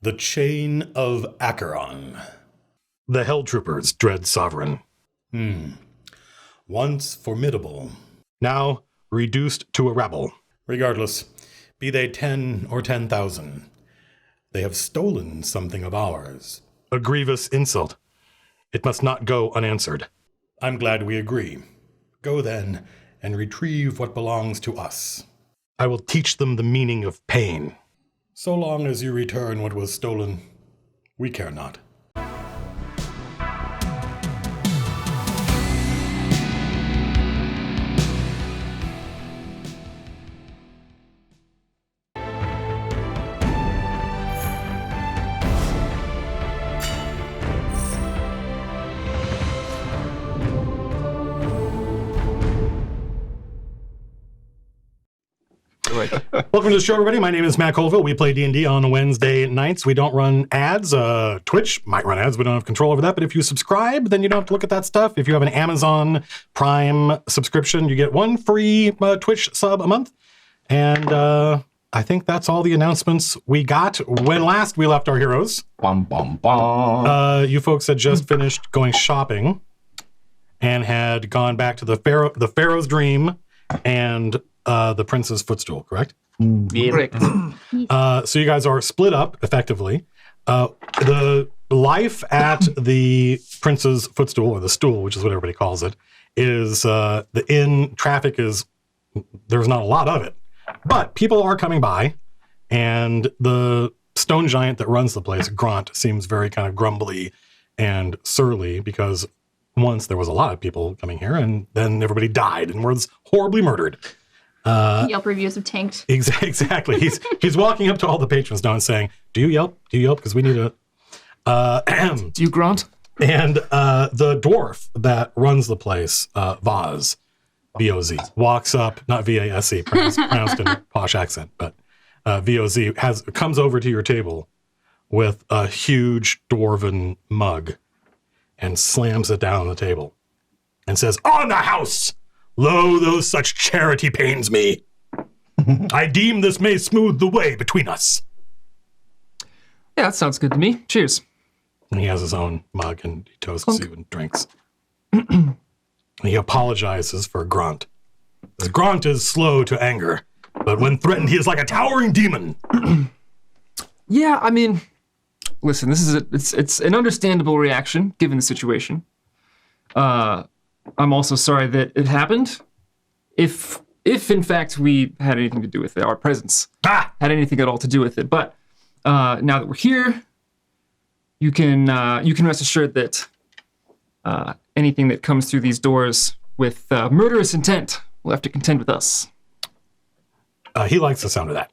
The Chain of Acheron. The Hell Troopers, dread sovereign. Once formidable. Now reduced to a rabble. Regardless, be they 10 or 10,000, they have stolen something of ours. A grievous insult. It must not go unanswered. I'm glad we agree. Go then, and retrieve what belongs to us. I will teach them the meaning of pain. So long as you return what was stolen, we care not. Welcome to the show, everybody. My name is Matt Colville. We play D&D on Wednesday nights. We don't run ads. Twitch might run ads. We don't have control over that. But if you subscribe, then you don't have to look at that stuff. If you have an Amazon Prime subscription, you get one free Twitch sub a month. And I think that's all the announcements we got when last we left our heroes. Bum, bum, bum. You folks had just finished going shopping and had gone back to the Pharaoh's Dream and the Prince's Footstool, correct? Correct. So you guys are split up, effectively. The life at the Prince's Footstool, or the Stool, which is what everybody calls it, is the inn traffic is, there's not a lot of it. But people are coming by, and the stone giant that runs the place, Grant, seems very kind of grumbly and surly because once there was a lot of people coming here, and then everybody died and was horribly murdered. Yelp reviews have tanked. Exactly. He's walking up to all the patrons now and saying, "Do you Yelp? Do you Yelp? Because we need a." Do you Grant? And the dwarf that runs the place, Vaz, V-O-Z, walks up, not V-A-S-E, pronounced in a posh accent, but V-O-Z comes over to your table with a huge dwarven mug and slams it down on the table and says, "On the house! Lo, though such charity pains me. I deem this may smooth the way between us." Yeah, that sounds good to me. Cheers. And he has his own mug and he toasts you and drinks. He apologizes for Grant. Grant is slow to anger, but when threatened, he is like a towering demon. Yeah, I mean, listen, this is it's an understandable reaction given the situation. I'm also sorry that it happened. If in fact we had anything to do with it, our presence had anything at all to do with it. But now that we're here, you can rest assured that anything that comes through these doors with murderous intent will have to contend with us. He likes the sound of that.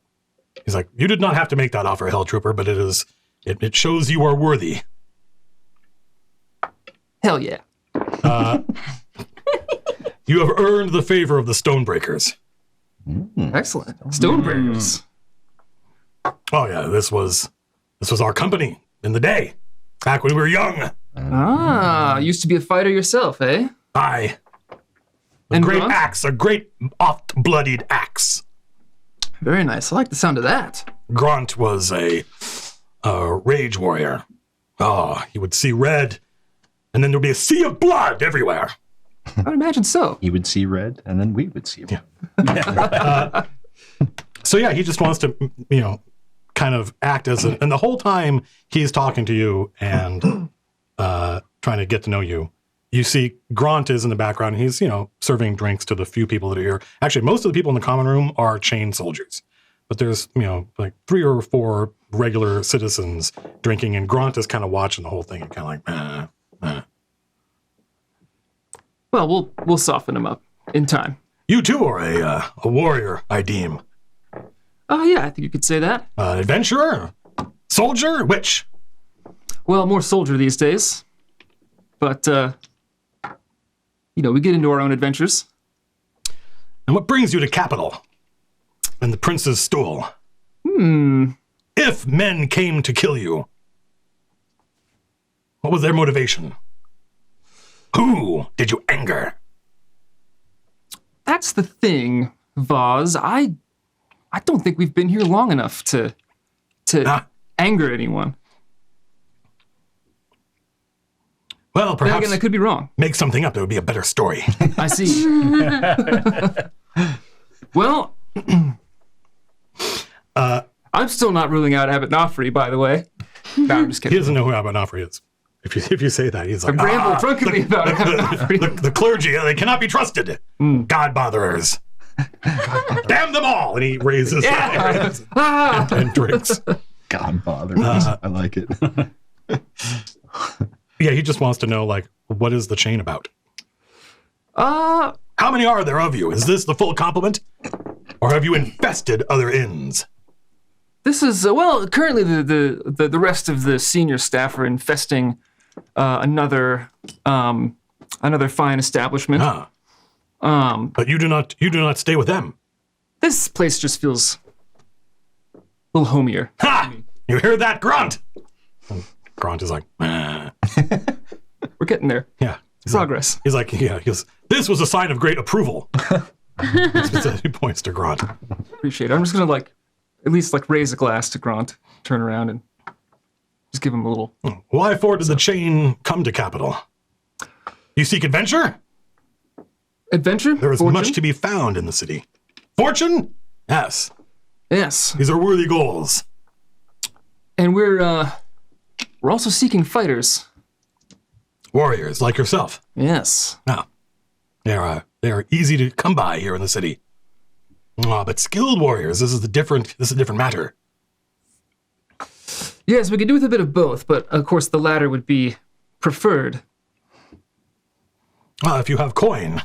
He's like, "You did not have to make that offer, Hell Trooper, but it shows you are worthy." Hell yeah. You have earned the favor of the Stonebreakers. Excellent. Stonebreakers. Oh yeah, this was our company in the day, back when we were young. Used to be a fighter yourself, eh? Aye. A And great Grant? axe, a great oft-bloodied axe. Very nice. I like the sound of that. Grant was a rage warrior. He would see red, and then there would be a sea of blood everywhere. I would imagine so. He would see red, and then we would see red. So yeah, he just wants to, kind of act as and the whole time he's talking to you and trying to get to know you. You see Grant is in the background. He's, serving drinks to the few people that are here. Actually, most of the people in the common room are chained soldiers. But there's, like 3 or 4 regular citizens drinking, and Grant is kind of watching the whole thing and kind of like, Well, we'll soften him up in time. You too are a warrior, I deem. Oh, yeah, I think you could say that. Adventurer? Soldier? Which? Well, more soldier these days. But, we get into our own adventures. And what brings you to capital and the Prince's Stool? If men came to kill you, what was their motivation? Who did you anger? That's the thing, Vaz. I don't think we've been here long enough to anger anyone. Well, Then perhaps again, I could be wrong. make something up that would be a better story. I see. Well, I'm still not ruling out Abbot Nofri, by the way. No, I'm just He kidding. doesn't know who Abbot Nofri is. If you say that, he's like, Ramble drunkenly about Abbot Nofri. the clergy, they cannot be trusted. God botherers. Damn them all! And he raises and drinks. God bother. I like it. Yeah, he just wants to know, like, what is the chain about? Uh, How many are there of you? Is this the full complement? Or have you infested other inns? This is, well, currently the rest of the senior staff are infesting another fine establishment. But you do not stay with them. This place just feels a little homier. Ha! You hear that, Grunt? And Grunt is like, "Ah." We're getting there. Yeah. Progress. He goes, this was a sign of great approval. He points to Grunt. Appreciate it. I'm just gonna at least raise a glass to Grant, turn around and just give him a little. Why for did the chain come to capital? You seek adventure? Adventure? There is Fortune? much to be found in the city. Fortune? Yes. Yes. These are worthy goals. And we're also seeking fighters. Warriors like yourself. Yes. Now, they are easy to come by here in the city. But skilled warriors, this is a different matter. Yes, we could do with a bit of both, but of course the latter would be preferred. If you have coin,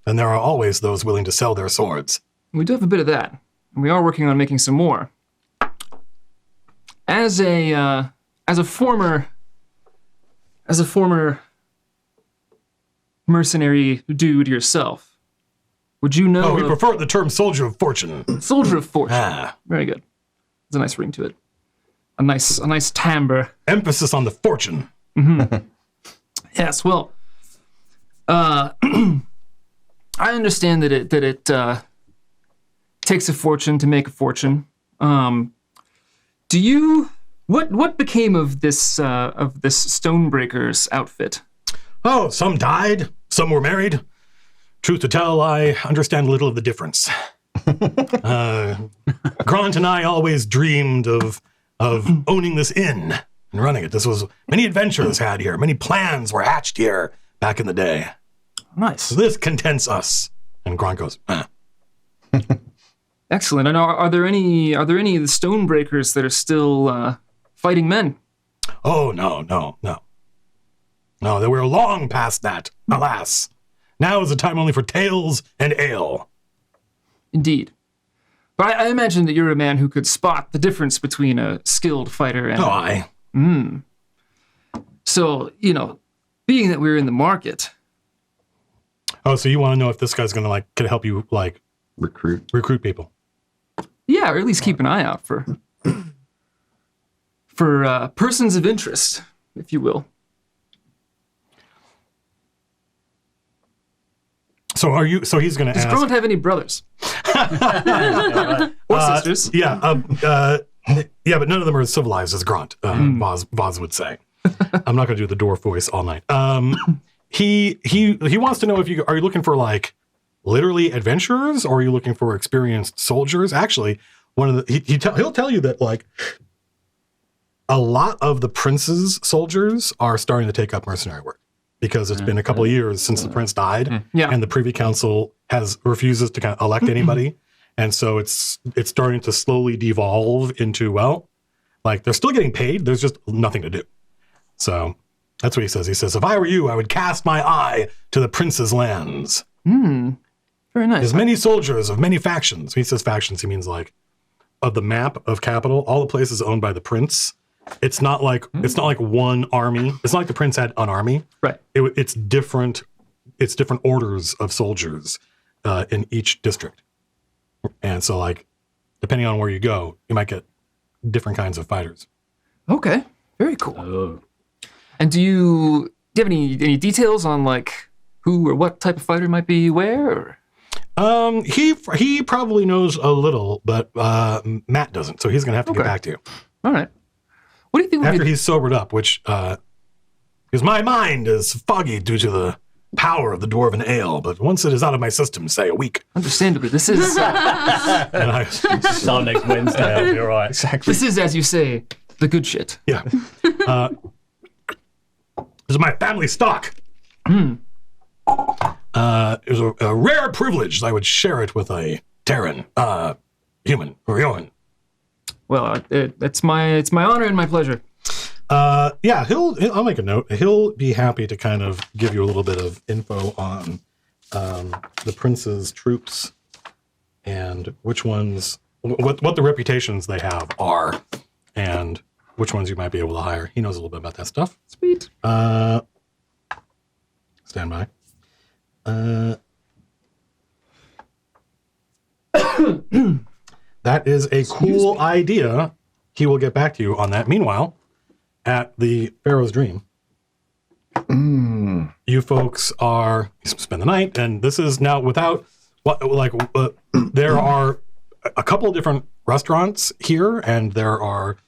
then there are always those willing to sell their swords. We do have a bit of that, and we are working on making some more. As a former mercenary dude yourself, would you know? Oh, we prefer the term soldier of fortune. Soldier of Fortune. Ah. Very good. There's a nice ring to it. A nice timbre. Emphasis on the fortune. Yes. Well, I understand that it takes a fortune to make a fortune. What became of this Stonebreaker's outfit? Oh, some died, some were married. Truth to tell, I understand little of the difference. Grant and I always dreamed of owning this inn and running it. Many adventures had here, many plans were hatched here back in the day. Nice. So this contents us. And Grant goes, Excellent. And are there any of the Stonebreakers that are still fighting men? Oh, no. No, they were long past that, alas. Now is the time only for tales and ale. Indeed. But I imagine that you're a man who could spot the difference between a skilled fighter and... Oh, aye. So, being that we're in the market... Oh, so you want to know if this guy's going to, can help you, recruit people? Yeah, or at least keep an eye out for persons of interest, if you will. So he's going to ask... Does Grant have any brothers? Or sisters? Yeah, but none of them are as civilized as Grant, Voz would say. I'm not going to do the dwarf voice all night. He wants to know if are you looking for literally adventurers, or are you looking for experienced soldiers? Actually, he'll tell you that a lot of the prince's soldiers are starting to take up mercenary work because it's been a couple of years since the prince died, and the Privy Council refuses to kind of elect anybody, and so it's starting to slowly devolve into they're still getting paid, there's just nothing to do. So that's what he says. He says, if I were you, I would cast my eye to the prince's lands. Very nice. There's many soldiers of many factions. When he says factions, he means of the map of capital, all the places owned by the prince. It's not like one army. It's not like the prince had an army. Right. It's different. It's different orders of soldiers in each district, and so depending on where you go, you might get different kinds of fighters. Okay. Very cool. And do you have any details on who or what type of fighter might be where? Or? He probably knows a little, but Matt doesn't, so he's gonna have to get back to you. All right. What do you think we After could... he's sobered up, which, because my mind is foggy due to the power of the dwarven ale, but once it is out of my system, say a week. Understandably, this is... And I, Start next Wednesday, I'll be all right. Exactly. this is, as you say, the good shit. yeah. This is my family stock. It was a rare privilege. I would share it with a Terran, human, Riohan. Well, it's my honor and my pleasure. Yeah, I'll make a note. He'll be happy to kind of give you a little bit of info on the prince's troops and which ones, what the reputations they have are, and which ones you might be able to hire. He knows a little bit about that stuff. Sweet. Stand by. That is a cool idea. He will get back to you on that. Meanwhile, at the Pharaoh's Dream, you folks are spend the night, and this is now without there are a couple of different restaurants here, and there are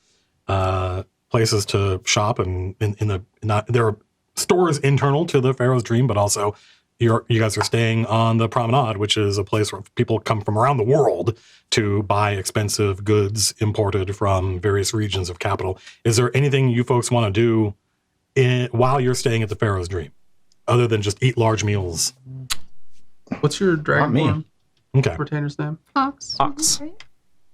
places to shop, and there are stores internal to the Pharaoh's Dream, but also you guys are staying on the promenade, which is a place where people come from around the world to buy expensive goods imported from various regions of capital. Is there anything you folks want to do while you're staying at the Pharaoh's Dream, other than just eat large meals? What's your dragonborn Okay. retainer's name? Ox. Ox. Right?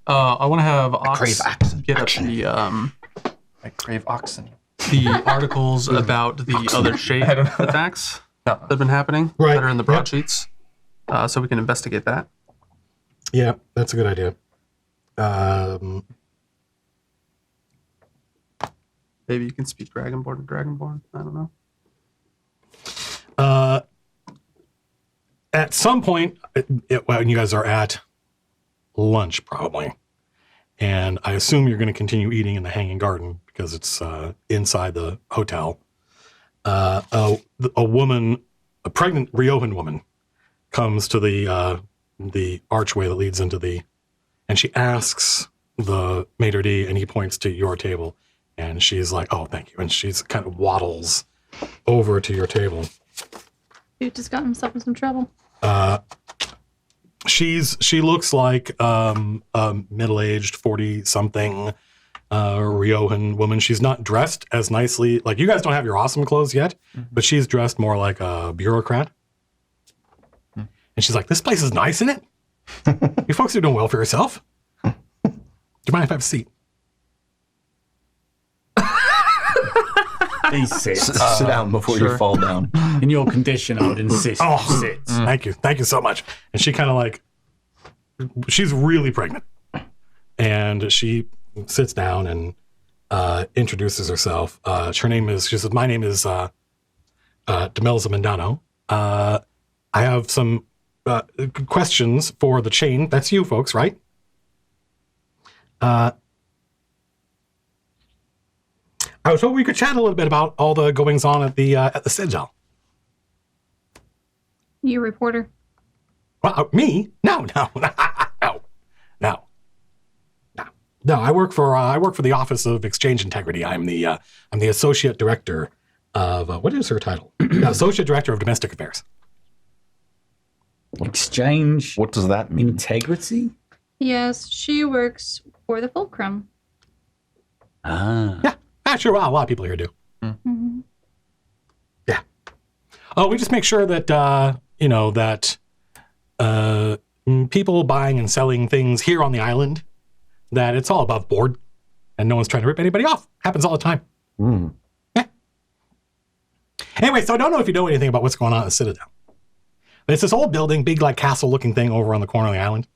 I want to have Ox crave action. get up the I crave oxen. the articles about the other shape attacks that have been happening Right. that are in the broadsheets, so we can investigate that. Yeah, that's a good idea. Maybe you can speak Dragonborn to Dragonborn. I don't know. At some point, when you guys are at lunch, probably, and I assume you're going to continue eating in the Hanging Garden because it's inside the hotel. A woman, a pregnant Riohan woman, comes to the archway that leads into and she asks the maitre d', and he points to your table, and she's like, "Oh, thank you," and she's kind of waddles over to your table. Dude just got himself in some trouble. She looks like a middle-aged 40-something Riohan woman. She's not dressed as nicely. Like, you guys don't have your awesome clothes yet, but she's dressed more like a bureaucrat. And she's like, "This place is nice, isn't it? You folks are doing well for yourself. Do you mind if I have a seat?" Please sit. Sit down before you fall down. In your condition, I would insist you sit. Thank you so much. And she kind of she's really pregnant, and she sits down and introduces herself. Her name is, she says, "My name is Demelza Mindano. I have some questions for the chain." That's you folks, right? I was hoping we could chat a little bit about all the goings on at the Citadel. You reporter. Well, me? No. I work for the Office of Exchange Integrity. I'm the associate director of what is her title? Associate Director of Domestic Affairs. Exchange. What does that mean? Integrity? Yes, she works for the Fulcrum. Ah. Yeah, sure. Well, a lot of people here do. Mm-hmm. Yeah. Oh, we just make sure that that people buying and selling things here on the island, that it's all above board, and no one's trying to rip anybody off. Happens all the time. Yeah. Anyway, so I don't know if you know anything about what's going on at the Citadel. But it's this old building, big castle-looking thing over on the corner of the island,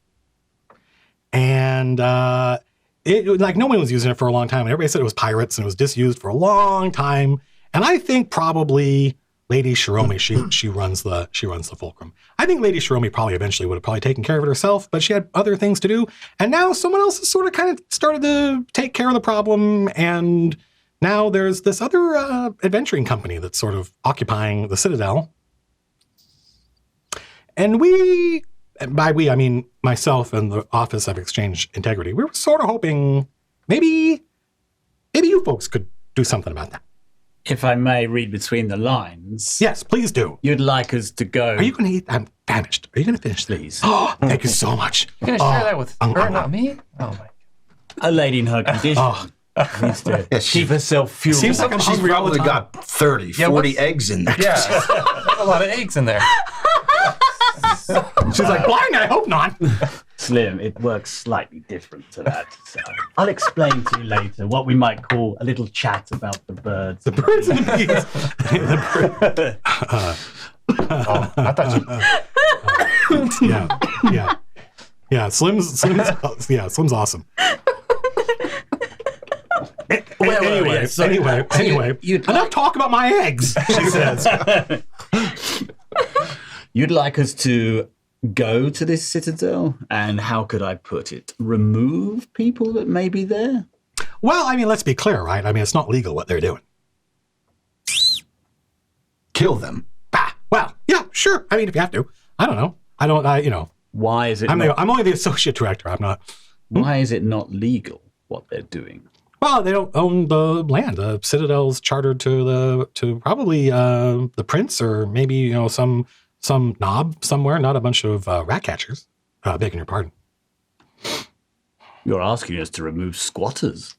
and no one was using it for a long time, and everybody said it was pirates, and it was disused for a long time. And I think probably Lady Shiromi, she runs the Fulcrum. I think Lady Shiromi probably eventually would have probably taken care of it herself, but she had other things to do. And now someone else has sort of kind of started to take care of the problem. And now there's this other adventuring company that's sort of occupying the Citadel. And by we, I mean myself and the Office of Exchange Integrity, we were sort of hoping maybe maybe you folks could do something about that. If I may read between the lines, Yes, please do. you'd like us to go. Are you going to eat? I'm famished. Are you going to finish this? Please. Oh, thank you so much. You're going to share that with her, not me? Oh, my. A lady in her condition needs to keep herself fueled. Seems like I'm She's hungry all the probably time. got 30, Yeah, 40 what's- eggs in there. Yeah, there's a lot of eggs in there. She's like, blind, I hope not. Slim, it works slightly different to that. So I'll explain to you later what we might call a little chat about the birds. The birds and the bees. Oh, I thought you... Yeah. Slim's awesome. Anyway. Enough talk about my eggs, she says. You'd like us to go to this citadel and, how could I put it, remove people that may be there? Well, I mean, let's be clear, right? I mean, it's not legal what they're doing. Kill them. Well, yeah, sure. I mean, if you have to. I don't know. Why is it I'm not, only the associate director. I'm not. why is it not legal what they're doing? Well, they don't own the land. The Citadel's chartered to probably the prince, or maybe some knob somewhere. Not a bunch of rat catchers. Begging your pardon. You're asking us to remove squatters.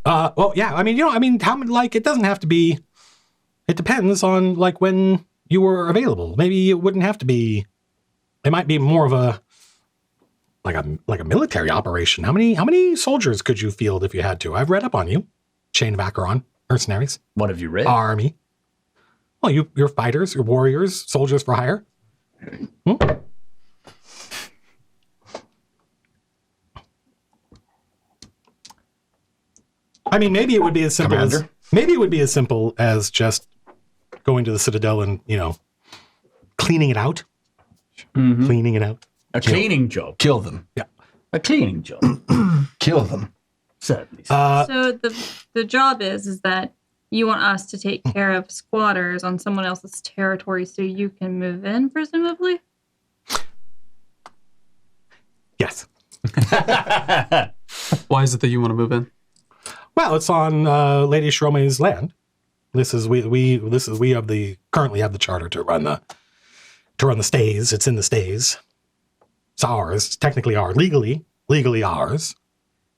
Well, yeah. I mean, how many? Like, it doesn't have to be. It depends on like when you were available. Maybe it wouldn't have to be. It might be more of a military operation. How many soldiers could you field if you had to? I've read up on you. Chain of Acheron, mercenaries, What have you read? army. Well, you're fighters, you're warriors, soldiers for hire. I mean, maybe it would be as simple as just going to the Citadel and cleaning it out. Cleaning it out. A cleaning job. Kill them. Yeah. A cleaning job. Kill them. Certainly. So the job is that you want us to take care of squatters on someone else's territory so you can move in, presumably? Yes. Why is it that you want to move in? Well, it's on Lady Shrome's land. We currently have the charter to run the stays. It's in the stays. It's ours. It's technically ours. Legally ours.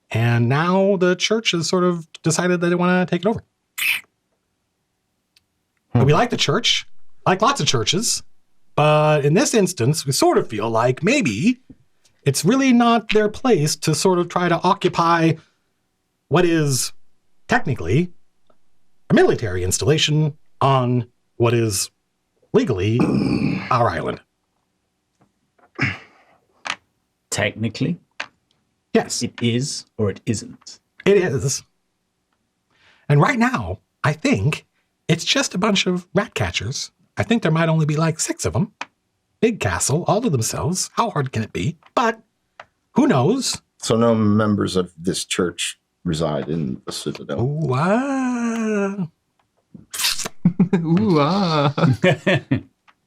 And now the church has sort of decided that they want to take it over. We like the church, like lots of churches, but in this instance, we sort of feel like maybe it's really not their place to sort of try to occupy what is technically a military installation on what is legally our island. Technically, Yes, it is or it isn't. it is. And right now, I think it's just a bunch of rat catchers. I think there might only be like 6 of them. Big castle, all to themselves. How hard can it be? But who knows? So no members of this church reside in the Citadel. Ooh, Ooh,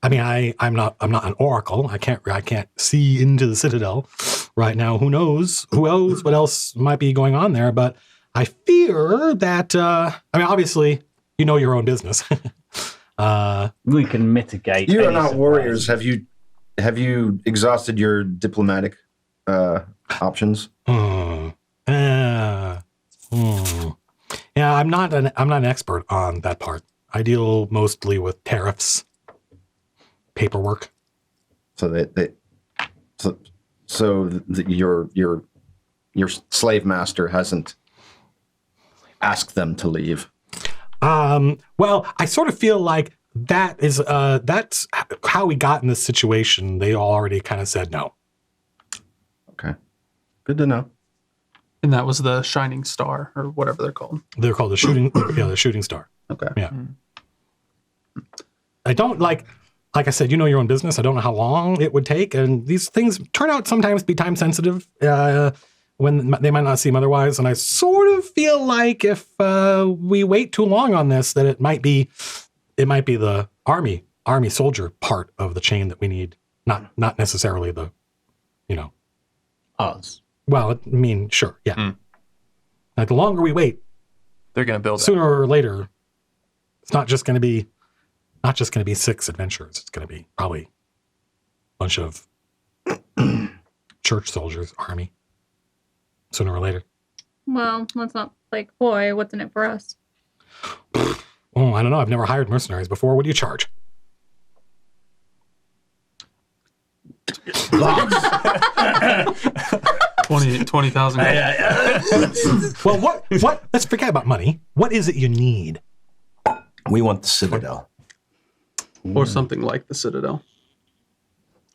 I mean, I'm not an oracle. I can't see into the Citadel right now. Who knows what else might be going on there? But I fear that. Obviously, you know your own business. We can mitigate. You are any not surprise. warriors. Have you exhausted your diplomatic options? Yeah, I'm not an expert on that part. I deal mostly with tariffs, paperwork. So your slave master hasn't asked them to leave. Well, I sort of feel like that's how we got in this situation. They already kind of said no. Okay, good to know. And that was the Shining Star, or whatever they're called. They're called the shooting star. Okay. Yeah. I don't like I said, you know your own business. I don't know how long it would take. And these things turn out sometimes to be time sensitive when they might not seem otherwise. And I sort of feel like if we wait too long on this, that it might be the army soldier part of the chain that we need. Not necessarily the, Us. well, I mean, sure. Yeah. Like the longer we wait, They're going to build that. sooner or later, it's not just going to be 6 adventurers. It's going to be probably a bunch of church soldiers, army. Sooner or later. Well, let's not play coy. What's in it for us? Oh, I don't know. I've never hired mercenaries before. What do you charge? $20,000. Well, what? Let's forget about money. What is it you need? We want the Citadel. Or something like the Citadel.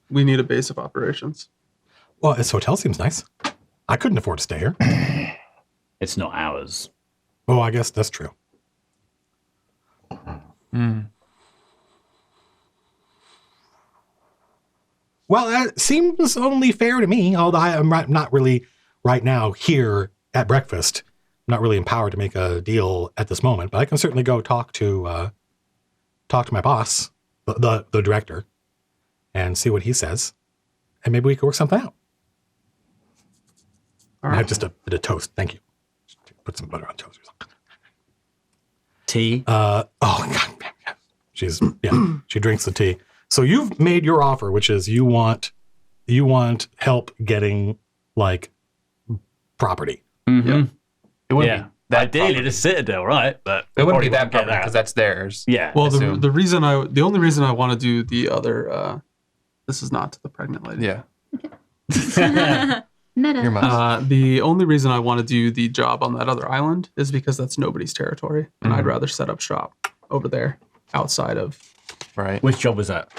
We need a base of operations. Well, this hotel seems nice. I couldn't afford to stay here. It's not ours. Oh, I guess that's true. Well, that seems only fair to me, although I'm not really right now here at breakfast. I'm not really empowered to make a deal at this moment, but I can certainly go talk to my boss, the director, and see what he says. And maybe we can work something out. All I have right. just a bit of toast. Thank you. Put some butter on toast or something. Tea. Oh, God. She drinks the tea. So you've made your offer, which is you want help getting like property. Mm-hmm. It wouldn't Yeah. be that Ideally, property. the Citadel, right? But It wouldn't be probably that get property because that's theirs. Yeah. Well, assume. the only reason I want to do the other, this is not to the pregnant lady. Yeah. Meta. Your mom. The only reason I want to do the job on that other island is because that's nobody's territory, and I'd rather set up shop over there outside of Right. Which job was that?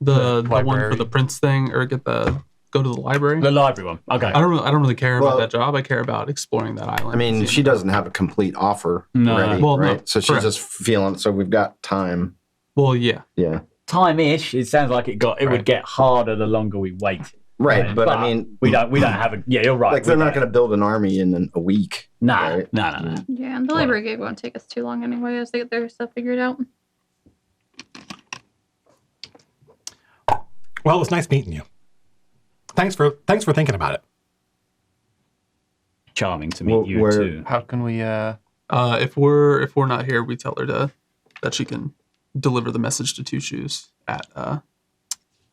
the one library. for the prince thing, or go to the library. The library one. Okay. I don't really care Well- about that job. I care about exploring that island. I mean, Seeing she doesn't have a complete offer No. ready, Well, no, right? So she's correct. just feeling. So we've got time. Well, yeah. Yeah. Time-ish. It sounds like it would Right. get harder the longer we waited. Right, but I mean, we don't have a. Yeah, you're right. like they're not going to build an army in a week. Nah, right? no. Yeah, and the library gig won't take us too long anyway as they get their stuff figured out. Well, it's nice meeting you. Thanks for thinking about it. Charming to meet Well, you we're- too. How can we? If we're not here, we tell her that she can deliver the message to Two Shoes at the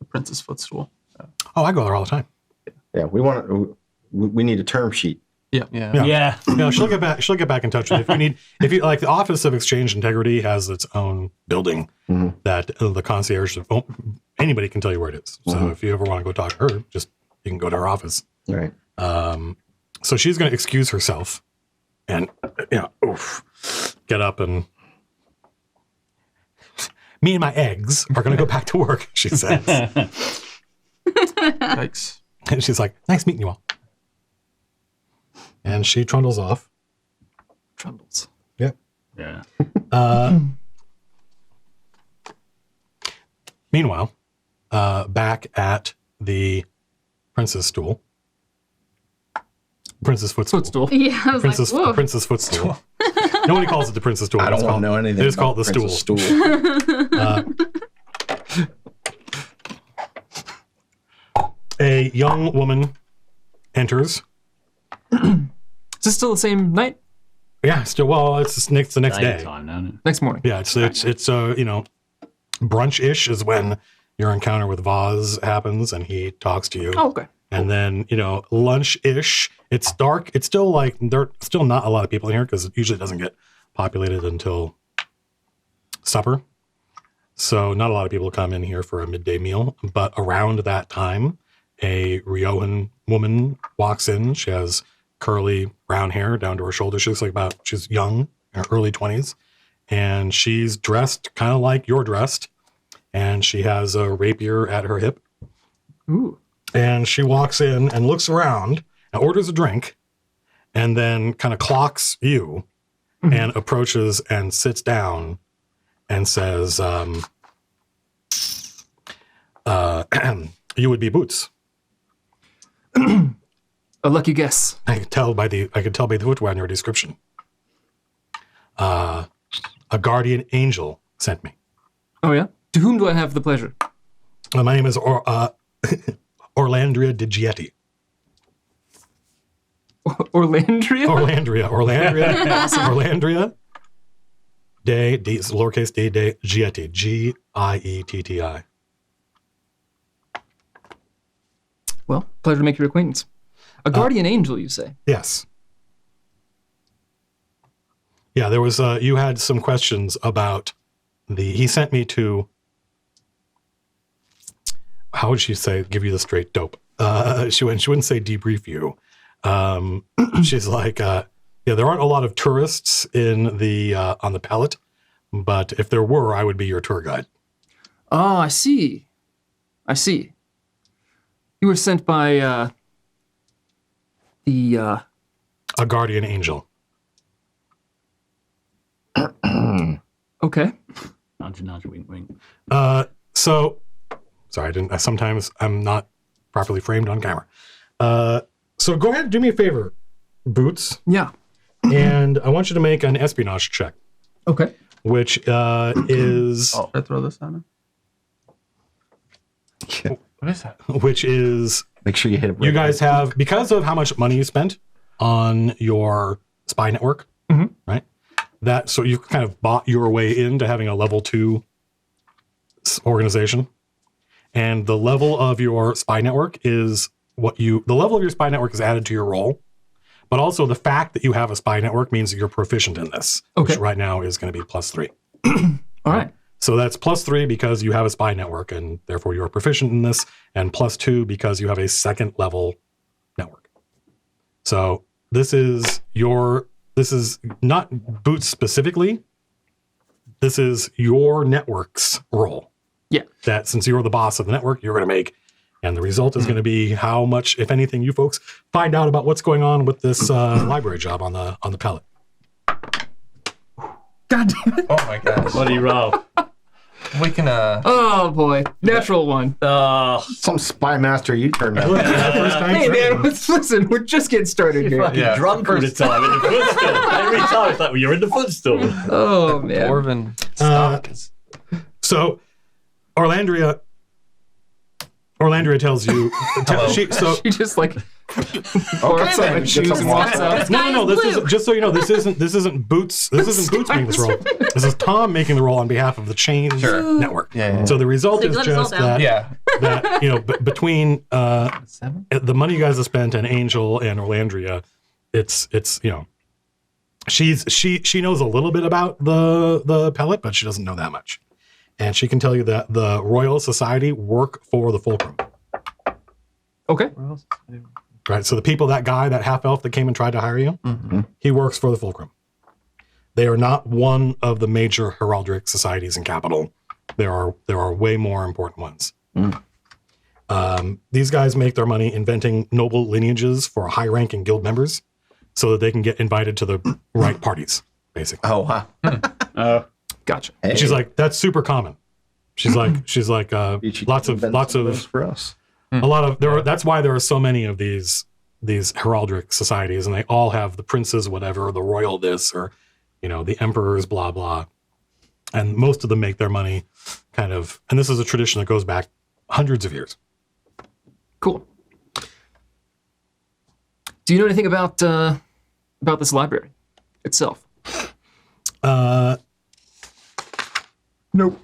Prince's Footstool. Oh, I go there all the time. Yeah, we need a term sheet. Yeah. Yeah. No, she'll get back in touch with you. If you like, the Office of Exchange Integrity has its own building Mhm. that the concierge, anybody can tell you where it is. So if you ever want to go talk to her, you can go to her office. Right. So she's going to excuse herself and get up, and me and my eggs are going to go back to work, she says. Yikes. And she's like, nice meeting you all. And she trundles off. Trundles. Yep. Yeah. Meanwhile, back at the Prince's stool. Prince's footstool. Footstool. Yeah, I was Princess, like, whoa. Prince's footstool. Nobody calls it the Prince's stool. I don't It's want called- to know anything. They just call it the about stool. Prince's stool. A young woman enters. Is this still the same night? Yeah, still. Well, it's the next day. Daytime, isn't it? Next morning. Yeah, it's brunch-ish is when your encounter with Vaz happens, and he talks to you. Oh, okay. And then, lunch-ish, it's dark. It's still there are still not a lot of people in here because it usually doesn't get populated until supper. So not a lot of people come in here for a midday meal. But around that time, a Riohan woman walks in. She has curly brown hair down to her shoulders. She looks like she's young, in her early 20s. And she's dressed kind of like you're dressed. And she has a rapier at her hip. Ooh. And she walks in and looks around and orders a drink and then kind of clocks you and approaches and sits down and says, you would be Boots. A lucky guess. I could tell by the footwear in your description. A guardian angel sent me. Oh, yeah? To whom do I have the pleasure? My name is Orlandria Di Gietti. Orlandria? Orlandria. Day, D, lowercase d, day, Gietti. G-I-E-T-T-I. Well, pleasure to make your acquaintance. A guardian angel, you say? Yes. Yeah, there was, you had some questions about he sent me to, how would she say, give you the straight dope? She wouldn't say debrief you. She's like, yeah, there aren't a lot of tourists in on the pallet, but if there were, I would be your tour guide. Oh, I see. You were sent by, A guardian angel. okay. Nudge, nudge, wink, wink. So, sorry, sometimes I'm not properly framed on camera. So go ahead and do me a favor, Boots, Yeah. and I want you to make an espionage check, Okay. which is Should I throw this at him? What is that? which is Make sure you hit it. you guys have, because of how much money you spent on your spy network, right? So you kind of bought your way into having a level 2 organization, and the level of your spy network is the level of your spy network is added to your role, but also the fact that you have a spy network means that you're proficient in this, Okay. which right now is going to be +3. All right. So that's +3 because you have a spy network and therefore you're proficient in this, and +2 because you have a second level network. So this is not Boots specifically. This is your network's role. Yeah. That since you're the boss of the network, you're going to make, and the result is going to be how much, if anything, you folks find out about what's going on with this library job on the pallet. God damn it. Oh my gosh. What do you roll? We can Oh, boy. Natural one. Some spy master you turned out. Hey, man, listen, we're just getting started You're here. fucking Yeah, drunk all the first- time in the footstool. Every time it's like, well, you're in the footstool. Oh, man. Dwarven stock is So Orlandria tells you. She just like okay, some then. shoes and walks out. No. This is just so you know. This isn't Boots. This isn't Boots making this roll. This is Tom making the roll on behalf of the Chain network. Yeah. So the result So is let us all just down. that between 7. the money you guys have spent and Angel and Orlandria, it's she knows a little bit about the pellet, but she doesn't know that much, and she can tell you that the Royal Society work for the Fulcrum. Okay. Right, so that half elf that came and tried to hire you, he works for the Fulcrum. They are not one of the major heraldic societies in Capital. There are way more important ones. These guys make their money inventing noble lineages for high-ranking guild members, so that they can get invited to the right parties, basically. Oh, wow. Gotcha. And she's like, that's super common. She's like, lots of for us. a lot of that's why there are so many of these heraldic societies, and they all have the princes whatever, the royal this, or the emperors blah blah, and most of them make their money kind of, and this is a tradition that goes back hundreds of years. Cool. Do you know anything about this library itself? Nope.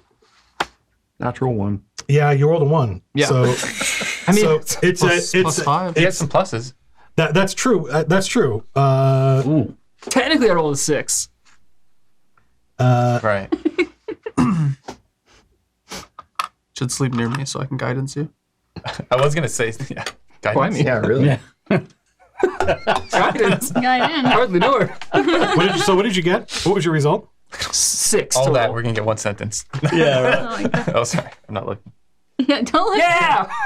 Natural 1. Yeah, you rolled a 1. Yeah. So I mean, it's plus 5. He had some pluses. that's true. That's true. technically I rolled a 6. Right. Should sleep near me so I can guidance you. I was gonna say, yeah. Why Guidance. me? Yeah, really. Guidance. Guy in. Hardly know her. What did you get? What was your result? 6 All total. that, we're gonna get one sentence. Yeah, right. Oh, like that. Oh, sorry. I'm not looking. Yeah, don't let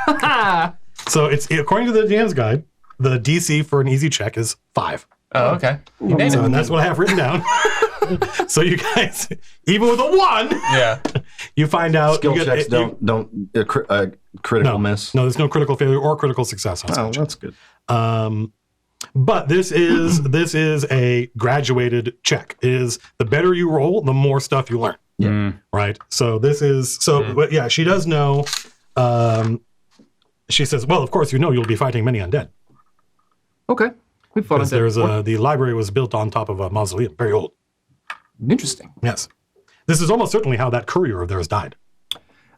Yeah! So it's according to the DM's guide, the DC for an easy check is 5. Oh, okay. You made So, it. and that's what I have written down. So you guys, even with a 1, Yeah. you find out Skill you get- checks you- don't critical miss. No, there's no critical failure or critical success on Oh, skill check. that's good. But this is a graduated check. It is the better you roll, the more stuff you learn. Yeah. Right. So but yeah, she does know. She says, well, of course, you'll be fighting many undead. Okay. We've fought on Because that there's before. the library was built on top of a mausoleum, very old. Interesting. Yes. This is almost certainly how that courier of theirs died.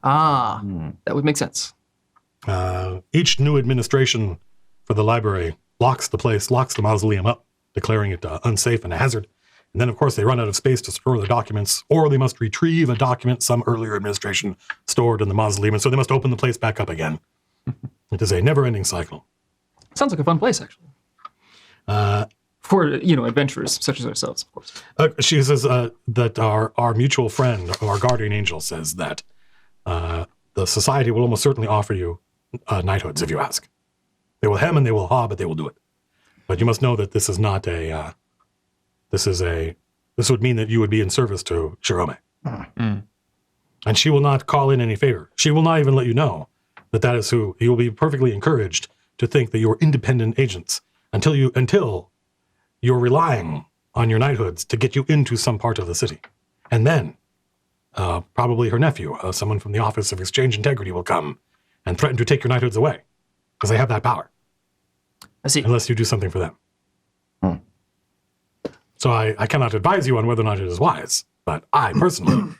Ah, that would make sense. Each new administration for the library locks the mausoleum up, declaring it unsafe and a hazard. And then, of course, they run out of space to store their documents, or they must retrieve a document some earlier administration stored in the mausoleum, and so they must open the place back up again. It is a never-ending cycle. Sounds like a fun place, actually. For, adventurers such as ourselves, of course. She says that our mutual friend, our guardian angel, says that the society will almost certainly offer you knighthoods if you ask. They will hem and they will haw, but they will do it. But you must know that this is not a. This would mean that you would be in service to Shirome. And she will not call in any favor. She will not even let you know that is who. You will be perfectly encouraged to think that you're independent agents until you're relying on your knighthoods to get you into some part of the city. And then probably her nephew, someone from the Office of Exchange Integrity, will come and threaten to take your knighthoods away because they have that power. I see. Unless you do something for them. So I cannot advise you on whether or not it is wise, but I personally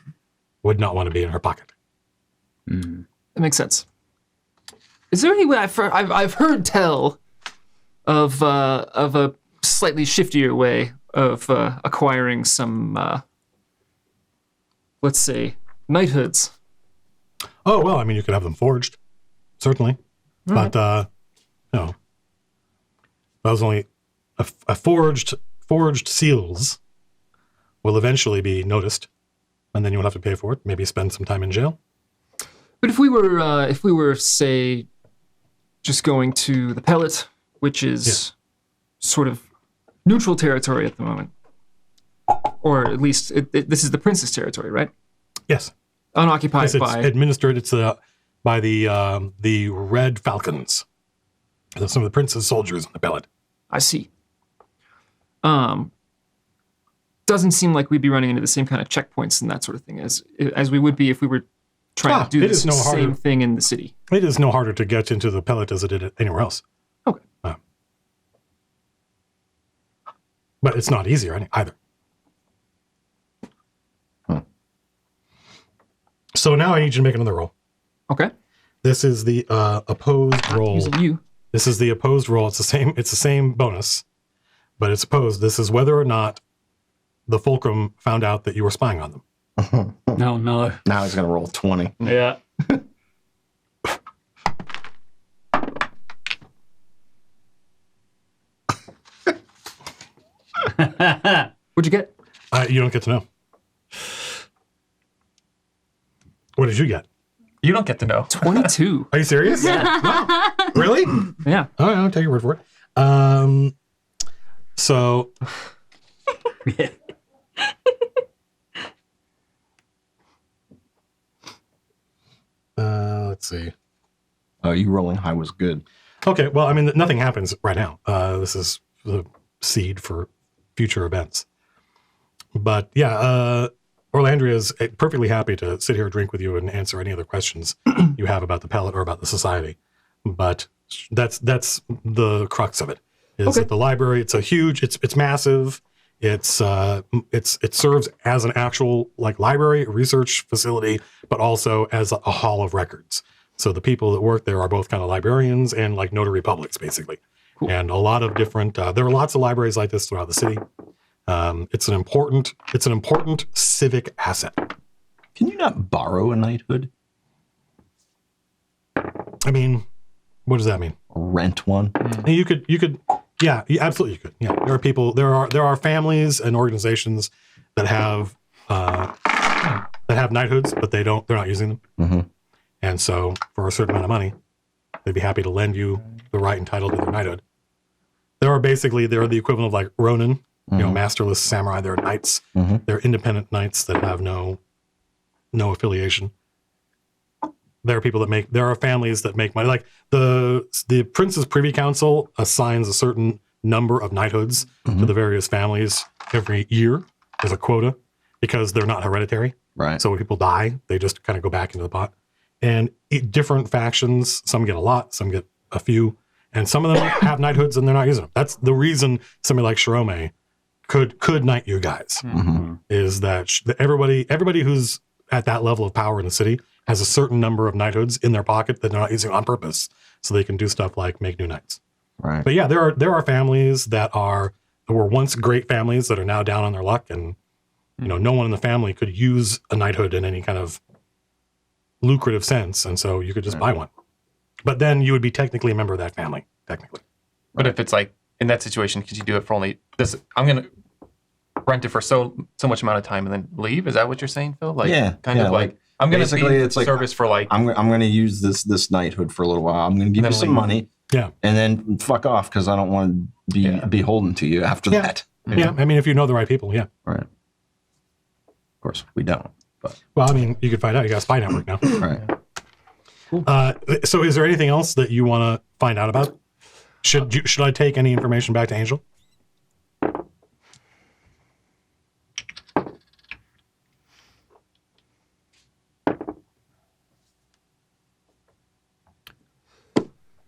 would not want to be in her pocket. That makes sense. Is there any way I've heard tell of a slightly shiftier way of acquiring some, let's say, knighthoods? Oh, well, I mean, you could have them forged, certainly. Right. But, that was only a forged seals will eventually be noticed, and then you'll have to pay for it, maybe spend some time in jail. But if we were, say, just going to the Pellet, which is sort of neutral territory at the moment, or at least this is the prince's territory, right? Yes. Unoccupied Yes, it's by administered. It's by the Red Falcons. They're some of the prince's soldiers in the Pellet. I see. Doesn't seem like we'd be running into the same kind of checkpoints and that sort of thing as we would be if we were trying to do it this is no same harder. thing in the city. It is no harder to get into the Pellet as it did anywhere else. Okay. But it's not easier either. So now I need you to make another roll. Okay. This is the opposed roll. Using you. This is the opposed roll. It's the same bonus, but it's opposed. This is whether or not the Fulcrum found out that you were spying on them. No, no. Now he's going to roll 20. Yeah. What'd you get? You don't get to know. What did you get? You don't get to know. 22. Are you serious? Wow. Really? Yeah. All right, I'll take your word for it. So let's see. You rolling high was good. Okay, well, I mean, nothing happens right now. This is the seed for future events. But yeah, Orlandria is perfectly happy to sit here, drink with you, and answer any other questions you have about the Pellet or about the society. But that's the crux of it. Is that the library? It's it's massive. It serves as an actual library, research facility, but also as a hall of records. So the people that work there are both kind of librarians and notary publics, basically. Cool. And a lot of different. There are lots of libraries like this throughout the city. It's an important civic asset. Can you not borrow a knighthood? I mean, what does that mean? Rent one? You could. Yeah, absolutely, you could. Yeah, there are people. There are families and organizations that have knighthoods, but they're not using them. Mm-hmm. And so, for a certain amount of money, they'd be happy to lend you the right and title to their knighthood. They're the equivalent of Ronin, masterless samurai. They're knights. Mm-hmm. They're independent knights that have no affiliation. There are people there are families that make money. The Prince's Privy Council assigns a certain number of knighthoods to the various families every year as a quota because they're not hereditary. Right. So when people die, they just kind of go back into the pot. And different factions, some get a lot, some get a few, And some of them have knighthoods and they're not using them. That's the reason somebody like Sharome could knight you guys. Is that everybody who's at that level of power in the city has a certain number of knighthoods in their pocket that they're not using on purpose, so they can do stuff like make new knights. Right. But yeah, there are families that were once great families that are now down on their luck, and no one in the family could use a knighthood in any kind of lucrative sense, and so you could just buy one. But then you would be technically a member of that family, technically. But if it's like in that situation, could you do it for only this? I'm gonna rent it for so much amount of time and then leave. Is that what you're saying, Phil? Like, kind of like I'm gonna basically be it's like service for like I'm going to use this knighthood for a little while. I'm going to give you some money. Yeah. And then fuck off because I don't want to be beholden to you after that. Yeah, I mean, if you know the right people, yeah. Right. Of course, we don't. But Well, I mean, you could find out. You got a spy network now. right. So is there anything else that you want to find out about? Should I take any information back to Angel?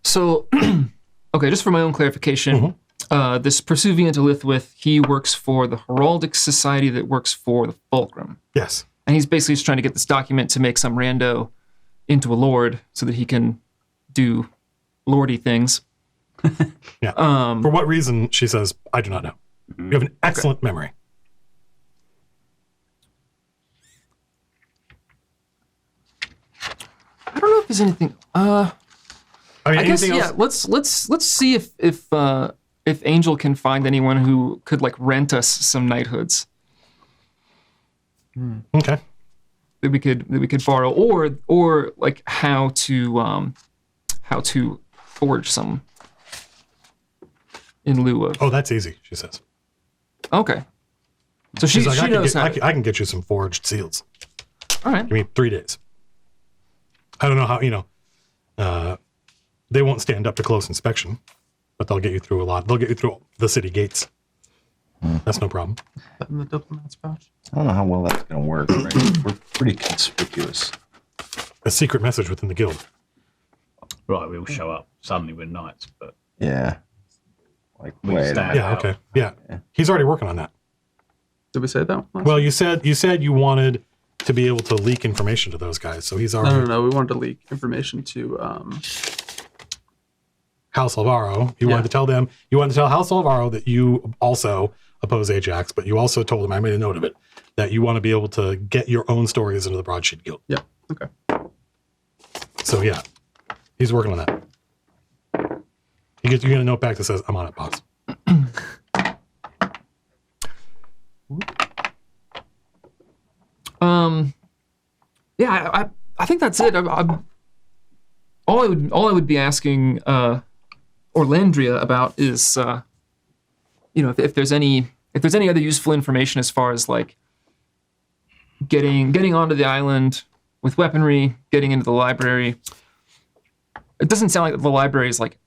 So, okay, just for my own clarification, this Pursuvian to Lithwith, he works for the Heraldic Society that works for the Fulcrum. Yes. And he's basically just trying to get this document to make some rando into a lord so that he can do lordy things. Yeah. For what reason, she says, I do not know. You have an excellent memory. I don't know if there's anything. I mean, I guess anything else? Let's see if Angel can find anyone who could like rent us some knighthoods Okay. that we could borrow, or like how to forge some in lieu of. Oh, that's easy, she says. Okay. So She's she like, knows how. I can get you some forged seals. All right. Give me 3 days. I don't know how, they won't stand up to close inspection, but they'll get you through a lot. They'll get you through the city gates. That's no problem. That in the diplomat's pouch. I don't know how well that's going to work. Right? We're pretty conspicuous. A secret message within the guild. Right, we all show up. Suddenly we're knights, but Yeah. Like, We wait. stand- Yeah, okay. Yeah. He's already working on that. Did we say that? Well, you said you wanted to be able to leak information to those guys, so he's already No. We wanted to leak information to House Alvaro. You wanted to tell them, you wanted to tell House Alvaro that you also oppose Ajax, but you also told them, I made a note of it, that you want to be able to get your own stories into the Broadsheet Guild. Yeah. Okay. So yeah, he's working on that. You get a note back that says, I'm on it, boss. Yeah, I think that's it. All I would be asking Orlandria about is, if there's any other useful information as far as like getting onto the island with weaponry, getting into the library. It doesn't sound like the library is like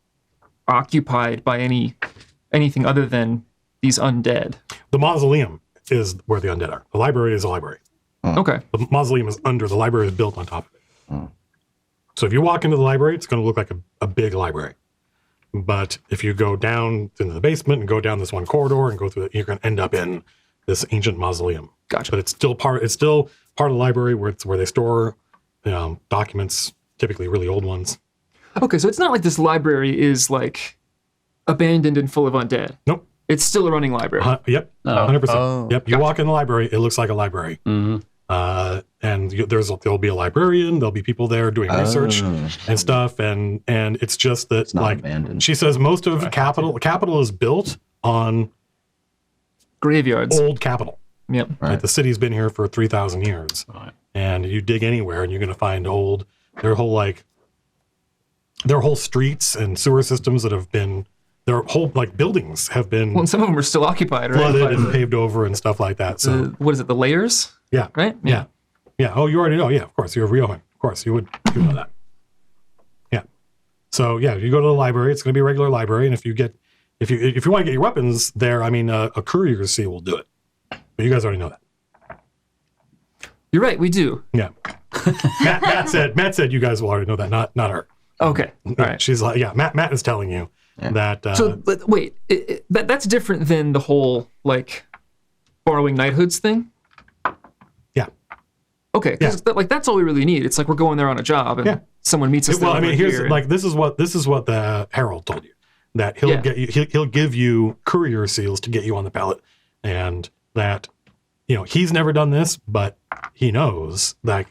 occupied by anything other than these undead. The mausoleum is where the undead are. The library is a library. Okay. The mausoleum is under. The library is built on top of it. So if you walk into the library, it's going to look like a big library. But if you go down into the basement and go down this one corridor and go through it, you're going to end up in this ancient mausoleum. Gotcha. But it's still part of the library where they store documents, typically really old ones. Okay, so it's not like this library is like abandoned and full of undead. Nope. It's still a running library. Yep. 100%. Oh, Yep. You walk in the library, it looks like a library. And there'll be a librarian. There'll be people there doing research and stuff. And it's just that, It's not like, abandoned. she says most of capital is built on Graveyards. old capital. Yep. Right. Like the city's been here for 3,000 years. Right. And you dig anywhere and you're going to find their whole streets and sewer systems that have been, their whole like buildings have been Well, and some of them are still occupied, right? flooded By and paved over and stuff like that. So what is it? The layers, yeah. right? Yeah. Yeah. Oh, you already know. Yeah, of course. You're a Riohan. Of course, you know that. Yeah. So yeah, you go to the library. It's going to be a regular library, and if you want to get your weapons there, I mean, a courier seal will do it. But you guys already know that. You're right. We do. Yeah. Matt said you guys will already know that. Not her. Okay. All right. She's like, yeah, Matt is telling you that. So, but wait, that's different than the whole, like, borrowing knighthoods thing? Yeah. Okay, because that's all we really need. It's like we're going there on a job and someone meets us there. Well, I mean, here and- this is what the herald told you, that he'll get you, he'll give you courier seals to get you on the ballot, and that, he's never done this, but he knows that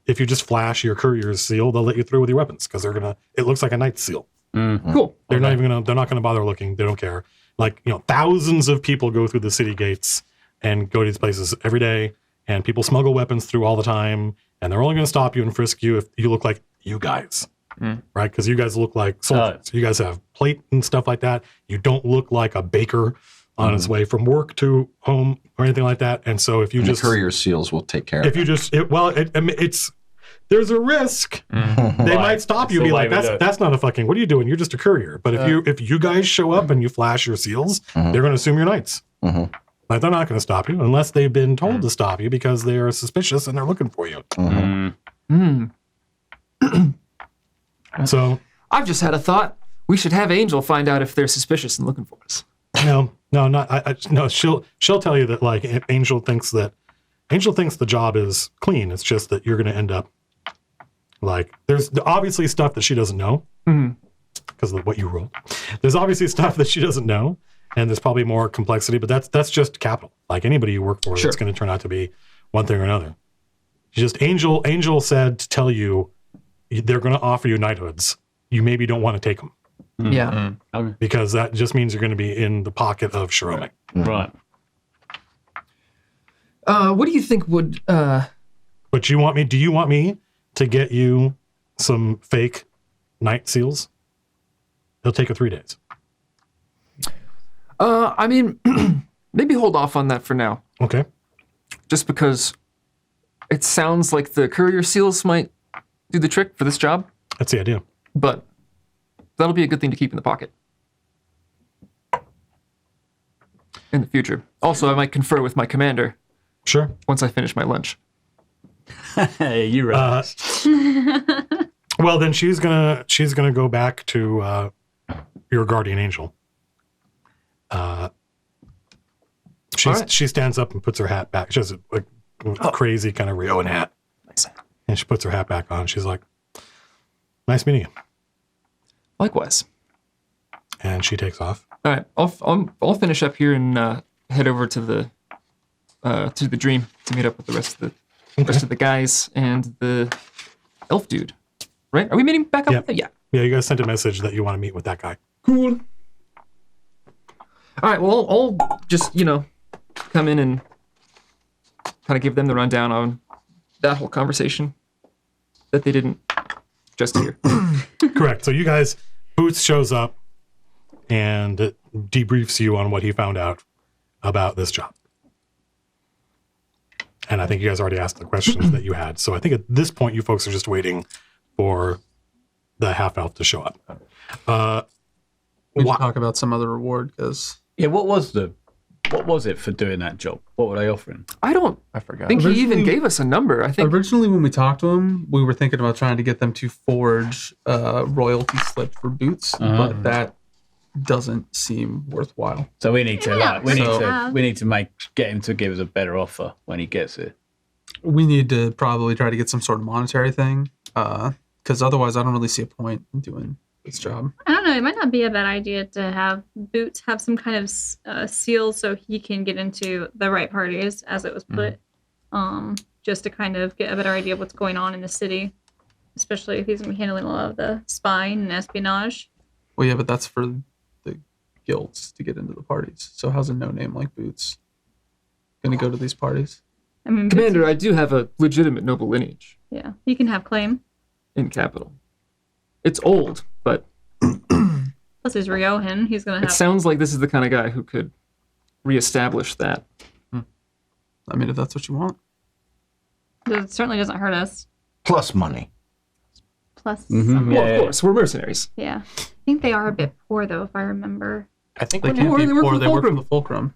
if you just flash your courier's seal, they'll let you through with your weapons because it looks like a knight's seal. Mm-hmm. Cool. They're not gonna bother looking. They don't care. Like, thousands of people go through the city gates and go to these places every day, and people smuggle weapons through all the time, and they're only going to stop you and frisk you if you look like you guys, right? Because you guys look like soldiers. You guys have plate and stuff like that. You don't look like a baker on his way from work to home or anything like that. And so if you the courier seals will take care of it. If you just, there's a risk. They might stop you and be like, that's not a fucking, what are you doing? You're just a courier. But if you guys show up and you flash your seals, they're going to assume you're knights. Like, they're not going to stop you unless they've been told to stop you because they are suspicious and they're looking for you. So I've just had a thought. We should have Angel find out if they're suspicious and looking for us. No. She'll tell you that, like, Angel thinks the job is clean. It's just that you're going to end up, like, there's obviously stuff that she doesn't know because of what you rolled. There's obviously stuff that she doesn't know, and there's probably more complexity, but that's just capital. Like, anybody you work for, it's going to turn out to be one thing or another. Just Angel said to tell you they're going to offer you knighthoods. You maybe don't want to take them. Yeah. Because that just means you're going to be in the pocket of Shirome. Right. What do you think would... But do you want me to get you some fake night seals? It'll take 3 days. I mean, maybe hold off on that for now. Okay. Just because it sounds like the courier seals might do the trick for this job. That's the idea. But that'll be a good thing to keep in the pocket in the future. Also, I might confer with my commander. Sure. Once I finish my lunch. Hey, you're right. Well, then she's gonna go back to your guardian angel. She stands up and puts her hat back. She has a crazy kind of Rioan hat. Nice. And she puts her hat back on. She's like, "Nice meeting you." Likewise. And she takes off. All right, I'll finish up here and head over to the dream to meet up with the rest of the guys and the elf dude. Right? Are we meeting back up? Yeah. With it? Yeah. Yeah, you guys sent a message that you want to meet with that guy. Cool. All right. Well, I'll just come in and kind of give them the rundown on that whole conversation that they didn't just hear. Correct. So you guys, Boots shows up and debriefs you on what he found out about this job. And I think you guys already asked the questions that you had. So I think at this point, you folks are just waiting for the half-elf to show up. We can talk about some other reward because... Yeah, what was it for doing that job? What were they offering? I forgot. think he even gave us a number. I think originally when we talked to him, we were thinking about trying to get them to forge a royalty slip for Boots, but that doesn't seem worthwhile. So we need to get him to give us a better offer when he gets it. We need to probably try to get some sort of monetary thing, because otherwise I don't really see a point in doing this job. I don't know. It might not be a bad idea to have Boots have some kind of seal so he can get into the right parties, as it was put, just to kind of get a better idea of what's going on in the city, especially if he's going to be handling a lot of the spying and espionage. Well, yeah, but that's for the guilds to get into the parties. So how's a no-name like Boots going to go to these parties? I mean, Commander, I do have a legitimate noble lineage. Yeah, he can have claim. In capital. It's old, but... Plus he's Riohan. He's going to have... It sounds like this is the kind of guy who could reestablish that. I mean, if that's what you want. It certainly doesn't hurt us. Plus money. Plus Well, of course, we're mercenaries. Yeah. I think they are a bit poor, though, if I remember. I think They when can't Or be, they work or for they work for the Fulcrum.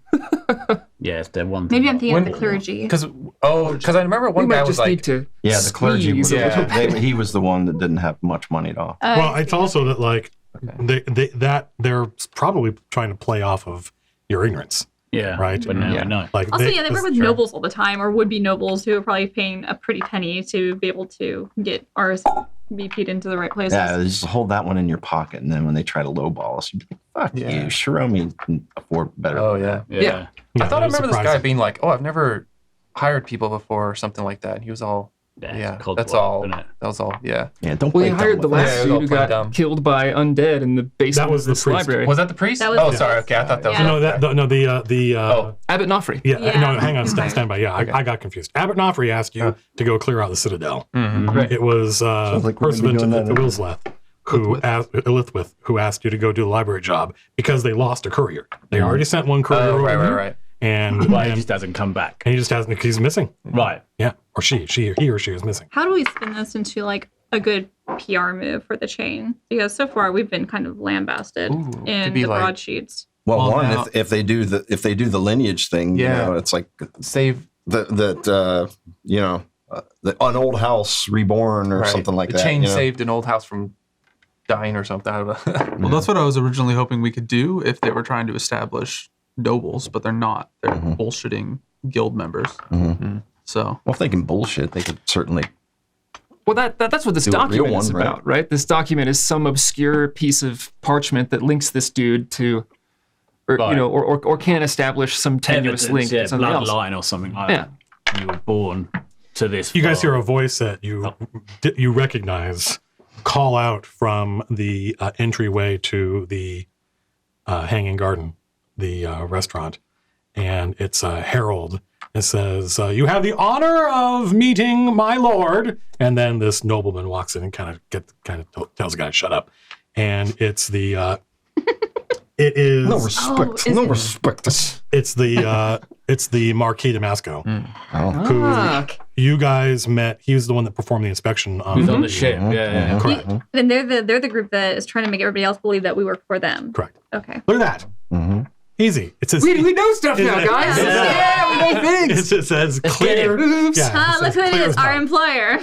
Yeah, if they're one. Maybe I'm thinking of When- the clergy. because I remember We one guy might was just like, need to Yeah, the clergy squeeze was. a little Yeah. bit. He was the one that didn't have much money at all. Well, it's also that like they're probably trying to play off of your ignorance, Yeah, right? But now Yeah. we know. Like Also, they work with true. nobles all the time, or would be nobles who are probably paying a pretty penny to be able to get RSVP'd into the right places. Yeah, just hold that one in your pocket, and then when they try to lowball us, you'd be like, "Fuck Yeah. you, Shiromi can afford better." oh than yeah. that." Yeah. I thought I remember this guy surprising. being like, oh, I've never hired people before or something like that. And he was all, yeah, it's that's Coldwell, all. isn't it? That was all. Yeah. Yeah, don't Well, play you hired the dumb with last Yeah, it was dude all who playing got dumb. killed by undead in the basement was of the this priest. library. Was that the priest? That was oh, the sorry. priest. Okay, I thought that was. Yeah. No, the Oh, Abbot Nofri. yeah, Yeah. no, hang on, Okay. stand by. Yeah, Okay. I got confused. Abbot Nofri asked you to go clear out the citadel. mhm. Right. It was Sounds like we're gonna be Percival doing that in- Wilsleth who asked Elithwith who asked you to go do the library job because they lost a courier. They already sent one courier Oh, over right, there, right. and But he and just doesn't come back. he just hasn't. He's missing. Right. Yeah, or he or she is missing. How do we spin this into like a good PR move for the chain? Because so far we've been kind of lambasted Ooh, in could be the like- broadsheets. Well, Well, one, now- if they do the lineage thing, Yeah. you know, it's like Save the an old house reborn or right. something like the that. chain you know? saved an old house from dying or something. I don't know. Well, that's what I was originally hoping we could do if they were trying to establish nobles, but they're not. They're Mhm. bullshitting guild members. Mhm. So Well, if they can bullshit, they could certainly. Well, that's what this Do a real document is one, right? about, right? This document is some obscure piece of parchment that links this dude to, or Right. or can establish some tenuous link yeah, to something else. bloodline or something like Yeah. that. You were born to this. You guys farm. hear a voice that you recognize call out from the entryway to the Hanging Garden, the restaurant, and it's a herald. It says, "You have the honor of meeting my lord." And then this nobleman walks in and kind of tells the guy to shut up. And it's the it is No respect. is no it? respect. it's the Marquis de Masco, Oh. who Ah, you guys met. He was the one that performed the inspection of Who's on the ship? Mhm. Yeah. Correct. And they're the group that is trying to make everybody else believe that we work for them. Correct. Okay. Look at that. Mm-hmm. Easy. It says we know stuff now, Yeah. guys. Yeah. Yeah, we know things. it says clear. Oops. Yeah, Look who it clear is, as our mud. employer.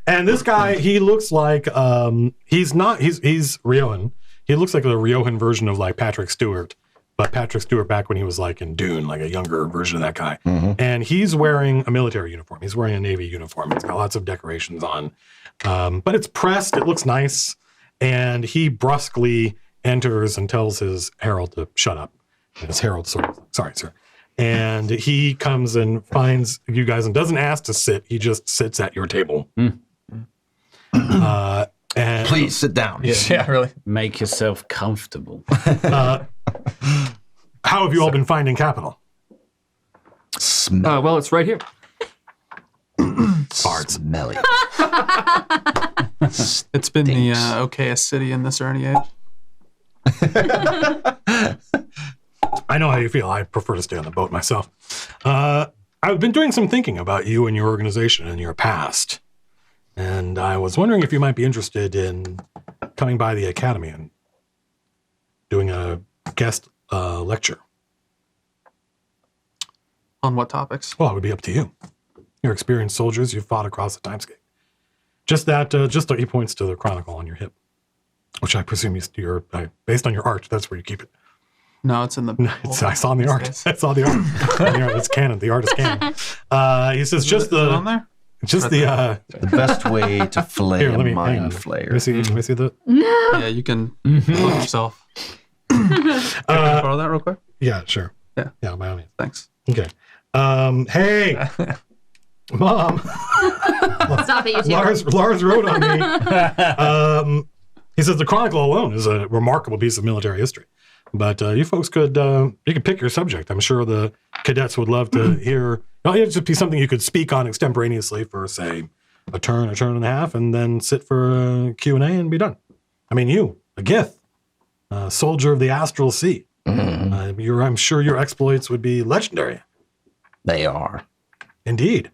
And this guy, he looks like he's Riohan. He looks like a Riohan version of like Patrick Stewart, but Patrick Stewart back when he was like in Dune, like a younger version of that guy. And he's wearing a military uniform. He's wearing a Navy uniform. It's got lots of decorations on, but it's pressed. It looks nice. And he brusquely enters and tells his herald to shut up. And his herald sort of, sorry, sir. And he comes and finds you guys and doesn't ask to sit. He just sits at your table. And Please sit down. Yeah, really. Make yourself comfortable. how have you all been finding capital? Smell. Well, it's right here. Smelly. it's been the okayest city in this early age. I know how you feel. I prefer to stay on the boat myself. I've been doing some thinking about you and your organization and your past. And I was wondering if you might be interested in coming by the academy and doing a guest lecture. On what topics? Well, it would be up to you. You're experienced soldiers. You've fought across the timescape. Just that, he points to the chronicle on your hip, which I presume you're based on your art. That's where you keep it. No, it's in the. I saw the art. I saw the art. It's canon. The art is canon. He says Is it on there? just the The best way to fillet here. a Let me hang on. mind Let flayer. me see. Let me see the. Yeah, you can look yourself. Can I borrow that real quick? Yeah, sure. Yeah. Yeah, by all means. Thanks. Okay. Hey, Mom. Stop it, you two. Lars wrote on me. He says the chronicle alone is a remarkable piece of military history. But you folks could you could pick your subject. I'm sure the cadets would love to hear. It'd just be something you could speak on extemporaneously for, say, a turn and a half, and then sit for a Q&A and be done. I mean, you, a Gith, a soldier of the astral sea. I'm sure your exploits would be legendary. They are. Indeed.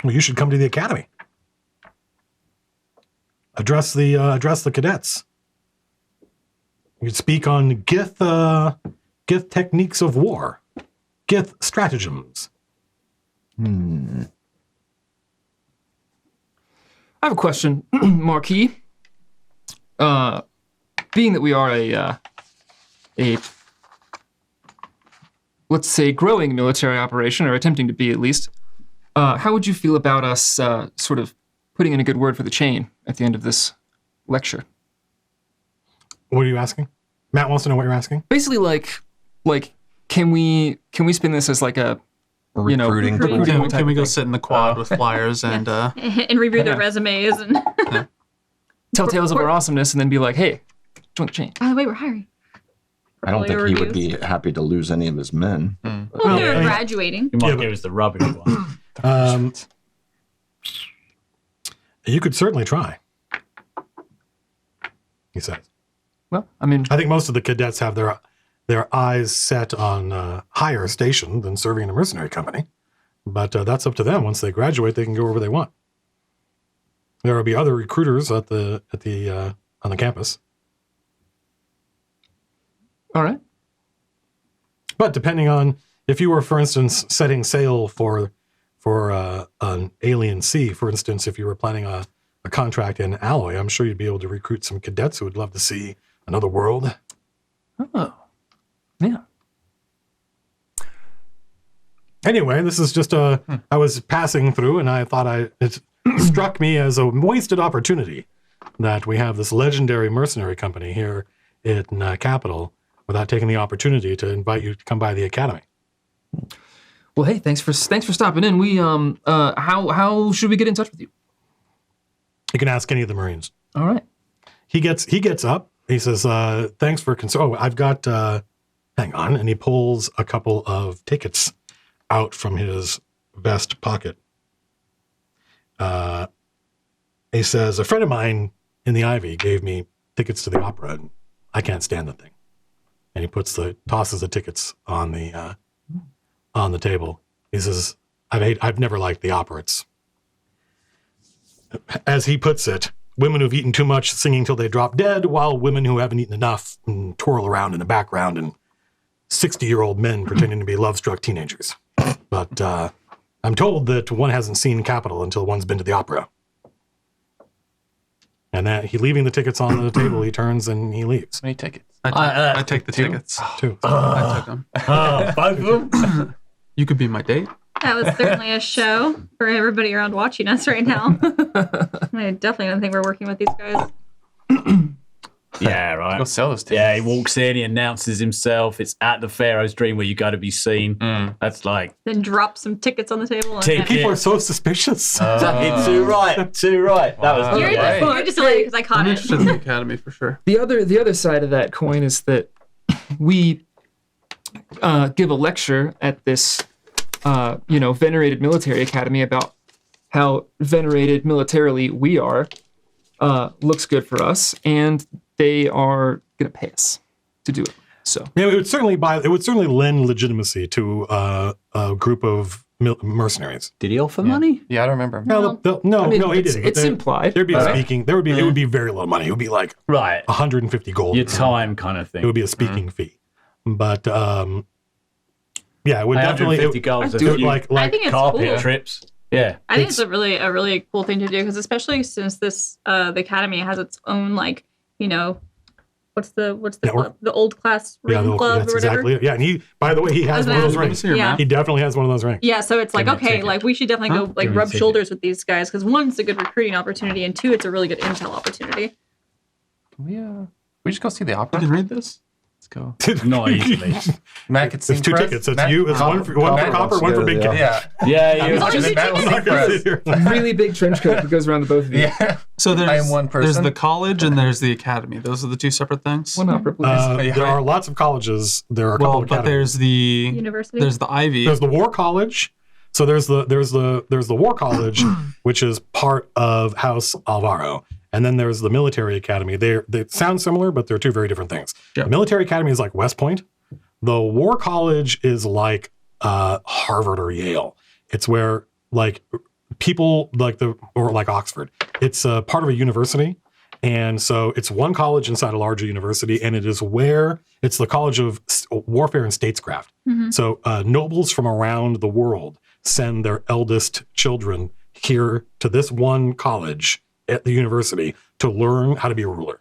Well, you should come to the academy. Address the cadets. You speak on Gith techniques of war, Gith stratagems. I have a question, Marquis. Being that we are a let's say growing military operation, or attempting to be at least, how would you feel about us sort of putting in a good word for the chain at the end of this lecture? What are you asking? Matt wants to know what you're asking. Basically, like, can we spin this as like a Recruiting. Can we go sit in the quad with flyers and and review their resumes and. tell tales of our awesomeness, and then be like, hey, join the chain? By the way, we're hiring. I don't think he would Reviews. be happy to lose any of his men. Well, they're graduating. You might Yeah, give us the rubbish one. You could certainly try, he says. Well, I mean, I think most of the cadets have their eyes set on higher station than serving in a mercenary company, but that's up to them. Once they graduate, they can go wherever they want. There will be other recruiters on the campus, all right. but depending on if you were, for instance, setting sail for an alien sea, for instance, if you were planning a contract in Alloy, I'm sure you'd be able to recruit some cadets who would love to see another world. Oh, yeah. Anyway, this is just I was passing through, and I thought it struck me as a wasted opportunity that we have this legendary mercenary company here in Capital without taking the opportunity to invite you to come by the academy. Well, hey, thanks for stopping in. We how should we get in touch with you? You can ask any of the Marines. All right. He gets up. He says, "Thanks for Oh, I've got. Hang on," and he pulls a couple of tickets out from his vest pocket. He says, "A friend of mine in the Ivy gave me tickets to the opera, and I can't stand the thing." And he tosses the tickets on the table. He says, "I've never liked the opera. It's," as he puts it, "women who've eaten too much singing till they drop dead, while women who haven't eaten enough twirl around in the background, and 60-year-old men pretending to be love-struck teenagers. But I'm told that one hasn't seen Capital until one's been to the opera." And that he leaving the tickets on the table, he turns and he leaves. How many tickets? I take the tickets. Too. I took them. Both of them? You could be my date. That was certainly a show for everybody around watching us right now. I definitely don't think we're working with these guys. Yeah, right. Go sell those tickets. Yeah, he walks in, he announces himself. It's at the Pharaoh's Dream where you got to be seen. That's like... Then drop some tickets on the table. And Ticket. People are so suspicious. Too right. Too right. That was You're good. just delayed because I caught I'm it. interested in the academy for sure. The other side of that coin is that we give a lecture at this venerated military academy about how venerated militarily we are. Looks good for us, and they are gonna pay us to do it. So Yeah, it would certainly lend legitimacy to a group of mercenaries. Did he offer money? Yeah, I don't remember. No, he didn't. It's implied. There'd be a speaking. It would be very little money. It would be like Right. 150 gold. Your time kind of thing. It would be a speaking fee, but yeah, it would definitely 150 goals. it would like I think it's carpet cool. trips. Yeah. I think it's a really cool thing to do because especially since this the academy has its own what's the Network? club? The old class ring club that's or whatever. exactly it. Yeah, and he, by the way, he has one of those rings. Yeah. He definitely has one of those rings. Yeah, so it's like, Give me a okay, ticket. like we should definitely go like Give me a rub ticket. shoulders with these guys because one, it's a good recruiting opportunity, and two, it's a really good intel opportunity. Can we just go see the You opera? can read this? Let's go. Not easily. Matt could sing It's two for us. tickets. It's Matt- you. It's one for copper, one for big cat. Yeah. Yeah, you. Oh, And you Matt will did sing for us. really big trench coat that goes around the both of you. Yeah. So I am one there's person. the college and there's the academy. Those are the two separate things. One opera, please. There are lots of colleges. There are a couple Well, of but academies. there's the University. there's the Ivy. There's the War College. So there's the War College, which is part of House Alvaro, and then there's the Military Academy. They sound similar, but they're two very different things. Yeah. The Military Academy is like West Point. The War College is like Harvard or Yale. It's where like people like or like Oxford. It's part of a university, And so it's one college inside a larger university, and it is where it's the College of Warfare and Statescraft. So nobles from around the world send their eldest children here to this one college at the university to learn how to be a ruler.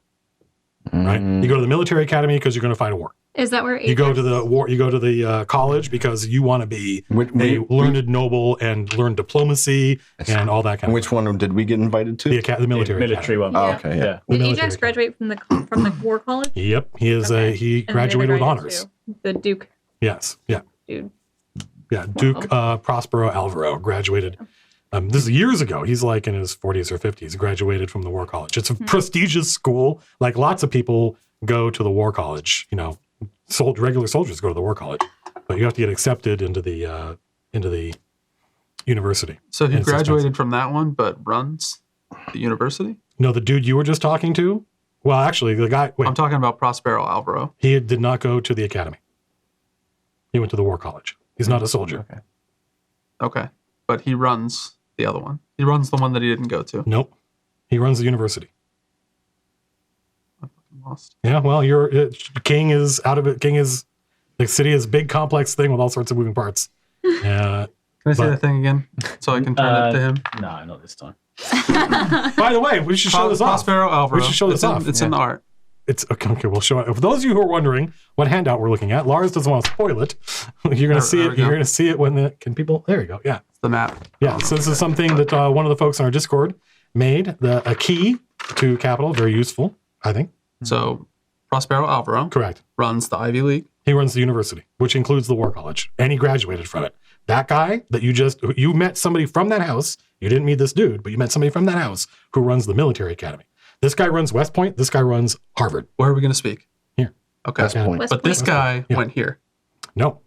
Right? You go to the military academy because you're going to fight a war. Is that where You go to the war. You go to the college because you want to be a learned noble and learn diplomacy and all that kind of. Which one did we get invited to? The military military academy. one. Oh, okay, yeah. Did military Ajax graduate from the war college? Yep, he is Okay. he And then graduated with they honors. to The Duke Yes, yeah, dude. yeah. Duke Prospero Alvaro graduated. This is years ago. He's like in his 40s or 50s. Graduated from the war college. It's a prestigious school. Like lots of people go to the war college. You know, regular soldiers go to the war college, but you have to get accepted into the university. So he And it's graduated from that one, but runs the university? No, the dude you were just talking to. Well, actually, the guy. Wait, I'm talking about Prospero Alvaro. he did not go to the academy. He went to the war college. He's not a soldier. Okay. But he runs the other one. He runs the one that he didn't go to. Nope. He runs the university. I'm fucking lost. Yeah, well, King is out of it. King is the city is a big complex thing with all sorts of moving parts. Can I say But- that thing again so I can turn it to him? No, not this time. By the way, we should show this off. Prospero Alvaro. We should show this off. It's in the art. It's okay. We'll show it. For those of you who are wondering what handout we're looking at, Lars doesn't want to spoil it. You're going to see There it. we go. You're going to see it when the can people. There you go. Yeah, It's the map. yeah. So this is something that one of the folks on our Discord made. A key to capital, very useful, I think. So Prospero Alvaro Correct. runs the Ivy League. He runs the university, which includes the war college, and he graduated from it. That guy that you met somebody from that house. You didn't meet this dude, but you met somebody from that house who runs the military academy. This guy runs West Point. This guy runs Harvard. Where are we going to speak? Here. Okay. West Point. West But this Point. guy Yeah. went here. No,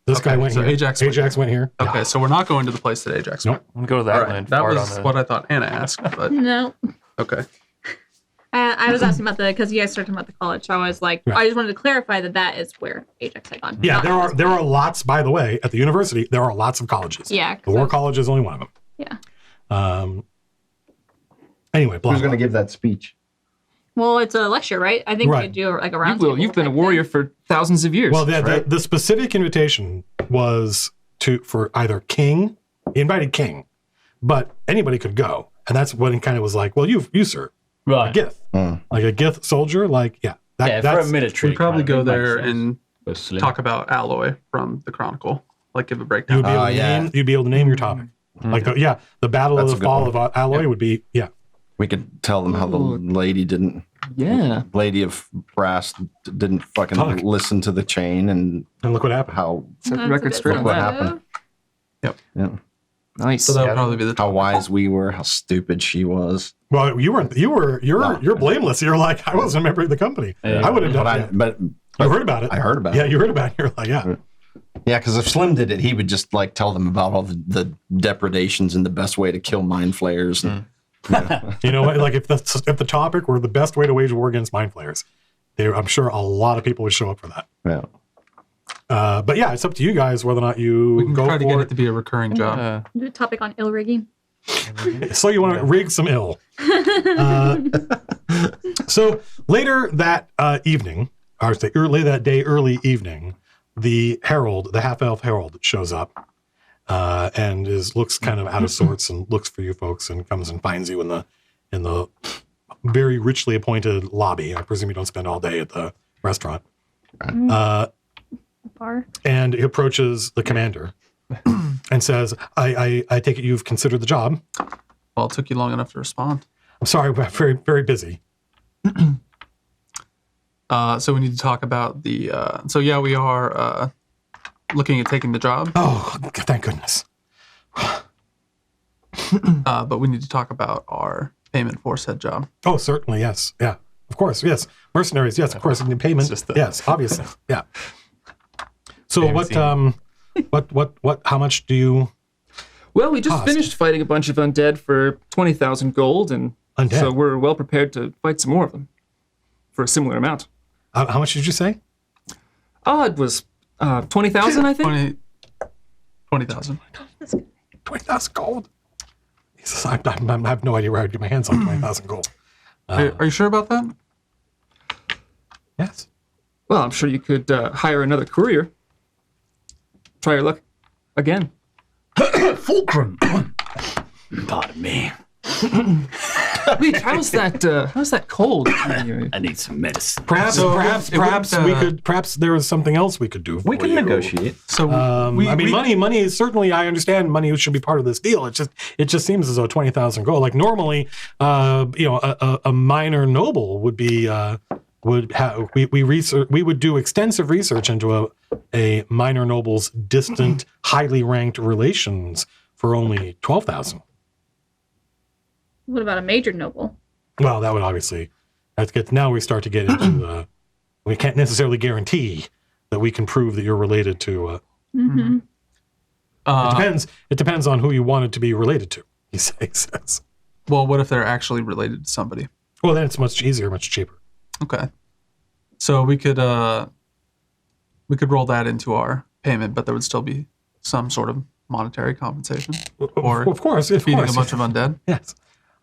this Okay, guy went so here. Ajax went went here. Okay, so we're not going to the place that Ajax Nope. went. I'm gonna go to that All one right, and that fart was on the. what I thought Hannah asked, but No. okay. I was asking about because you guys started talking about the college. So I was like, Right. I just wanted to clarify that is where Ajax had gone. Yeah, not there West are lots. By the way, at the university, there are lots of colleges. Yeah, 'cause the war I was- college is only one of them. Yeah. Anyway, blah, Who's going to blah. give that speech? Well, it's a lecture, right? I think Right. we do like a You round. will. You've been a warrior for thousands of years. Well, the specific invitation was for either King. He invited King, but anybody could go, and that's when it kind of was like, well, you sir, Right. Gith, like a Gith soldier, like yeah, Yeah, for a that's military. We'd probably kind of, go it there makes sense. and But slim. talk about Alloy from the Chronicle. Like give a you breakdown. would be able to yeah. name. You'd be able to name your topic. Like the battle That's of a the good fall one. of Alloy would be We could tell them how the lady lady of brass didn't fucking Fuck. listen to the chain and and look what happened. how Set the That's a record bit straight on what that. happened. Yeah. Nice. So that would probably be the How top. wise we were, how stupid she was. Well, you're blameless. You're like I wasn't a member of the company. Yeah. I would have done. But You heard about it. I heard about Yeah, it. you heard about it. You're like, yeah. Yeah, because if Slim did it, he would just like tell them about all the depredations and the best way to kill mind flayers. And, You know what? Like if the topic were the best way to wage war against mind flayers, I'm sure a lot of people would show up for that. yeah. But yeah, it's up to you guys whether or not you We can go try to get for it to be a recurring job. Do a topic on ill rigging. So you want to rig some ill. So later that evening, or say early that day, early evening, the herald, the half-elf herald, shows up and looks kind of out of sorts and looks for you folks and comes and finds you in the very richly appointed lobby. I presume you don't spend all day at the restaurant. Bar. And he approaches the commander and says, I take it you've considered the job. Well, it took you long enough to respond. I'm sorry, we're very, very busy. So we need to talk about the. So yeah, we are looking at taking the job, Oh, thank goodness. but we need to talk about our payment for said job. Oh, certainly, yes. Yeah, of course, yes. Mercenaries, yes, of course. And the payment, It's just the- yes, obviously, yeah. So Payment what, how much do you, Well, we just Cost. finished fighting a bunch of undead for 20,000 gold, and Undead? so we're well prepared to fight some more of them for a similar amount. how much did you say? Oh, it was 20,000, I think. 20,000. 20,000 gold? Jesus, I have no idea where I'd get my hands on 20,000 gold. Are you sure about that? Yes. Well, I'm sure you could hire another courier. Try your luck again. Fulcrum. Pardon me. Leech, how's that cold? I need some medicine. Perhaps there is something else we could do. We for can you. negotiate. So money is certainly. I understand money should be part of this deal. It just seems as though 20,000 gold. Like normally, a minor noble would be we would do extensive research into a minor noble's distant, highly ranked relations for only 12,000. What about a major noble? Well, that would obviously. Now we start to get into. We can't necessarily guarantee that we can prove that you're related to. It depends on who you wanted to be related to. He says. Well, what if they're actually related to somebody? Well, then it's much easier, much cheaper. Okay. So we could roll that into our payment, but there would still be some sort of monetary compensation. Or of course, feeding a bunch of undead. Yes.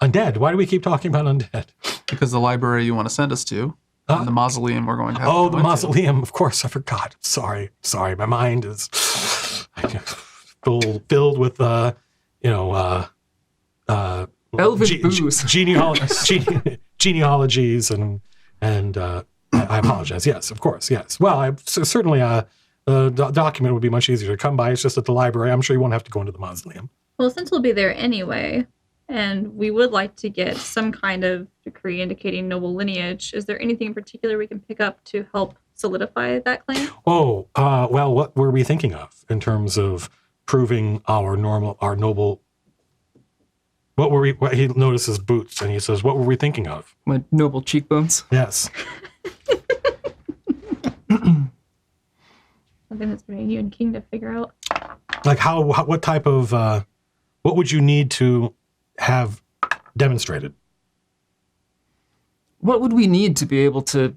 Undead. Why do we keep talking about undead? Because the library you want to send us to, and the mausoleum we're going to have. Oh, to the go into. mausoleum. Of course, I forgot. Sorry. My mind is filled with Elven booze. genealogies and I apologize. Yes, of course. Yes. Well, certainly the document would be much easier to come by. It's just at the library. I'm sure you won't have to go into the mausoleum. Well, since we'll be there anyway, and we would like to get some kind of decree indicating noble lineage, is there anything in particular we can pick up to help solidify that claim? Oh, well, what were we thinking of in terms of proving our noble? What he notices boots and he says, what were we thinking of? My noble cheekbones. Yes. Something that's for you and King to figure out. Like what type of, what would you need to have demonstrated? What would we need to be able to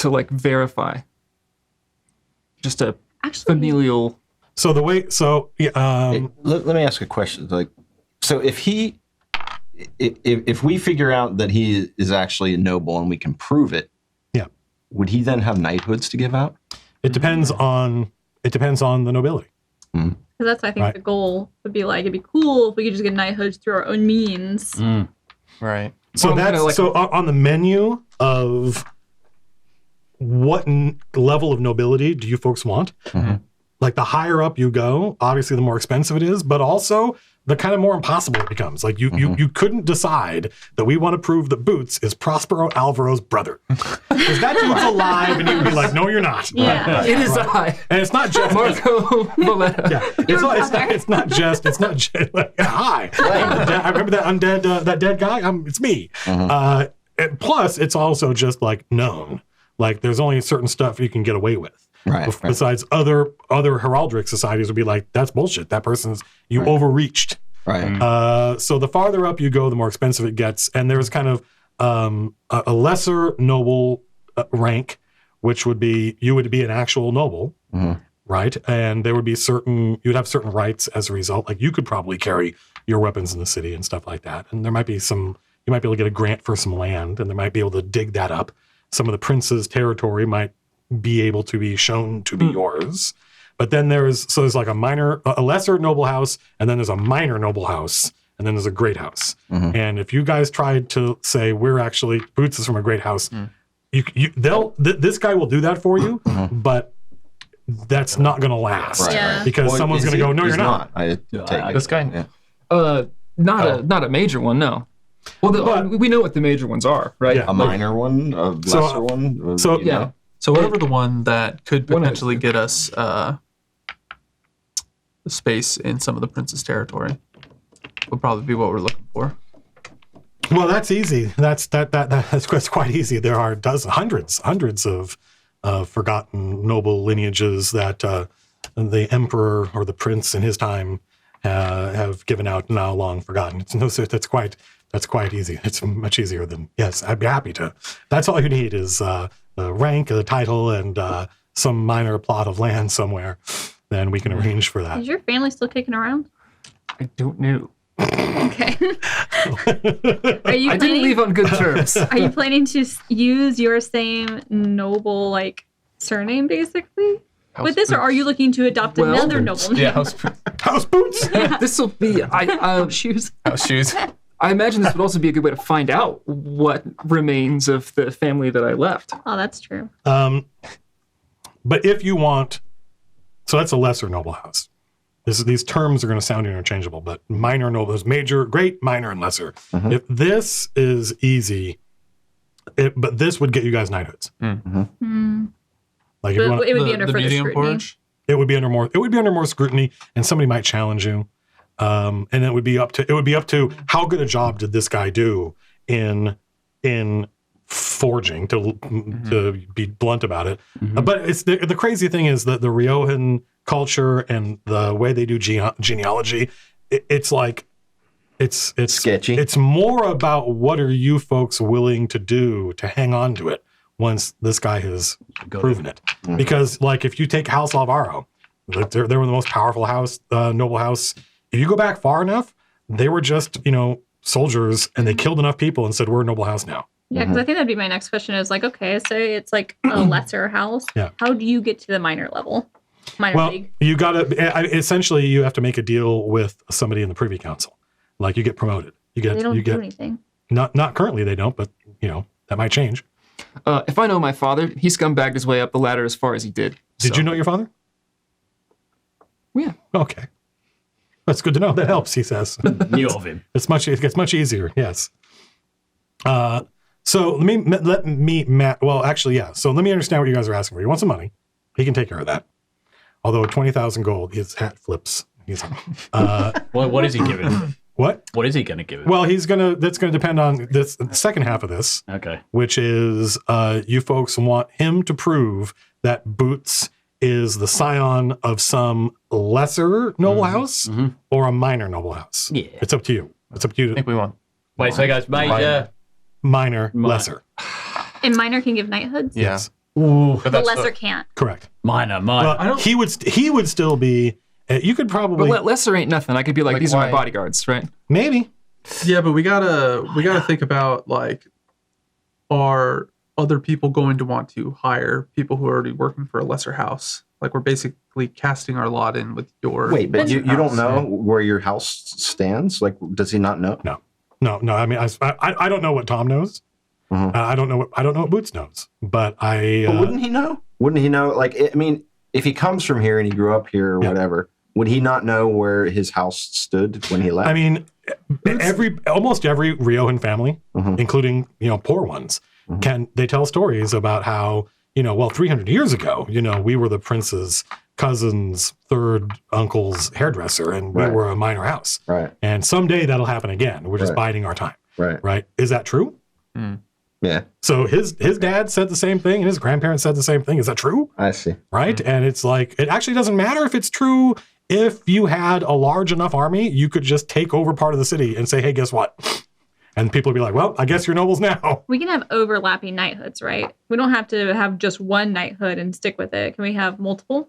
like verify? Just a familial. So the way, let me ask a question. Like, so if we figure out that he is actually a noble and we can prove it, yeah, would he then have knighthoods to give out? It depends on the nobility. Because that's, I think, the goal would be like, it'd be cool if we could just get knighthoods through our own means. Right. So on the menu of what level of nobility do you folks want? Like the higher up you go, obviously the more expensive it is, but also the kind of more impossible it becomes. Like you couldn't decide that we want to prove that Boots is Prospero Alvaro's brother. Because that dude's alive and you'd be like, no, you're not. Yeah. It is I. And it's not just Marco Valletta. Yeah. It's not just like, hi. I remember that undead, that dead guy. It's me. And plus, it's also just like known. Like there's only certain stuff you can get away with. Right. Besides other heraldic societies would be like, that's bullshit. That person's overreached. Right. So the farther up you go, the more expensive it gets. And there's kind of a lesser noble rank, which would be, you would be an actual noble, right? And there would be you'd have certain rights as a result. Like you could probably carry your weapons in the city and stuff like that. And there might be you might be able to get a grant for some land and they might be able to dig that up. Some of the prince's territory might be able to be shown to be yours. But then there's like a lesser noble house, and then there's a minor noble house, and then there's a great house. And if you guys tried to say we're actually Boots is from a great house, this guy will do that for you, but that's not going to last. Right, Yeah. Because someone's going to go, no, you're not. I take it. This guy. Yeah. Not a major one, no. Well, we know what the major ones are, right? Yeah. A minor one, a lesser one. So Yeah. So whatever the one that could potentially get us space in some of the prince's territory would probably be what we're looking for. Well, that's easy. That's quite easy. There are hundreds of forgotten noble lineages that the emperor or the prince in his time have given out, now long forgotten. That's quite easy. It's much easier than, yes, I'd be happy to. That's all you need is the rank, the title, and some minor plot of land somewhere. Then we can arrange for that. Is your family still kicking around? I don't know. Okay. Are you I didn't planning? leave on good terms. Are you planning to use your same noble surname basically with this, or are you looking to adopt Well, another noble name? Yeah, House boots. This will be Shoes. house shoes. I imagine this would also be a good way to find out what remains of the family that I left. Oh, that's true. But if you want, so that's a lesser noble house. These terms are going to sound interchangeable, but minor noble is major, great, minor, and lesser. If this is easy, but this would get you guys knighthoods. Like if you want, It would be under the further medium scrutiny. porch. it would be under more scrutiny, and somebody might challenge you. And it would be up to how good a job did this guy do in forging, to be blunt about it. But it's the crazy thing is that the Riojan culture and the way they do genealogy, it's Sketchy. It's more about what are you folks willing to do to hang on to it once this guy has proven it. Because like if you take House Alvaro, they were the most powerful house, noble house. If you go back far enough, they were just soldiers, and they killed enough people and said we're a noble house now. Yeah, because I think that'd be my next question is okay, say it's a lesser house. Yeah. How do you get to the minor level? Minor league? You got to essentially you have to make a deal with somebody in the Privy Council. Like you get promoted. They don't do anything. Not currently they don't, but that might change. If I know my father, he scumbagged his way up the ladder as far as he did. Did you know your father? Yeah. Okay. That's good to know. That helps, he says. Knew of him. It gets much easier, yes. So let me Matt. Well, actually, yeah. So let me understand what you guys are asking for. You want some money? He can take care of that. Although 20,000 gold, his hat flips. What is he giving? What? What is he going to give him? Well, that's gonna depend on the second half of this. Okay. Which is you folks want him to prove that Boots is the scion of some lesser noble house or a minor noble house. Yeah. It's up to you. It's up to you. I think we want. Wait, so he goes major. Minor, lesser. And minor can give knighthoods? Yeah. Yes. Ooh. The lesser can't. Correct. Minor. Well, he would still be. You could probably But lesser ain't nothing. I could be like these are my why? bodyguards, right? maybe. Yeah, but we gotta think about are other people going to want to hire people who are already working for a lesser house? Like we're basically casting our lot in with your. Wait, but you don't house. know where your house stands? Like, does he not know? No. I mean, I don't know what Tom knows. I don't know what Boots knows. But But wouldn't he know? Wouldn't he know? Like, I mean, if he comes from here and he grew up here or whatever, would he not know where his house stood when he left? I mean, almost every Riojan family, including poor ones, they tell stories about how 300 years ago, we were the prince's cousin's third uncle's hairdresser, and we were a minor house. Right. And someday that'll happen again. We're just biding our time. Right. Is that true? Yeah. So his dad said the same thing, and his grandparents said the same thing. Is that true? I see. Right. And it's like, it actually doesn't matter if it's true. If you had a large enough army, you could just take over part of the city and say, hey, guess what? And people would be like, well, I guess you're nobles now. We can have overlapping knighthoods, right? We don't have to have just one knighthood and stick with it. Can we have multiple?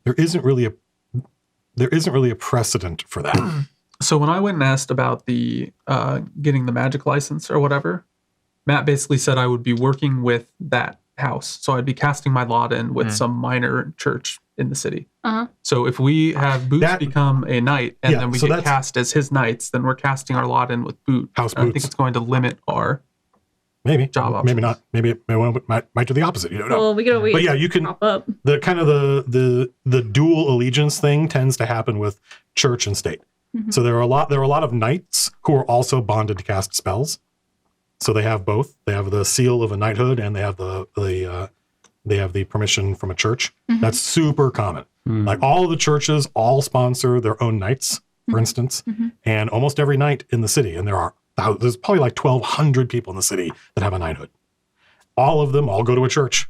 There isn't really a precedent for that. So when I went and asked about the getting the magic license or whatever, Matt basically said I would be working with that house. So I'd be casting my lot in with some minor church in the city. So if we have Boots become a knight and then we get cast as his knights, then we're casting our lot in with Boot. House I think Boots. it's going to limit our job options. Maybe not. Maybe it might do the opposite. You don't know. Well, we could always But yeah, you can. pop up. The kind of the dual allegiance thing tends to happen with church and state. So there are a lot of knights who are also bonded to cast spells. So they have both. They have the seal of a knighthood, and they have the permission from a church. That's super common. Like all of the churches all sponsor their own knights, for instance, and almost every knight in the city, and there's probably like 1,200 people in the city that have a knighthood. All of them all go to a church,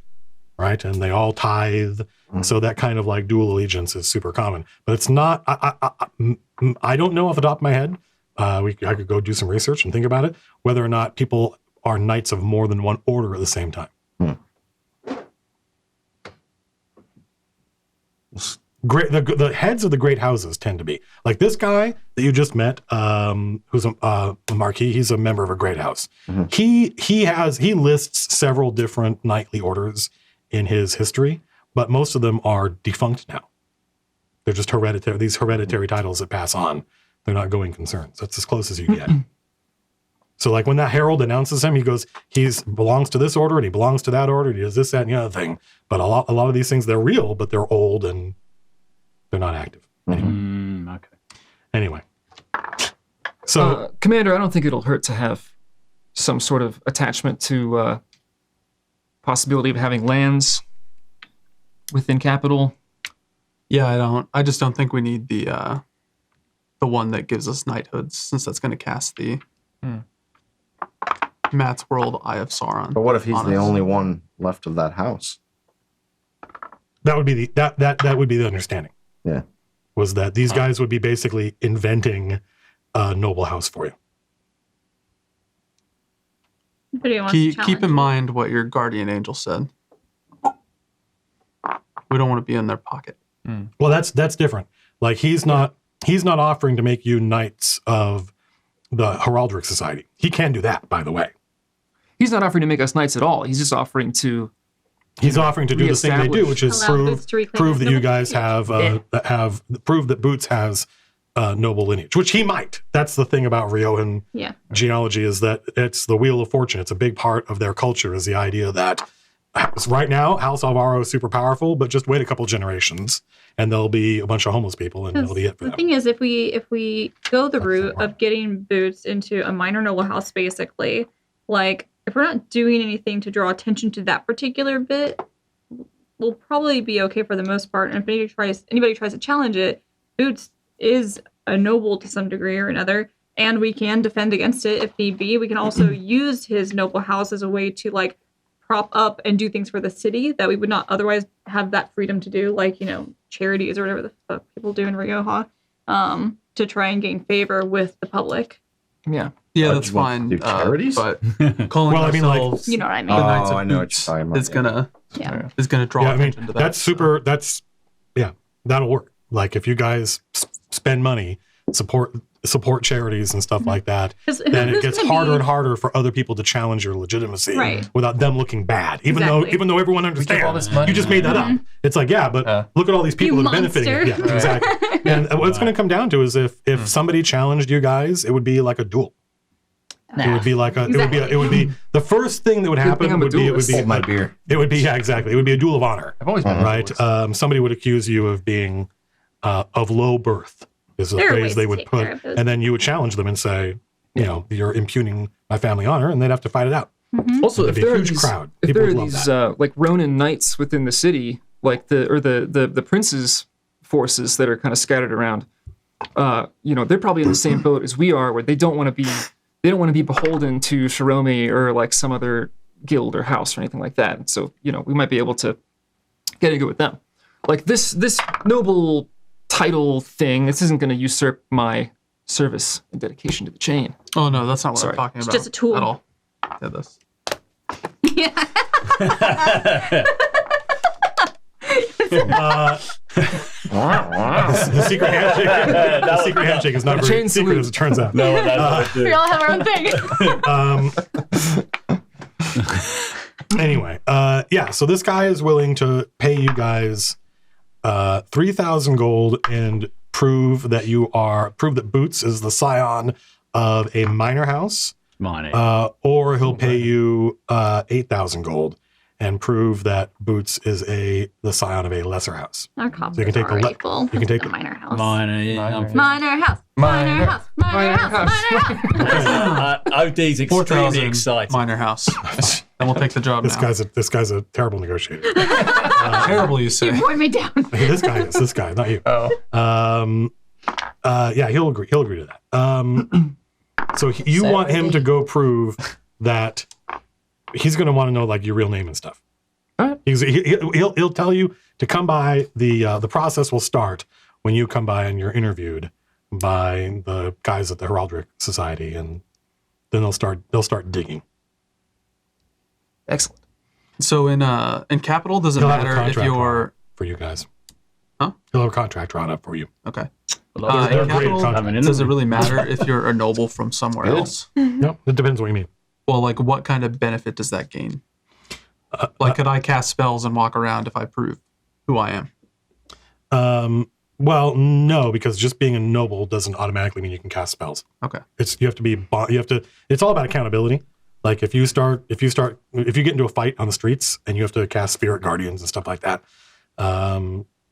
right? And they all tithe. So that kind of like dual allegiance is super common. But it's not. I don't know off the top of my head. I could go do some research and think about it, whether or not people are knights of more than one order at the same time. the heads of the great houses tend to be like this guy that you just met, who's a marquis. He's a member of a great house. Mm-hmm. He lists several different knightly orders in his history, but most of them are defunct now. They're just hereditary. These hereditary titles that pass on. They're not going concerns. That's as close as you get. So like when that herald announces him, he goes, he belongs to this order and he belongs to that order. And he does this, that, and the other thing. But a lot of these things, they're real, but they're old and they're not active. Anyway. So Commander, I don't think it'll hurt to have some sort of attachment to possibility of having lands within capital. Yeah, I just don't think we need the one that gives us knighthoods, since that's going to cast the Matt's World Eye of Sauron. But what if he's the only one left of that house? That would be that would be the understanding. Yeah, was that these guys would be basically inventing a noble house for you. Keep in mind what your guardian angel said. We don't want to be in their pocket. Well, that's different. Like he's not offering to make you knights of the Heraldric Society. He can do that, by the way. He's not offering to make us knights at all. He's just offering to. He's offering to do the thing they do, which is prove that you guys have prove that Boots has noble lineage, which he might. That's the thing about Riohan genealogy, is that it's the wheel of fortune. It's a big part of their culture, is the idea that right now House Alvaro is super powerful, but just wait a couple generations and there'll be a bunch of homeless people and that'll be it for them. The thing is, if we go the route of getting Boots into a minor noble house, basically, like if we're not doing anything to draw attention to that particular bit, we'll probably be okay for the most part. And if anybody tries to challenge it, Boots is a noble to some degree or another, and we can defend against it if need be. We can also use his noble house as a way to like prop up and do things for the city that we would not otherwise have that freedom to do, like, you know, charities or whatever the fuck people do in Rioja, to try and gain favor with the public. Yeah, that's fine. Do charities? But calling ourselves, you know what I mean. Oh, I know what you're talking about. It's gonna draw attention to that. That's super. That'll work. Like if you guys spend money, support charities and stuff like that, then it gets harder and harder for other people to challenge your legitimacy without them looking bad. Even though everyone understands, you just made that up. It's like, but look at all these people that are benefiting. Yeah, exactly. And what it's going to come down to is if somebody challenged you guys, it would be like a duel. It would be like it would be the first thing that would happen would be my beer. It would be exactly. It would be a duel of honor. I've always been right. Somebody would accuse you of being of low birth. Is the phrase they would put, and then you would challenge them and say, you know, you're impugning my family honor, and they'd have to fight it out. Mm-hmm. Also, if there are these like Ronin knights within the city, like the prince's forces that are kind of scattered around, you know, they're probably in the same boat as we are, where they don't want to be beholden to Shirome or like some other guild or house or anything like that. And so, you know, we might be able to get a go with them. Like this noble title thing, this isn't going to usurp my service and dedication to the chain. Oh no, that's not what I'm talking about. It's just a tool at all. Yeah, this. The secret handshake. The secret handshake is not very secret as it turns out. No, that's we all have our own thing. Anyway, so this guy is willing to pay you guys 3,000 gold and prove that Boots is the scion of a minor house. Or he'll pay you 8,000 gold and prove that Boots is the scion of a lesser house. Our cops so you can take the you can take the minor house. Minor house. OD's extremely excited. Minor house. And we'll take the job this now. This guy's a terrible negotiator. Terrible, you say. You bore me down. This guy, not you. He'll agree to that. So you want him to go prove that he's going to want to know like your real name and stuff. All right. He'll tell you to come by. The process will start when you come by and you're interviewed by the guys at the Heraldric Society, and then they'll start digging. Excellent. So in capital, does it He'll have a matter if contract you're for you guys? Huh? He'll have a contract drawn up for you. Okay. Well, they're In great capital, contracts. does it really matter if you're a noble from somewhere else? No, it depends what you mean. Well, like what kind of benefit does that gain? Like, could I cast spells and walk around if I prove who I am? Well, no, because just being a noble doesn't automatically mean you can cast spells. Okay. It's all about accountability. Like if you get into a fight on the streets and you have to cast spirit guardians and stuff like that,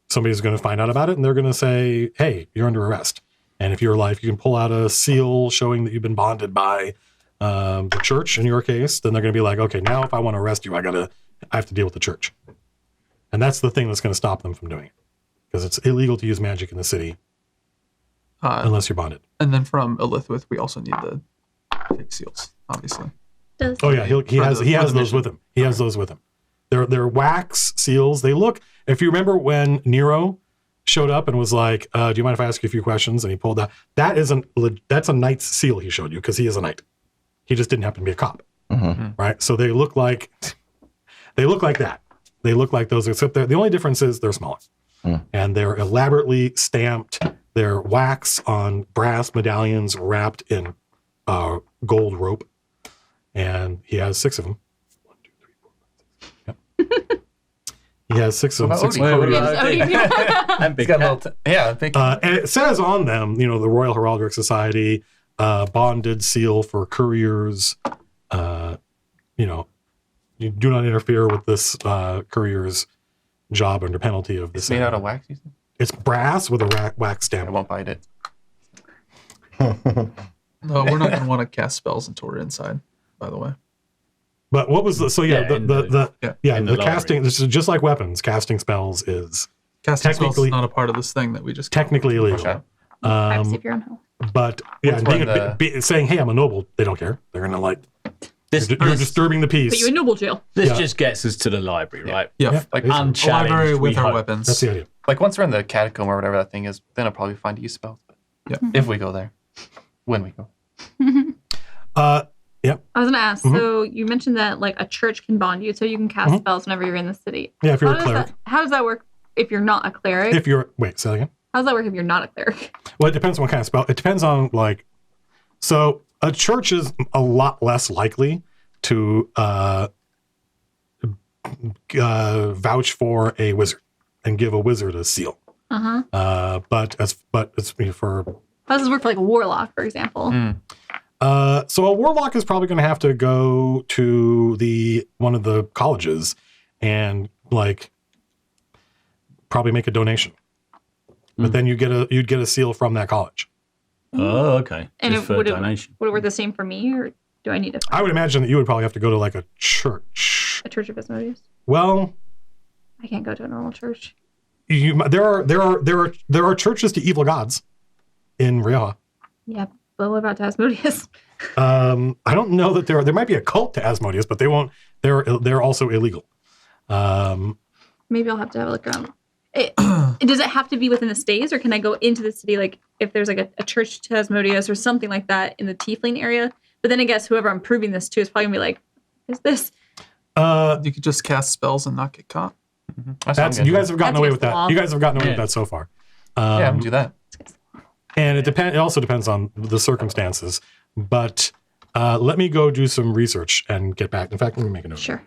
somebody's going to find out about it and they're going to say, "Hey, you're under arrest." And if you're like, you can pull out a seal showing that you've been bonded by the church in your case, then they're going to be like, "Okay, now if I want to arrest you, I have to deal with the church." And that's the thing that's going to stop them from doing it, because it's illegal to use magic in the city unless you're bonded. And then from Elithwith, we also need the fake seals, obviously. Oh yeah, he has those with him. He has those with him. They're wax seals. They look. If you remember when Nero showed up and was like, "Do you mind if I ask you a few questions?" and he pulled out. That's a knight's seal he showed you because he is a knight. He just didn't happen to be a cop, right? So they look like that. They look like those, except the only difference is they're smaller, and they're elaborately stamped. They're wax on brass medallions wrapped in gold rope, and he has 6 of them. 1, 2, 3, 4, 5, 6. Yep. He has 6 of them. What about Big and it says on them, the Royal Heraldic Society, bonded seal for couriers. You do not interfere with this courier's job under penalty of this. It's made out of wax, you said? It's brass with a wax stamp. I won't bite it. No, we're not going to want to cast spells until we're inside, by the way. But what was the the casting? This is just like weapons. Casting spells is Casting spells technically is not a part of this thing that we just technically illegal. Okay. Privacy of your own home. But yeah, What's saying, "Hey, I'm a noble," they don't care. They're gonna like you're disturbing the peace. Put you in noble jail. This just gets us to the library, right? Yeah. Like, basically. Unchallenged. Library we with our hope. weapons. That's the idea. like once we're in the catacomb or whatever that thing is, then I'll probably find to use spells. Yeah. If we go there. When we go. Yeah. I was gonna ask. So you mentioned that like a church can bond you, so you can cast spells whenever you're in the city. Yeah, if you're a cleric. How does that work if you're not a cleric? Say that again. How does that work if you're not a cleric? Well, it depends on what kind of spell. It depends on so a church is a lot less likely to vouch for a wizard and give a wizard a seal. But it's for. How does this work for like a warlock, for example? So a warlock is probably going to have to go to one of the colleges and probably make a donation. But then you'd get a seal from that college. Oh, okay. And Just for donation. Would it work the same for me, or do I need to? I would imagine that you would probably have to go to a church. A church of Asmodeus? Well, I can't go to a normal church. There are churches to evil gods in Rioja. Yeah, but what about to Asmodeus? I don't know that there might be a cult to Asmodeus, but they won't. They're also illegal. Maybe I'll have to have a look around. Does it have to be within the stays, or can I go into the city? Like if there's like a church to Asmodeus or something like that in the Tiefling area. But then I guess whoever I'm proving this to is probably gonna be like, "Is this?" You could just cast spells and not get caught. You guys have gotten away with that. law. You guys have gotten away with that so far. Yeah, I'm do that. And it also depends on the circumstances. But let me go do some research and get back. In fact, let me make a note. Sure.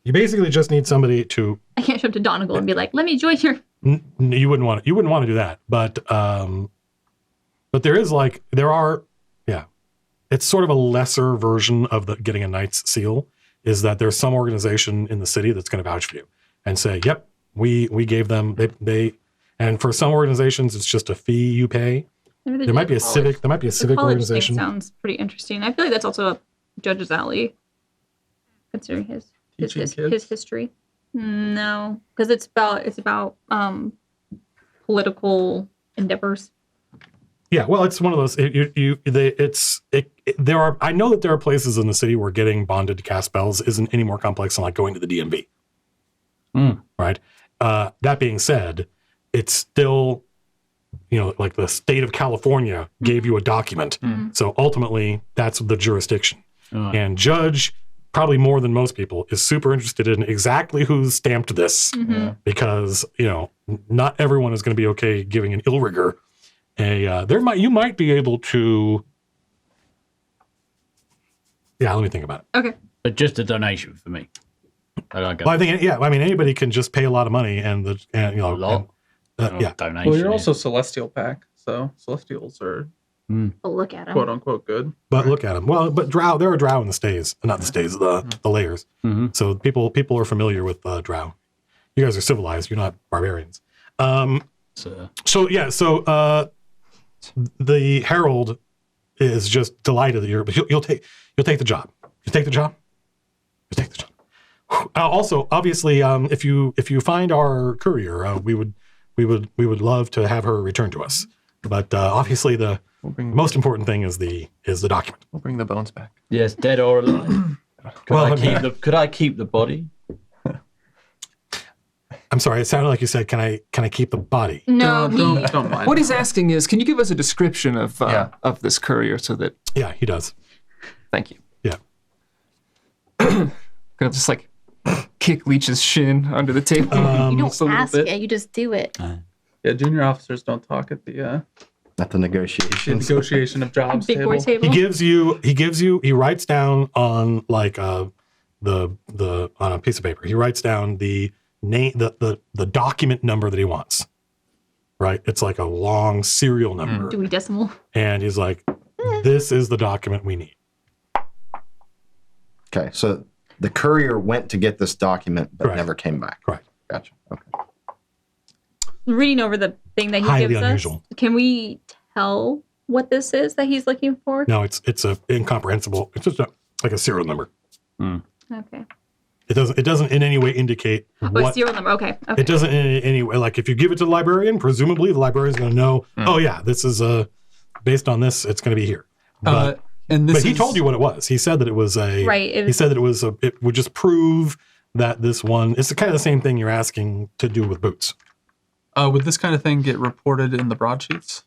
You basically just need somebody to. I can't show up to Donegal and be like, "Let me join your." You wouldn't want to do that. But it's sort of a lesser version of getting a knight's seal. Is that there's some organization in the city that's going to vouch for you and say, "Yep, we gave them they." And for some organizations, it's just a fee you pay. There might be a civic. There might be a civic organization. Sounds pretty interesting. I feel like that's also a judge's alley, considering his history. No, because it's about political endeavors. Yeah, well, it's one of those. I know that there are places in the city where getting bonded to cast spells isn't any more complex than going to the DMV. Right. That being said, it's still, the state of California gave you a document. So ultimately, that's the jurisdiction. And judge probably more than most people, is super interested in exactly who stamped this, because not everyone is going to be okay giving an illrigger. You might be able to. Yeah, let me think about it. Okay, but just a donation for me. I think anybody can just pay a lot of money and a lot. Donation. Well, you're also Celestial pack, so Celestials are look at them, quote unquote good. But look at them. Well, but drow, there are drow in the stays, not the stays, the layers. So people are familiar with drow. You guys are civilized. You're not barbarians. The herald is just delighted that you'll take the job. You take the job. You take the job. Also, obviously, if you find our courier, we would love to have her return to us. But obviously, the most important thing is the document. We'll bring the bones back. Yes, dead or alive. Could I keep the body? I'm sorry. It sounded like you said, "Can I keep the body?" No, don't mind. What he's asking is, can you give us a description of this courier so that? Yeah, he does. Thank you. Yeah. Gonna just like kick Leech's shin under the table. You don't ask it; you just do it. Yeah, junior officers don't talk at the negotiation of jobs big boy table. He writes down on like on a piece of paper. He writes down the name, the document number that he wants. Right, it's like a long serial number. Dewey Decimal. And he's like, "This is the document we need." Okay, so the courier went to get this document, but Correct. never came back. Correct. Gotcha. Okay. Reading over the thing that he Highly gives unusual. us, can we tell what this is that he's looking for? No, it's a incomprehensible. It's just like a serial number. Okay. It doesn't in any way indicate what serial number. Okay. It doesn't in any way, like if you give it to the librarian, presumably the librarian's going to know. Oh yeah, this is based on this. It's going to be here. But he told you what it was. He said that it was a. Right. He said that it would just prove that this one. It's kind of the same thing you're asking to do with boots. Would this kind of thing get reported in the broadsheets?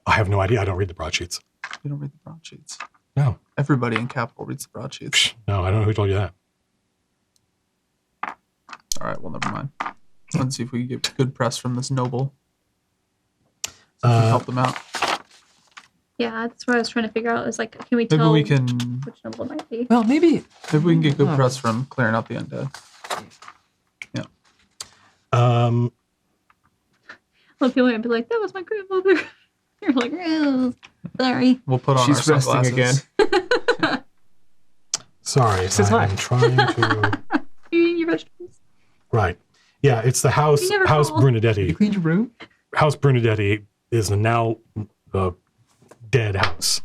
I have no idea. I don't read the broadsheets. You don't read the broadsheets? No. Everybody in Capital reads the broadsheets. No, I don't know who told you that. All right, well, never mind. Let's see if we can get good press from this noble. Help them out. Yeah, that's what I was trying to figure out. Is like, can we Maybe tell we can. which noble it might be? Well, maybe we can get good press from clearing out the undead. Yeah. Well, people might be like, "That was my grandmother." You're like, "Oh, sorry." We'll put on she's our resting sunglasses. again. Sorry, Says hi. I'm trying to. You eating your vegetables? Right. Yeah, it's the House You never call. Brunedetti. You cleaned your room? House Brunedetti is now a dead house,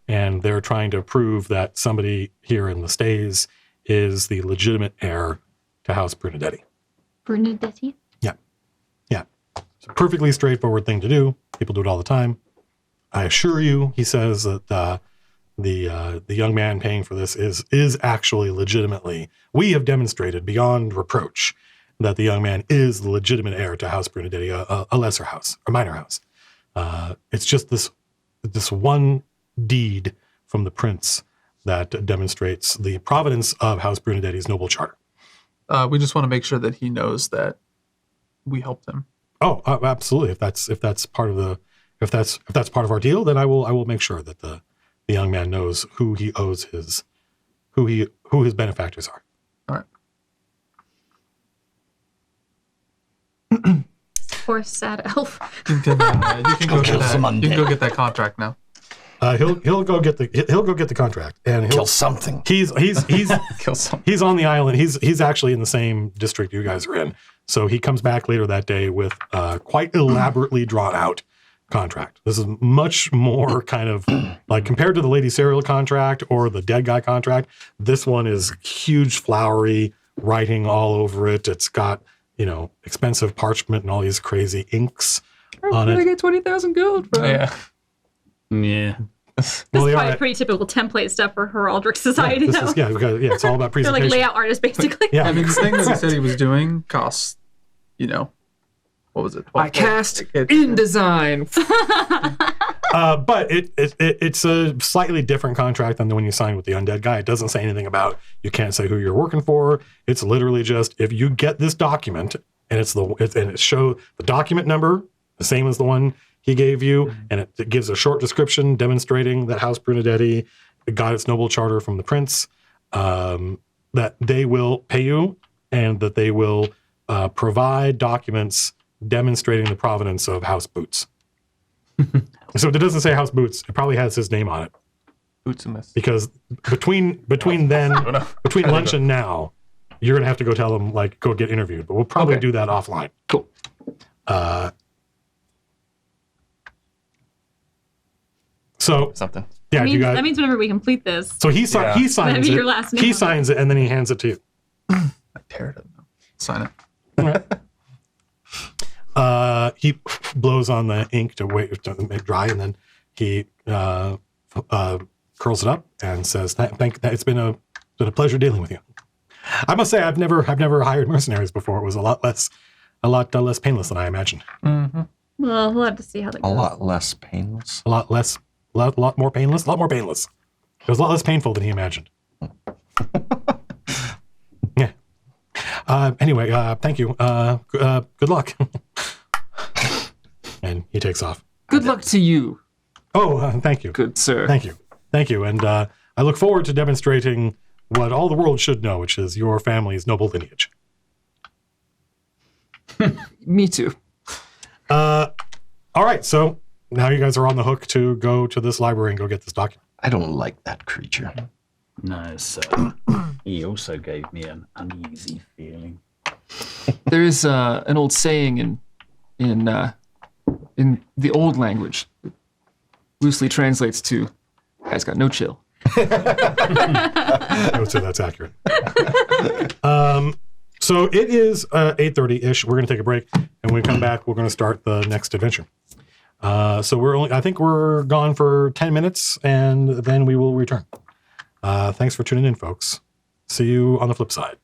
and they're trying to prove that somebody here in the Stays is the legitimate heir to House Brunedetti. Brunedetti? Yeah. It's a perfectly straightforward thing to do. People do it all the time. I assure you, he says that the young man paying for this is actually legitimately. We have demonstrated beyond reproach that the young man is the legitimate heir to House Brunedetti, a lesser house, a minor house. It's just this one deed from the prince that demonstrates the providence of House Brunedetti's noble charter. We just want to make sure that he knows that we helped him. Oh, absolutely. If that's part of our deal, then I will make sure that the young man knows who he owes who his benefactors are. All right. Poor sad elf. You can go get that contract now. He'll go get the contract and he'll Kill something. He's Kill something. he's on the island. He's actually in the same district you guys are in. So he comes back later that day with quite elaborately drawn out contract. This is much more kind of like compared to the Lady Serial contract or the Dead Guy contract. This one is huge, flowery writing all over it. It's got expensive parchment and all these crazy inks on I it. get 20,000 gold, bro. Yeah. Yeah. This is probably pretty typical template stuff for Heraldric Society, though. It's all about They're presentation. like layout artists, basically. Yeah. I mean, the thing that he said he was doing costs, what was it? I cast InDesign. But it's a slightly different contract than the one you signed with the undead guy. It doesn't say anything about you can't say who you're working for. It's literally just if you get this document and it show the document number the same as the one he gave you, and it gives a short description demonstrating that House Brunedetti got its noble charter from the prince, that they will pay you and that they will provide documents demonstrating the provenance of House Boots. So if it doesn't say House Boots, it probably has his name on it. Bootsimus. Because between lunch and now, you're gonna have to go tell them like go get interviewed. But we'll probably do that offline. Cool. So Something. yeah, that you guys. means whenever we complete this, So he signs That'd be it. your last name He on it. signs it and then he hands it to you. I tear it up. Sign it. He blows on the ink to make it dry, and then he curls it up and says, "It's been a pleasure dealing with you. I must say, I've never hired mercenaries before. It was a lot less painless than I imagined. Mm-hmm. well, we'll have to see how that A goes. lot less painless. A lot more painless. A lot more painless. It was a lot less painful than he imagined. Yeah. Anyway, thank you. Good luck." And he takes off. Good luck to you, Oh, thank you. good sir. Thank you. And I look forward to demonstrating what all the world should know, which is your family's noble lineage. Me too. All right, so now you guys are on the hook to go to this library and go get this document. I don't like that creature. No, sir. He also gave me an uneasy feeling. There is an old saying in the old language. It loosely translates to "guy's got no chill." I would say that's accurate. So it is 8:30-ish. We're going to take a break, and when we come back, we're going to start the next adventure. So I think we're gone for 10 minutes, and then we will return. Thanks for tuning in, folks. See you on the flip side.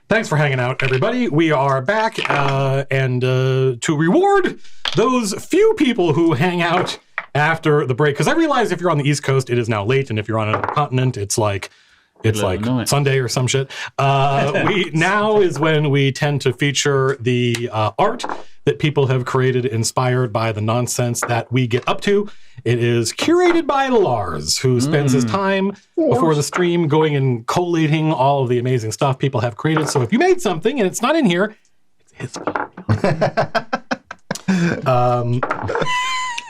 Thanks for hanging out, everybody. We are back, and to reward those few people who hang out after the break, because I realize if you're on the East Coast, it is now late, and if you're on another continent, it's like annoying. Sunday or some shit. Now is when we tend to feature the art that people have created inspired by the nonsense that we get up to. It is curated by Lars, who spends his time before the stream going and collating all of the amazing stuff people have created. So if you made something and it's not in here, it's his fault.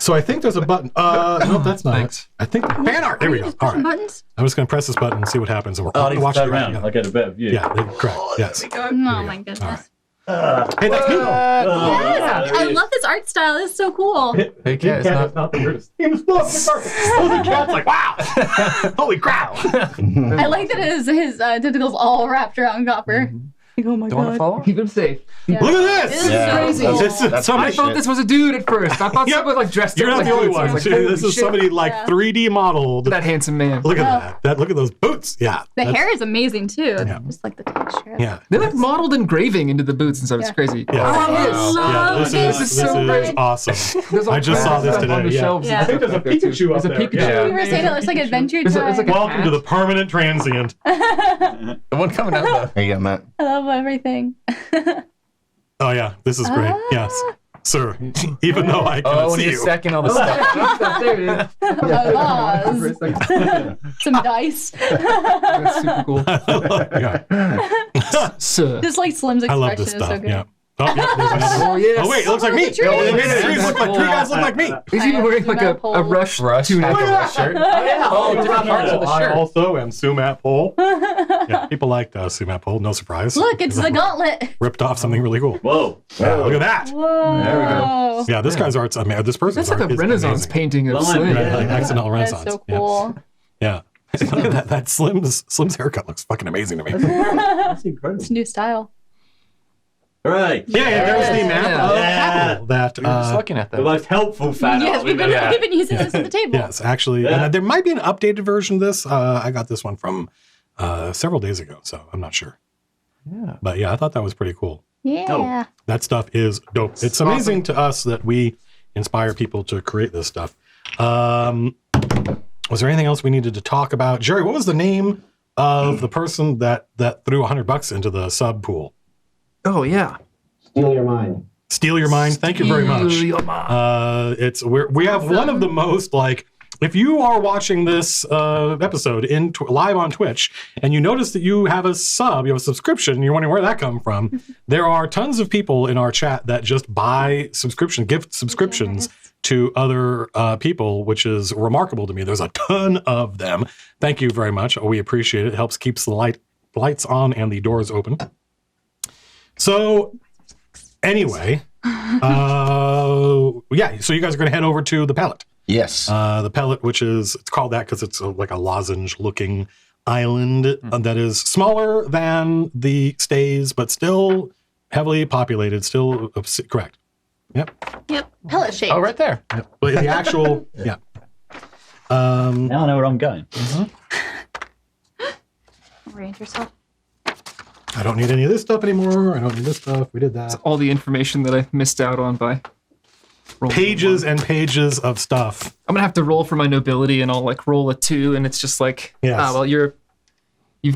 So I think there's a button. No, that's not it. I think fan art. There we go. All right. Buttons? I'm just going to press this button and see what happens. And we're all I'll watching turn it around. I'll get a better view. Yeah, correct. Yes. Oh my goodness. All right. Hey, that's me. Yes, I love this art style. It's so cool. Hey, cat, it's not the weirdest. He was blowing the carpet. Oh, the cat's like, wow. Holy crap. I like that his tentacles all wrapped around Copper. Like, oh my Don't want to god. fall off? Keep him safe. Yeah. Look at this. This is crazy. This is I somebody. thought this was a dude at first. I thought Yep. someone like dressed You're up not like the only dudes. I one. was like, holy This is shit. somebody like 3D modeled. That handsome man. Look at that. Look at those boots. Yeah. The that's- hair is amazing too. Yeah. Just like the texture. Yeah. They like modeled engraving into the boots and stuff. It's Yeah. crazy. Yeah. I love This this. is so great. awesome. There's all I just saw kinds of this stuff on today. the Yeah. shelves. Yeah. I think there's a Pikachu There's a up there. Pikachu. Yeah. We were saying it looks like Adventure There's Time. a cat. Welcome to the permanent transient. The one coming out though. There you go, Matt. I love everything. Oh yeah, this is great. Yes, sir. Even though I Oh, cannot when see you're you. stacking all the stuff. There it is. A For a vase. second. Some dice. That's super cool. Yeah. Sir. Just like Slim's I expression love this is stuff. so good. Yeah. Oh, yeah, there's another. Oh, yes. Oh wait, it looks like me. the trees. They made the trees look like three guys look like me. He's even wearing like a Rush tunic. shirt. Oh, different parts of the I shirt. also am Sumat Pole. Yeah, people liked Sumat Pole. No surprise. Look, it's the gauntlet. Ripped off something really cool. Whoa. Yeah, look at that. Whoa. There we go. Yeah, this guy's art's amazing. This person's That's like art a is Renaissance amazing. painting of Well, Slim. yeah. Like accidental That's Renaissance. so cool. Yeah. Look at that. That Slim's haircut looks fucking amazing to me. That's incredible. It's a new style. All right. Yeah, there's the map of Yeah. Apple that We were just looking at The that. most helpful fan Yes, art we've been, ever we've been using this at the table. yes, actually, Yeah. and there might be an updated version of this. I got this one from several days ago, so I'm not sure. Yeah. But yeah, I thought that was pretty cool. Yeah. That stuff is dope. It's amazing to us that we inspire people to create this stuff. Was there anything else we needed to talk about? Jerry, what was the name of the person that threw $100 into the sub pool? Oh yeah. Steal your mind. Steal your mind. Thank you very much. We have one of the most like. If you are watching this episode live on Twitch and you notice that you have a subscription, and you're wondering where that come from, there are tons of people in our chat that just buy gift subscriptions to other people, which is remarkable to me. There's a ton of them. Thank you very much. We appreciate it. It helps keeps the lights on and the doors open. So anyway, so you guys are going to head over to the Pellet. Yes. The Pellet, it's called that because it's like a lozenge-looking island that is smaller than the Stays, but still heavily populated. Still correct. Yep. Pellet shape. Oh, right there. Yep. But the actual, yeah. Now I know where I'm going. Orient yourself. I don't need any of this stuff anymore. I don't need this stuff. We did that. It's all the information that I missed out on by pages and pages of stuff. I'm gonna have to roll for my nobility, and I'll like roll a 2, and it's just like, you've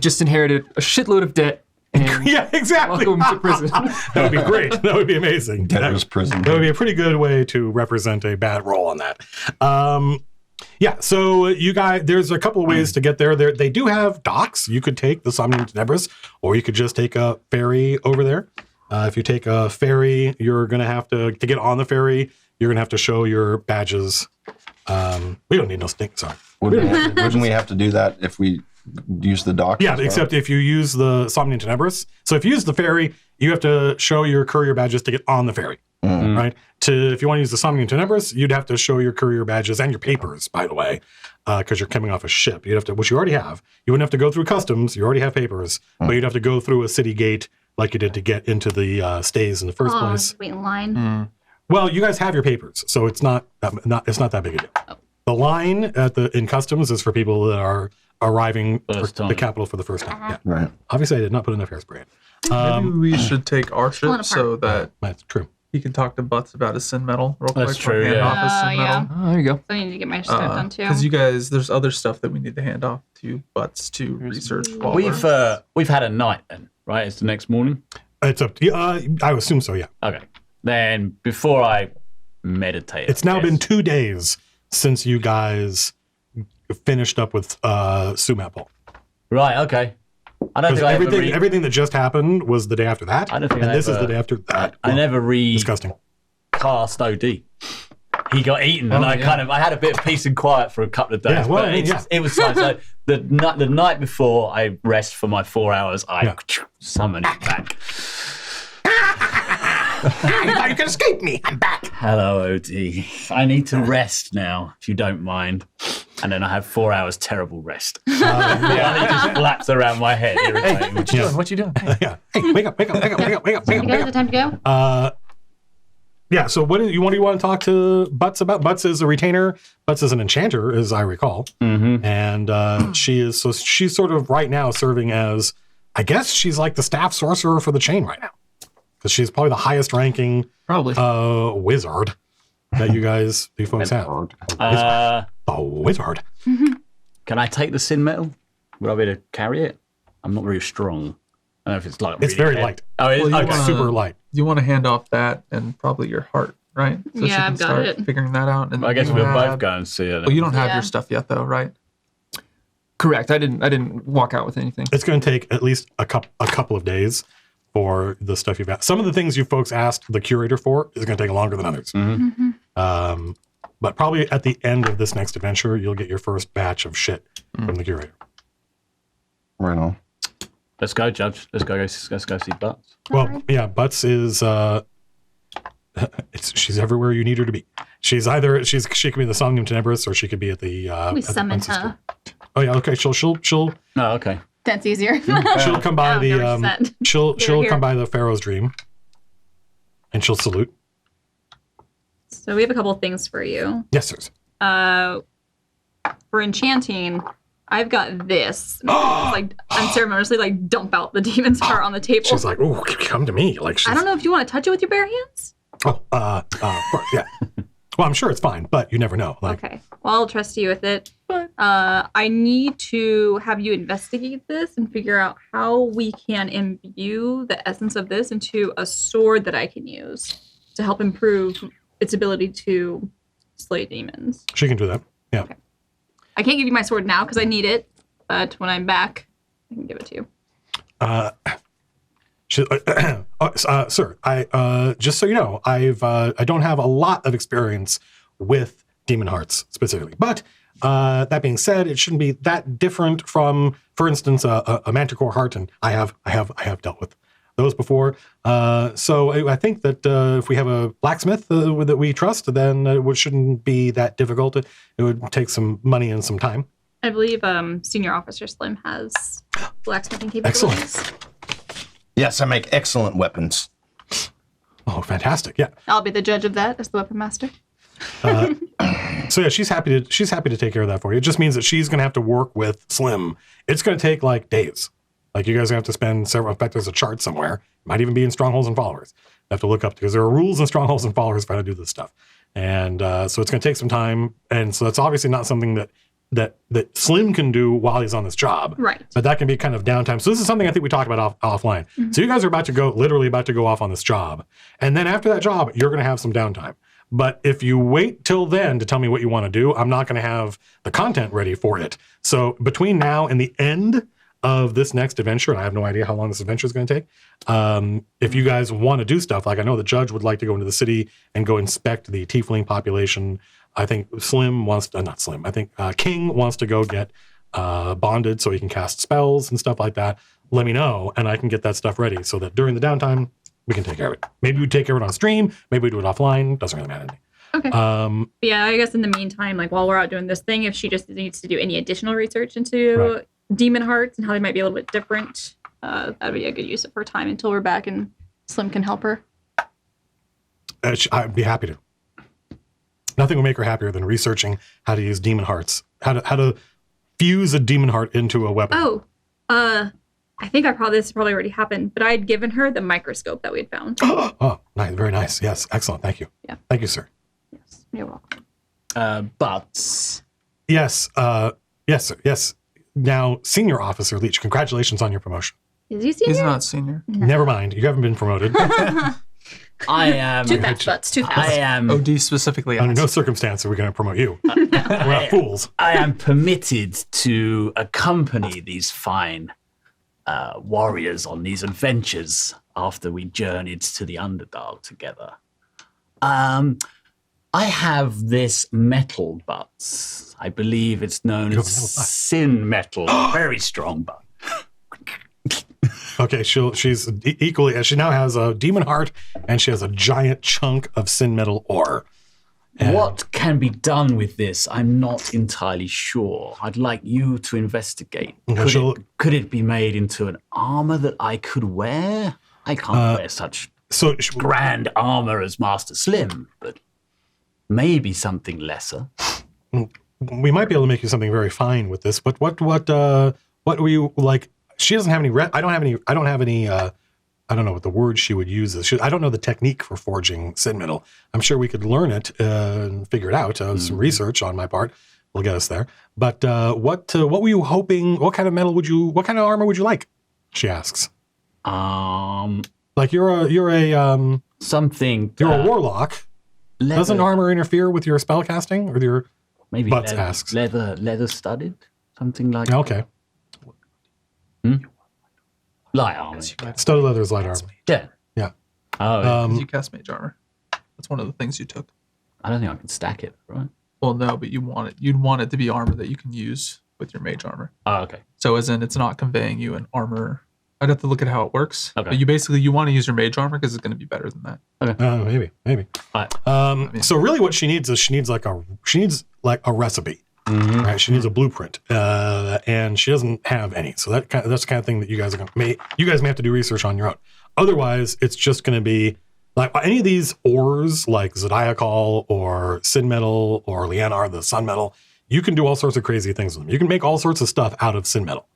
just inherited a shitload of debt. And yeah, exactly. Welcome to prison. That would be great. That would be amazing. Debtor's prison. That would be a pretty good way to represent a bad roll on that. So you guys, there's a couple of ways to get there. They do have docks. You could take the Somnium Tenebris, or you could just take a ferry over there. If you take a ferry, you're going to have to get on the ferry, you're going to have to show your badges. We don't need no stink, sorry. Wouldn't we have to do that if we use the dock? Yeah, except if you use the Somnium Tenebris. So if you use the ferry, you have to show your courier badges to get on the ferry, right? If you want to use the Somnium Tenebris, you'd have to show your courier badges and your papers, by the way, because you're coming off a ship. You'd have to, which you already have. You wouldn't have to go through customs. You already have papers, but you'd have to go through a city gate like you did to get into the Stays in the first place. Wait in line. Well, you guys have your papers, so it's not that big a deal. Oh. The line in customs is for people that are arriving for the capital for the first time. Yeah. Right. Obviously, I did not put enough hairspray in. Maybe we should take our ship so that that's true. He can talk to Butts about his sin metal real quick. That's true, Hand yeah. off his sin metal. Oh, there you go. So I need to get my stuff done too. Because you guys, there's other stuff that we need to hand off to Butts to research. While We've had a night then, right? It's the next morning. It's up to you. I assume so, yeah. Okay. Then before I meditate, it's now been 2 days since you guys finished up with Sumapol. Right. Okay. I don't think everything that just happened was the day after that. I don't think. And this is the day after that. I never disgusting. Cast OD. He got eaten, and I had a bit of peace and quiet for a couple of days. Yeah, well, it was fine. So the night before I rest for my 4 hours, I summoned it back. I thought you could escape me. I'm back. Hello, OD. I need to rest now, if you don't mind. And then I have 4 hours terrible rest. The only just flaps around my head, irritating. Hey, what you doing? What you doing? Yeah. Hey, wake up. You guys have time to go? Yeah, so what do you want to talk to Butts about? Butts is a retainer. Butts is an enchanter, as I recall. Mm-hmm. And she's sort of right now serving as, I guess she's like the staff sorcerer for the chain right now. Because she's probably the highest ranking wizard that you folks have. The wizard. Can I take the sin metal? Would I be able to carry it? I'm not very strong. I don't know if it's like it's very light. Oh, it's super light. You want to hand off that and probably your heart, right? So Yeah, I've got it. Figuring that out. And I guess we'll both go and see it. Well, you don't have your stuff yet, though, right? Correct. I didn't walk out with anything. It's going to take at least a couple of days for the stuff you've got. Some of the things you folks asked the curator for is going to take longer than others. Mm-hmm. But probably at the end of this next adventure, you'll get your first batch of shit from the curator. Right on. Let's go, Judge. Let's go see Butts. Well, yeah, Butts is she's everywhere you need her to be. She could be in the Somnium Tenebris, or she could be at the we summoned her. Oh yeah, okay. She'll Oh, okay. That's easier. She'll come by she'll come by the Pharaoh's Dream, and she'll salute. So we have a couple of things for you. Yes, sirs. For enchanting, I've got this. Like unceremoniously dump out the demon's heart on the table. She's like, "Oh, come to me!" Like I don't know if you want to touch it with your bare hands. Oh, yeah. Well, I'm sure it's fine, but you never know. Like, Okay. Well, I'll trust you with it. I need to have you investigate this and figure out how we can imbue the essence of this into a sword that I can use to help improve its ability to slay demons. she can do that. Yeah. Okay. I can't give you my sword now because I need it, but when I'm back, I can give it to you. Sir, I just so you know, I don't have a lot of experience with demon hearts specifically, but that being said, it shouldn't be that different from, for instance, a manticore heart, and I have dealt with those before. So I think that if we have a blacksmith that we trust, then it shouldn't be that difficult. It would take some money and some time. I believe Senior Officer Slim has blacksmithing capabilities. Excellent. Yes, I make excellent weapons. Oh, fantastic! Yeah. I'll be the judge of that as the weapon master. So yeah, she's happy to take care of that for you. It just means that she's going to have to work with Slim. It's going to take like days. Like you guys have to spend several. In fact, there's a chart somewhere. It might even be in Strongholds and Followers. You have to look up because there are rules in Strongholds and Followers for how to do this stuff. And so it's going to take some time. And so that's obviously not something that Slim can do while he's on this job. Right. But that can be kind of downtime. So this is something I think we talked about offline. Mm-hmm. So you guys are literally about to go off on this job. And then after that job, you're going to have some downtime. But if you wait till then to tell me what you want to do, I'm not going to have the content ready for it. So between now and the end of this next adventure, and I have no idea how long this adventure is going to take, if you guys want to do stuff, like I know the judge would like to go into the city and go inspect the tiefling population. I think King wants to go get bonded so he can cast spells and stuff like that. Let me know, and I can get that stuff ready so that during the downtime, we can take care of it. Maybe we take care of it on stream. Maybe we do it offline. Doesn't really matter to me. Okay. But yeah, I guess in the meantime, like while we're out doing this thing, if she just needs to do any additional research into demon hearts and how they might be a little bit different, that'd be a good use of her time until we're back and Slim can help her. I'd be happy to. Nothing will make her happier than researching how to use demon hearts, how to fuse a demon heart into a weapon. Oh, I think this probably already happened, but I had given her the microscope that we had found. Oh, nice, very nice. Yes, excellent. Thank you. Yeah. Thank you, sir. Yes, you're welcome. Yes, yes, sir. Yes. Now, Senior Officer Leach, congratulations on your promotion. Is he senior? He's not senior. No. Never mind. You haven't been promoted. I am. Too fast butts. Too fast. I am. OD specifically. Under no circumstance are we going to promote you. We're not fools. I am permitted to accompany these fine warriors on these adventures after we journeyed to the Underdark together. I have this metal butt. I believe it's known as sin metal. Very strong butt. Okay, she's equally, as she now has a demon heart and she has a giant chunk of sin metal ore. And what can be done with this? I'm not entirely sure. I'd like you to investigate. Could it be made into an armor that I could wear? I can't wear such grand armor as Master Slim, but maybe something lesser. We might be able to make you something very fine with this. But what were you like? She doesn't have any. I don't have any. I don't know what the word she would use is. I don't know the technique for forging sin metal. I'm sure we could learn it and figure it out. Some research on my part will get us there. But what were you hoping? What kind of metal would you? What kind of armor would you like? She asks. Like you're a something. You're a warlock. Leather. Doesn't armor interfere with your spell casting or your? Maybe Butts asks. Leather studded, something like that. Okay. Light armor. Studded leather is light armor. Yeah. Yeah. Oh, you cast mage armor. That's one of the things you took. I don't think I can stack it, right? Well, no, but you want it. You'd want it to be armor that you can use with your mage armor. Oh, okay. So as in, it's not conveying you an armor. I'd have to look at how it works. Okay. But you want to use your mage armor because it's going to be better than that. Okay. Maybe. Right. So really, what she needs is she needs like a recipe. Mm-hmm. Right, she needs a blueprint, and she doesn't have any. So that's the kind of thing that you guys may have to do research on your own. Otherwise, it's just going to be like any of these ores, like Zodiacal or Sin Metal or Lianar, the Sun Metal. You can do all sorts of crazy things with them. You can make all sorts of stuff out of Sin Metal,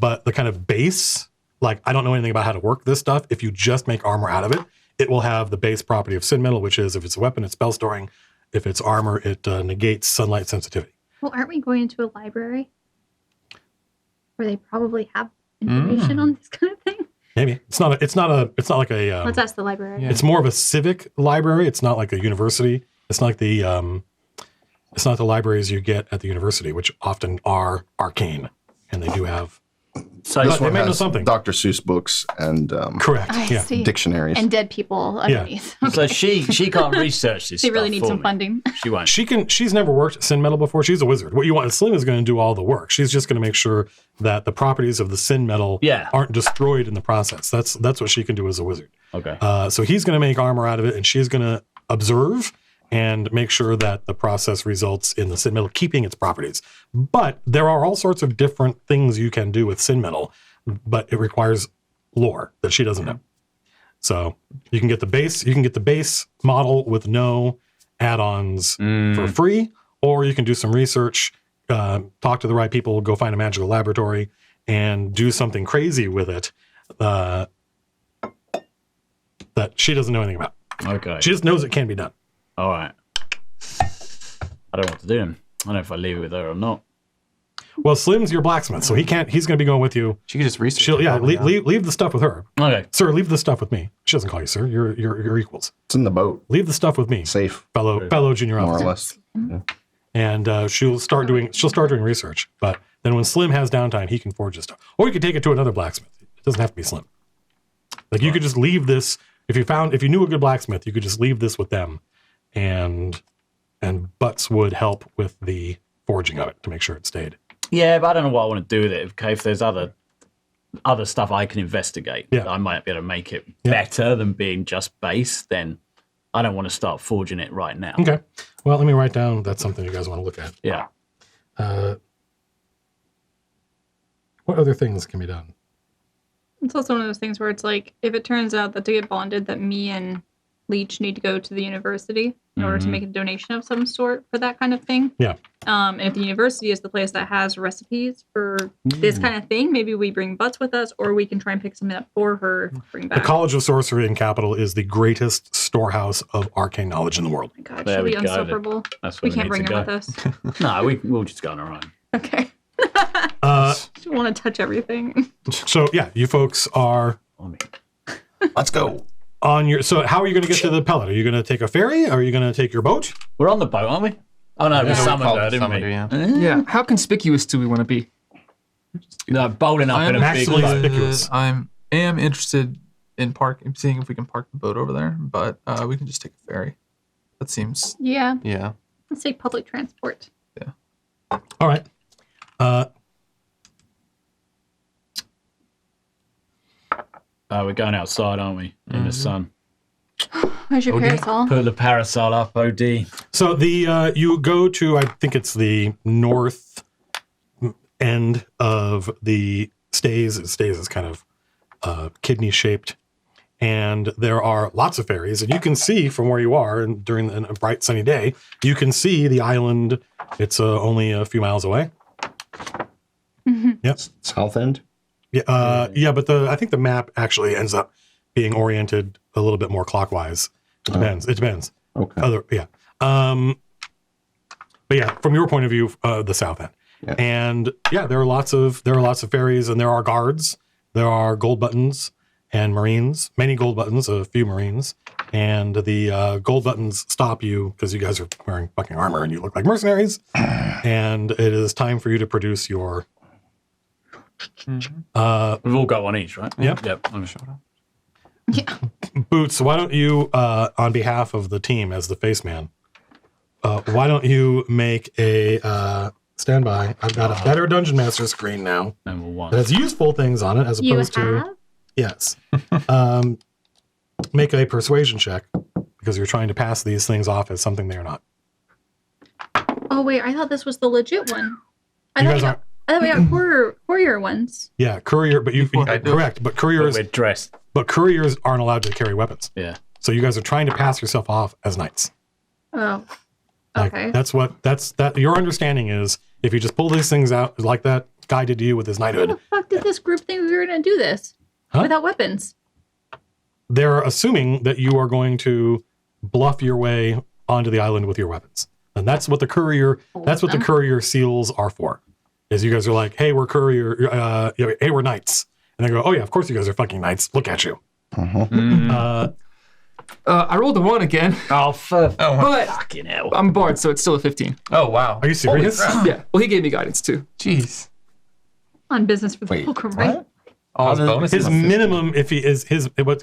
but the kind of base, like I don't know anything about how to work this stuff. If you just make armor out of it, it will have the base property of Sin Metal, which is if it's a weapon, it's spell storing. if it's armor, it negates sunlight sensitivity. Well, aren't we going into a library where they probably have information on this kind of thing? Maybe it's not like a. Let's ask the library. Yeah. It's more of a civic library. It's not like a university. It's not like it's not the libraries you get at the university, which often are arcane, and they do have. So But it's they One may know has something. Dr. Seuss books and Correct. I Yeah. see. dictionaries. And dead people underneath. so she can't research this. They really stuff need for some me. funding. She won't. She's never worked sin metal before. She's a wizard. What you want, Slim is going to do all the work. She's just going to make sure that the properties of the sin metal aren't destroyed in the process. That's what she can do as a wizard. Okay. So he's going to make armor out of it, and she's going to observe and make sure that the process results in the sin metal keeping its properties. But there are all sorts of different things you can do with sin metal, but it requires lore that she doesn't know. So you can get the base model with no add-ons for free, or you can do some research, talk to the right people, go find a magical laboratory, and do something crazy with it that she doesn't know anything about. Okay. She just knows it can be done. All right. I don't know what to do. I don't know if I leave it with her or not. Well, Slim's your blacksmith, so he's going to be going with you. She could just research. She'll, it, yeah, probably, leave the stuff with her. Okay. Sir, leave the stuff with me. She doesn't call you sir. You're equals. It's in the boat. Leave the stuff with me, Safe, fellow junior more officer. or less. Yeah. And she'll start doing research. But then when Slim has downtime, he can forge his stuff, or you could take it to another blacksmith. It doesn't have to be Slim. Like you could just leave this if you knew a good blacksmith, you could just leave this with them, and Butts would help with the forging of it to make sure it stayed. Yeah, but I don't know what I want to do with it. Okay, if there's other stuff I can investigate, I might be able to make it better than being just base. Then I don't want to start forging it right now. Okay. Well, let me write down that's something you guys want to look at. Yeah. What other things can be done? It's also one of those things where it's like, if it turns out that to get bonded, that me and Leech need to go to the university in order to make a donation of some sort for that kind of thing. Yeah. And if the university is the place that has recipes for this kind of thing, maybe we bring Butts with us, or we can try and pick something up for her to bring back. The College of Sorcery and Capital is the greatest storehouse of arcane knowledge in the world. Oh my God, There she'll we be go, then. insufferable. That's We where can't we bring need her to with us. No, we'll just go on our own. Okay. She want to touch everything. So yeah, you folks are Let's go. on your. So how are you going to get to the pellet? Are you going to take a ferry? Or are you going to take your boat? We're on the boat, aren't we? Oh no, we we summoned called her, it didn't we? summoned her, Yeah. How conspicuous do we want to be? No, bold enough I in am a big maximally boat. conspicuous. am interested in seeing if we can park the boat over there, but we can just take a ferry. That seems Yeah. Yeah. Let's say public transport. All right. We're going outside, aren't we? In the sun. Where's your parasol? Put the parasol up, OD. So the you go to, I think it's the north end of the stays. It stays is kind of kidney shaped, and there are lots of ferries, and you can see from where you are, and during a bright sunny day, you can see the island. It's only a few miles away. Yep. South end. Yeah, but I think the map actually ends up being oriented a little bit more clockwise. It depends. It depends. Okay. But yeah, from your point of view, the south end. Yeah. And yeah, there are lots of ferries, and there are guards. There are gold buttons and marines. Many gold buttons, a few marines, and the gold buttons stop you because you guys are wearing fucking armor and you look like mercenaries. And it is time for you to produce your. We've all got one each, right? Yep. I'm sure. Boots, why don't you, on behalf of the team as the face man, why don't you make a standby? I've got a better Dungeon Master screen now Number one. that has useful things on it as You opposed to have? yes. Make a persuasion check because you're trying to pass these things off as something they are not. Oh wait, I thought this was the legit one. I You thought guys we aren't. got courier ones. Yeah, courier, but you Before I do. correct, but But couriers, we're dressed. but couriers aren't allowed to carry weapons. Yeah. So you guys are trying to pass yourself off as knights. Oh. Like, Okay. That's your understanding is if you just pull these things out like that guy did to you with his How knighthood, the fuck did this group think we were gonna do this Huh? without weapons? they're assuming that you are going to bluff your way onto the island with your weapons. And that's what the courier seals are for. Is you guys are like, hey, we're courier, hey, we're knights. And they go, oh yeah, of course you guys are fucking knights. Look at you. I rolled a 1 again. But fucking hell. I'm a bard, so it's still a 15. Oh, wow. Are you serious? Yeah. Well, he gave me guidance too. Jeez. On business for the fulcrum, right? All his bonuses. His minimum, if he is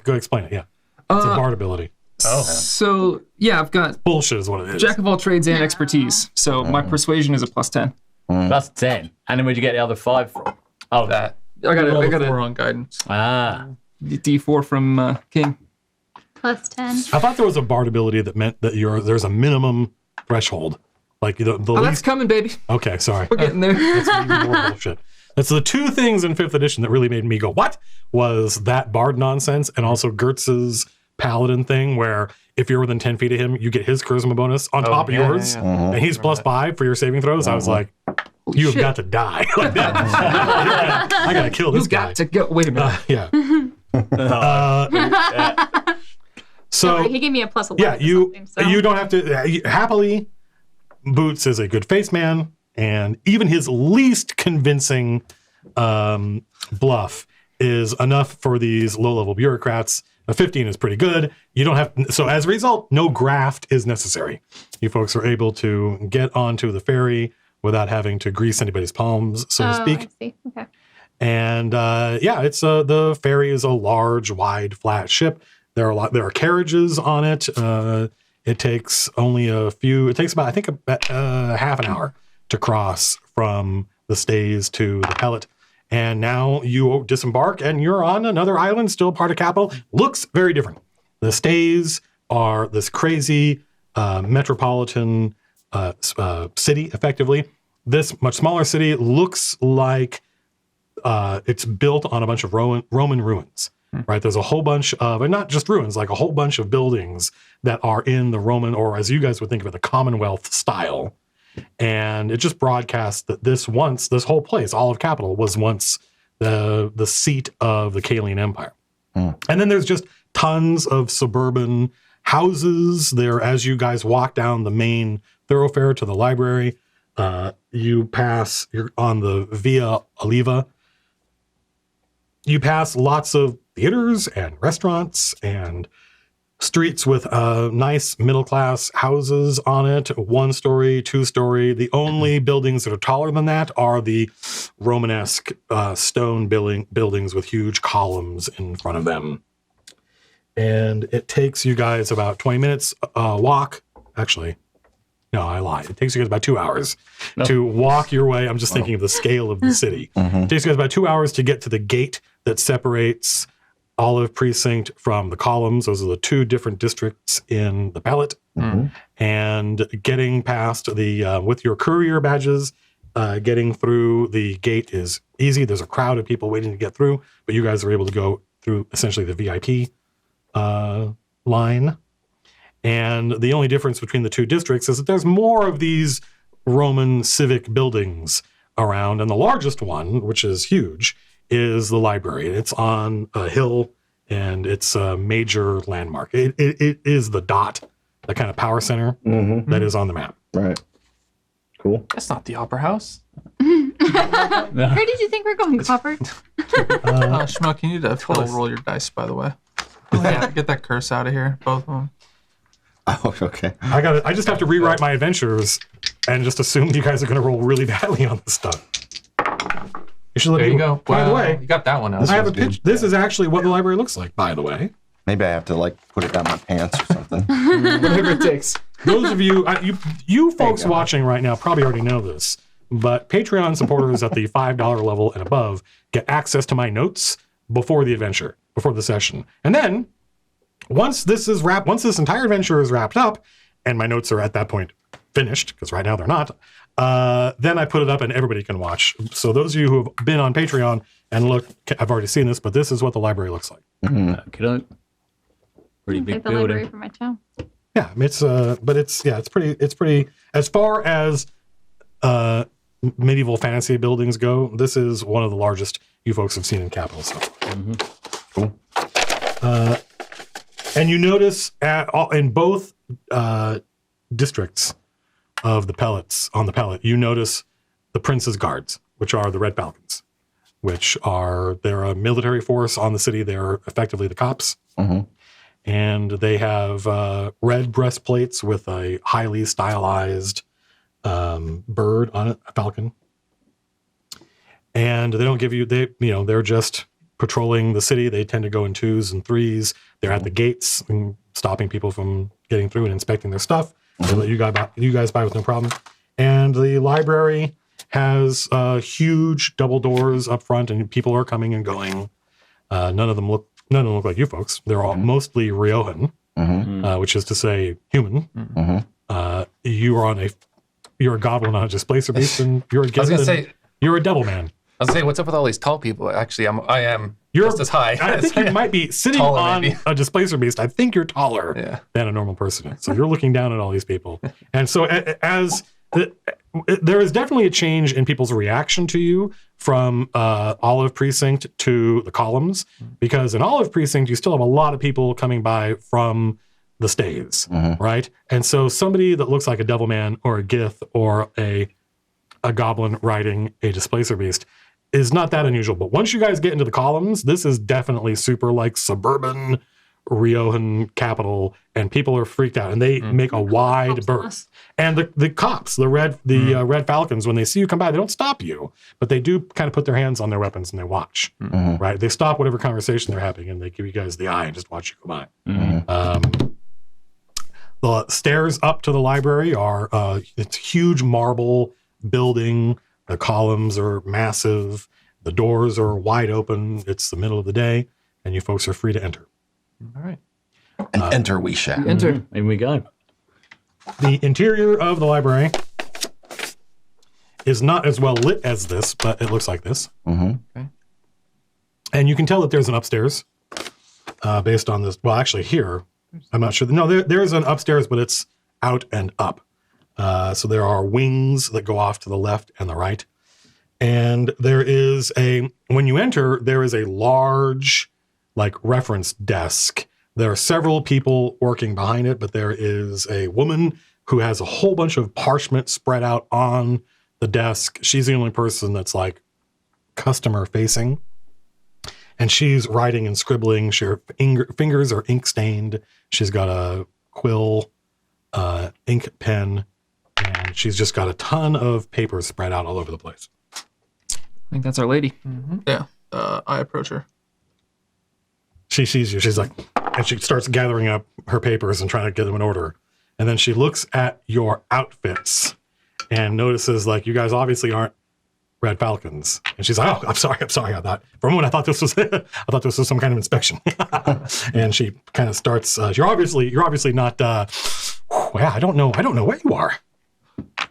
go explain it. Yeah, it's a bard ability. Oh. So yeah, I've got Bullshit is what it is. jack of all trades and expertise. So my persuasion is a +10. Plus 10. And then where'd you get the other 5 from? Oh, That. I got Roll a 4 on guidance. D4 from King. +10. I thought there was a bard ability that meant that there's a minimum threshold. Like the Oh, that's least. coming, baby. Okay, sorry. We're getting there. That's even more bullshit. That's the 2 things in 5th edition that really made me go, what? Was that bard nonsense and also Gertz's paladin thing where if you're within 10 feet of him, you get his charisma bonus on top of yours. And he's +5 for your saving throws. I was like, you have got to die. Like that. I got to kill this guy. Got to go. Wait a minute. Yeah. So He gave me a +11. yeah, you so. you don't have to happily. Boots is a good face man, and even his least convincing bluff is enough for these low-level bureaucrats. A 15 is pretty good. You don't have so as a result, no graft is necessary. You folks are able to get onto the ferry without having to grease anybody's palms, so to speak. I see. Okay. And it's the ferry is a large, wide, flat ship. There are carriages on it. It takes only it takes about, I think, about half an hour to cross from the stays to the pellet. And now you disembark and you're on another island, still part of capital. Looks very different. The stays are this crazy metropolitan city, effectively. This much smaller city looks like it's built on a bunch of Roman ruins. Right, there's a whole bunch of, and not just ruins, like a whole bunch of buildings that are in the Roman, or as you guys would think of it, the Commonwealth style. And it just broadcasts that this whole place, all of capital, was once the seat of the Kalian Empire. And then there's just tons of suburban houses there. As you guys walk down the main thoroughfare to the library, you're on the Via Oliva. You pass lots of theaters and restaurants and streets with nice middle-class houses on it, 1-story, 2-story. The only buildings that are taller than that are the Romanesque stone buildings with huge columns in front of them. And it takes you guys about 20 minutes walk. Actually, no, I lied. It takes you guys about 2 hours to walk your way. I'm just thinking of the scale of the city. It takes you guys about 2 hours to get to the gate that separates Olive Precinct from the Columns. Those are the 2 different districts in the pellet. And getting past with your courier badges, getting through the gate is easy. There's a crowd of people waiting to get through, but you guys are able to go through essentially the VIP line. And the only difference between the 2 districts is that there's more of these Roman civic buildings around. And the largest one, which is huge, is the library. It's on a hill, and it's a major landmark. It is the dot, the kind of power center that is on the map. Right. Cool. That's not the Opera House. Where did you think we're going, Copper? Schmuck, you need to roll your dice, by the way. Get that curse out of here, both of them. Oh, okay. I just have to rewrite my adventures and just assume you guys are going to roll really badly on this stuff. You should let There me you go. By the way, You got that one out. I have a pitch. This is actually what the library looks like, by the way. Maybe I have to put it down my pants or something. Whatever it takes. Those of you, you folks watching right now probably already know this, but Patreon supporters at the $5 level and above get access to my notes before the adventure, before the session. And then once this entire adventure is wrapped up, and my notes are at that point finished, because right now they're not, then I put it up and everybody can watch. So those of you who have been on Patreon and look, I've already seen this, but this is what the library looks like. Pretty big Take the library building. for my town. Yeah, it's pretty. As far as medieval fantasy buildings go, this is one of the largest you folks have seen in capital. So cool. And you notice in both districts of the pellets on the pellet, you notice the Prince's Guards, which are the Red Falcons, they're a military force on the city. They're effectively the cops. And they have red breastplates with a highly stylized bird on it, a falcon. And they don't give you, they're just patrolling the city. They tend to go in 2s and 3s. They're at the gates and stopping people from getting through and inspecting their stuff. They let you guys by with no problem. And the library has huge double doors up front, and people are coming and going. None of them look like you folks. They're all mostly Riohan, which is to say human. You're a goblin on a displacer beast, and you're a you're a devil man. I was gonna say, what's up with all these tall people? Actually, I am just as high. I think you might be sitting on a displacer beast. I think you're taller than a normal person. So you're looking down at all these people. And so there is definitely a change in people's reaction to you from Olive Precinct to the Columns, because in Olive Precinct, you still have a lot of people coming by from the stays, right? And so somebody that looks like a devil man or a gith or a goblin riding a displacer beast is not that unusual. But once you guys get into the Columns, this is definitely super like suburban Riohan capital, and people are freaked out, and they make a wide berth. And the cops, the Red Falcons, when they see you come by, they don't stop you, but they do kind of put their hands on their weapons and they watch, right? They stop whatever conversation they're having, and they give you guys the eye and just watch you go by. The stairs up to the library are it's a huge marble building. The columns are massive. The doors are wide open. It's the middle of the day, and you folks are free to enter. All right. And enter we shall. Enter. In we go. The interior of the library is not as well lit as this, but it looks like this. Okay. And you can tell that there's an upstairs based on this. Well, actually here, I'm not sure. No, there's an upstairs, but it's out and up. So there are wings that go off to the left and the right. And there is when you enter, there is a large reference desk. There are several people working behind it, but there is a woman who has a whole bunch of parchment spread out on the desk. She's the only person that's customer facing. And she's writing and scribbling. Her fingers are ink stained. She's got a quill, ink pen, and she's just got a ton of papers spread out all over the place. I think that's our lady. Yeah. I approach her. She sees you. She's and she starts gathering up her papers and trying to get them in order. And then she looks at your outfits and notices you guys obviously aren't Red Falcons. And she's like, "Oh, I'm sorry. I thought for a moment I thought this was some kind of inspection." And she kind of starts. You're obviously not. I don't know where you are.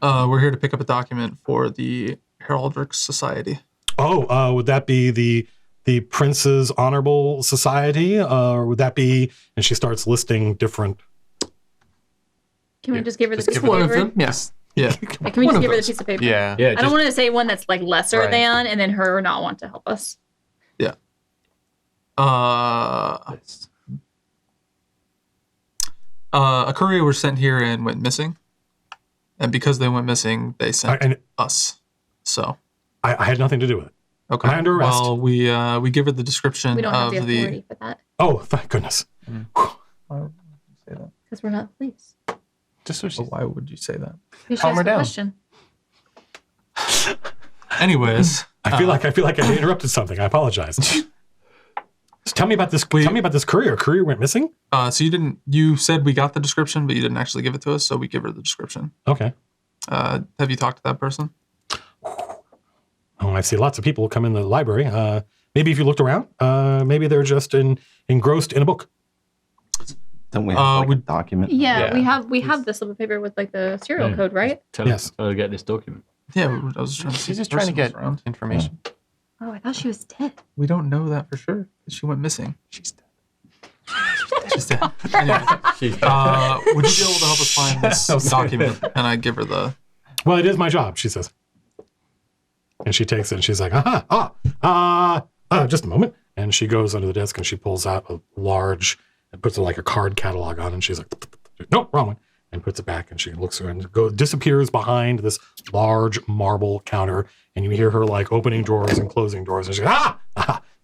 We're here to pick up a document for the Heraldric Society. Oh, would that be the Prince's Honorable Society, or would that be? And she starts listing different. Can we just give her the piece of One paper? of them, yes. Yeah. Can we just give her the piece of paper? Yeah. Yeah. I don't want to say one that's lesser Right. than, and then her not want to help us. Yeah. A courier was sent here and went missing. And because they went missing, they sent us. So. I had nothing to do with it. Okay. Am I under arrest? Well, we give her the description We don't have of the authority for that Oh, thank goodness. Why would you say that? because we're not police. Just what she Well, why would you say that? You should Calm her ask a down. question. Anyways, I feel like I interrupted something. I apologize. Just tell me about this. Tell me about this courier. Courier went missing. so you said we got the description, but you didn't actually give it to us, so we give her the description. Okay. Have you talked to that person? Oh, I see lots of people come in the library. Maybe if you looked around, maybe they're just engrossed in a book. Don't we have a document? Yeah, Yeah. we have the slip of paper with the serial code, right? Tell Yes. us to get this document. Yeah, I was trying to see. She's just if the trying to person get was around. information. Oh, I thought she was dead. We don't know that for sure. She went missing. She's dead. She's dead. Anyway, would you be able to help us find this document? And I give her the. Well, it is my job, she says. And she takes it and she's like, just a moment. And she goes under the desk and she pulls out a large, and puts a card catalog on, and she's like, nope, wrong one. and puts it back, and she looks around and disappears behind this large marble counter, and you hear her like opening drawers and closing drawers, and she goes,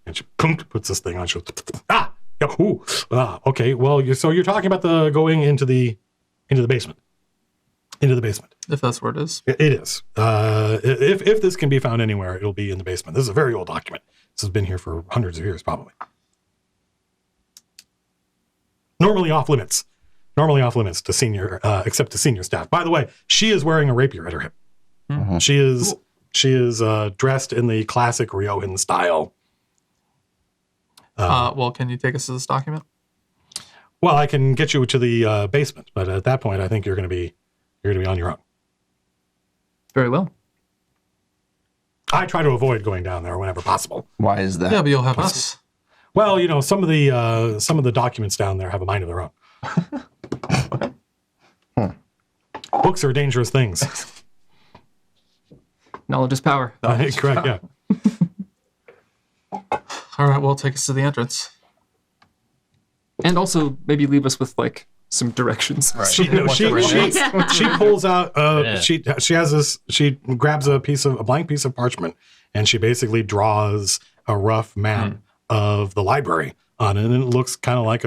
and she puts this thing on. She goes, okay. Well, you're talking about the going into the basement. Into the basement. If that's where it is. It is. If this can be found anywhere, it'll be in the basement. This is a very old document. This has been here for hundreds of years, probably. Normally off limits to senior, except to senior staff. By the way, she is wearing a rapier at her hip. Mm-hmm. She is dressed in the classic Riohan style. Well, can you take us to this document? Well, I can get you to the basement, but at that point, I think you're going to be on your own. Very well. I try to avoid going down there whenever possible. Why is that? Yeah, but you'll have us. Well, some of the documents down there have a mind of their own. Books are dangerous things. Knowledge is power. Correct. Yeah. All right, well, take us to the entrance. And also maybe leave us with like some directions. Right. She pulls out. She has this. She grabs a blank piece of parchment, and she basically draws a rough map of the library on it, and it looks kind of like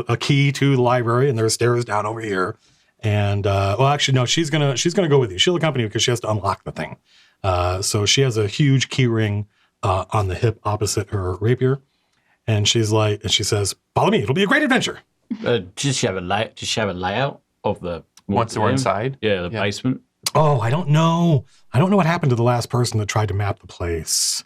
a key to the library. And there's stairs down over here. And well, actually, no. She's gonna go with you. She'll accompany you because she has to unlock the thing. So she has a huge key ring on the hip opposite her rapier, and she says, "Follow me. It'll be a great adventure." Does she have a layout of the once we're inside? Yeah, the basement. Oh, I don't know. I don't know what happened to the last person that tried to map the place.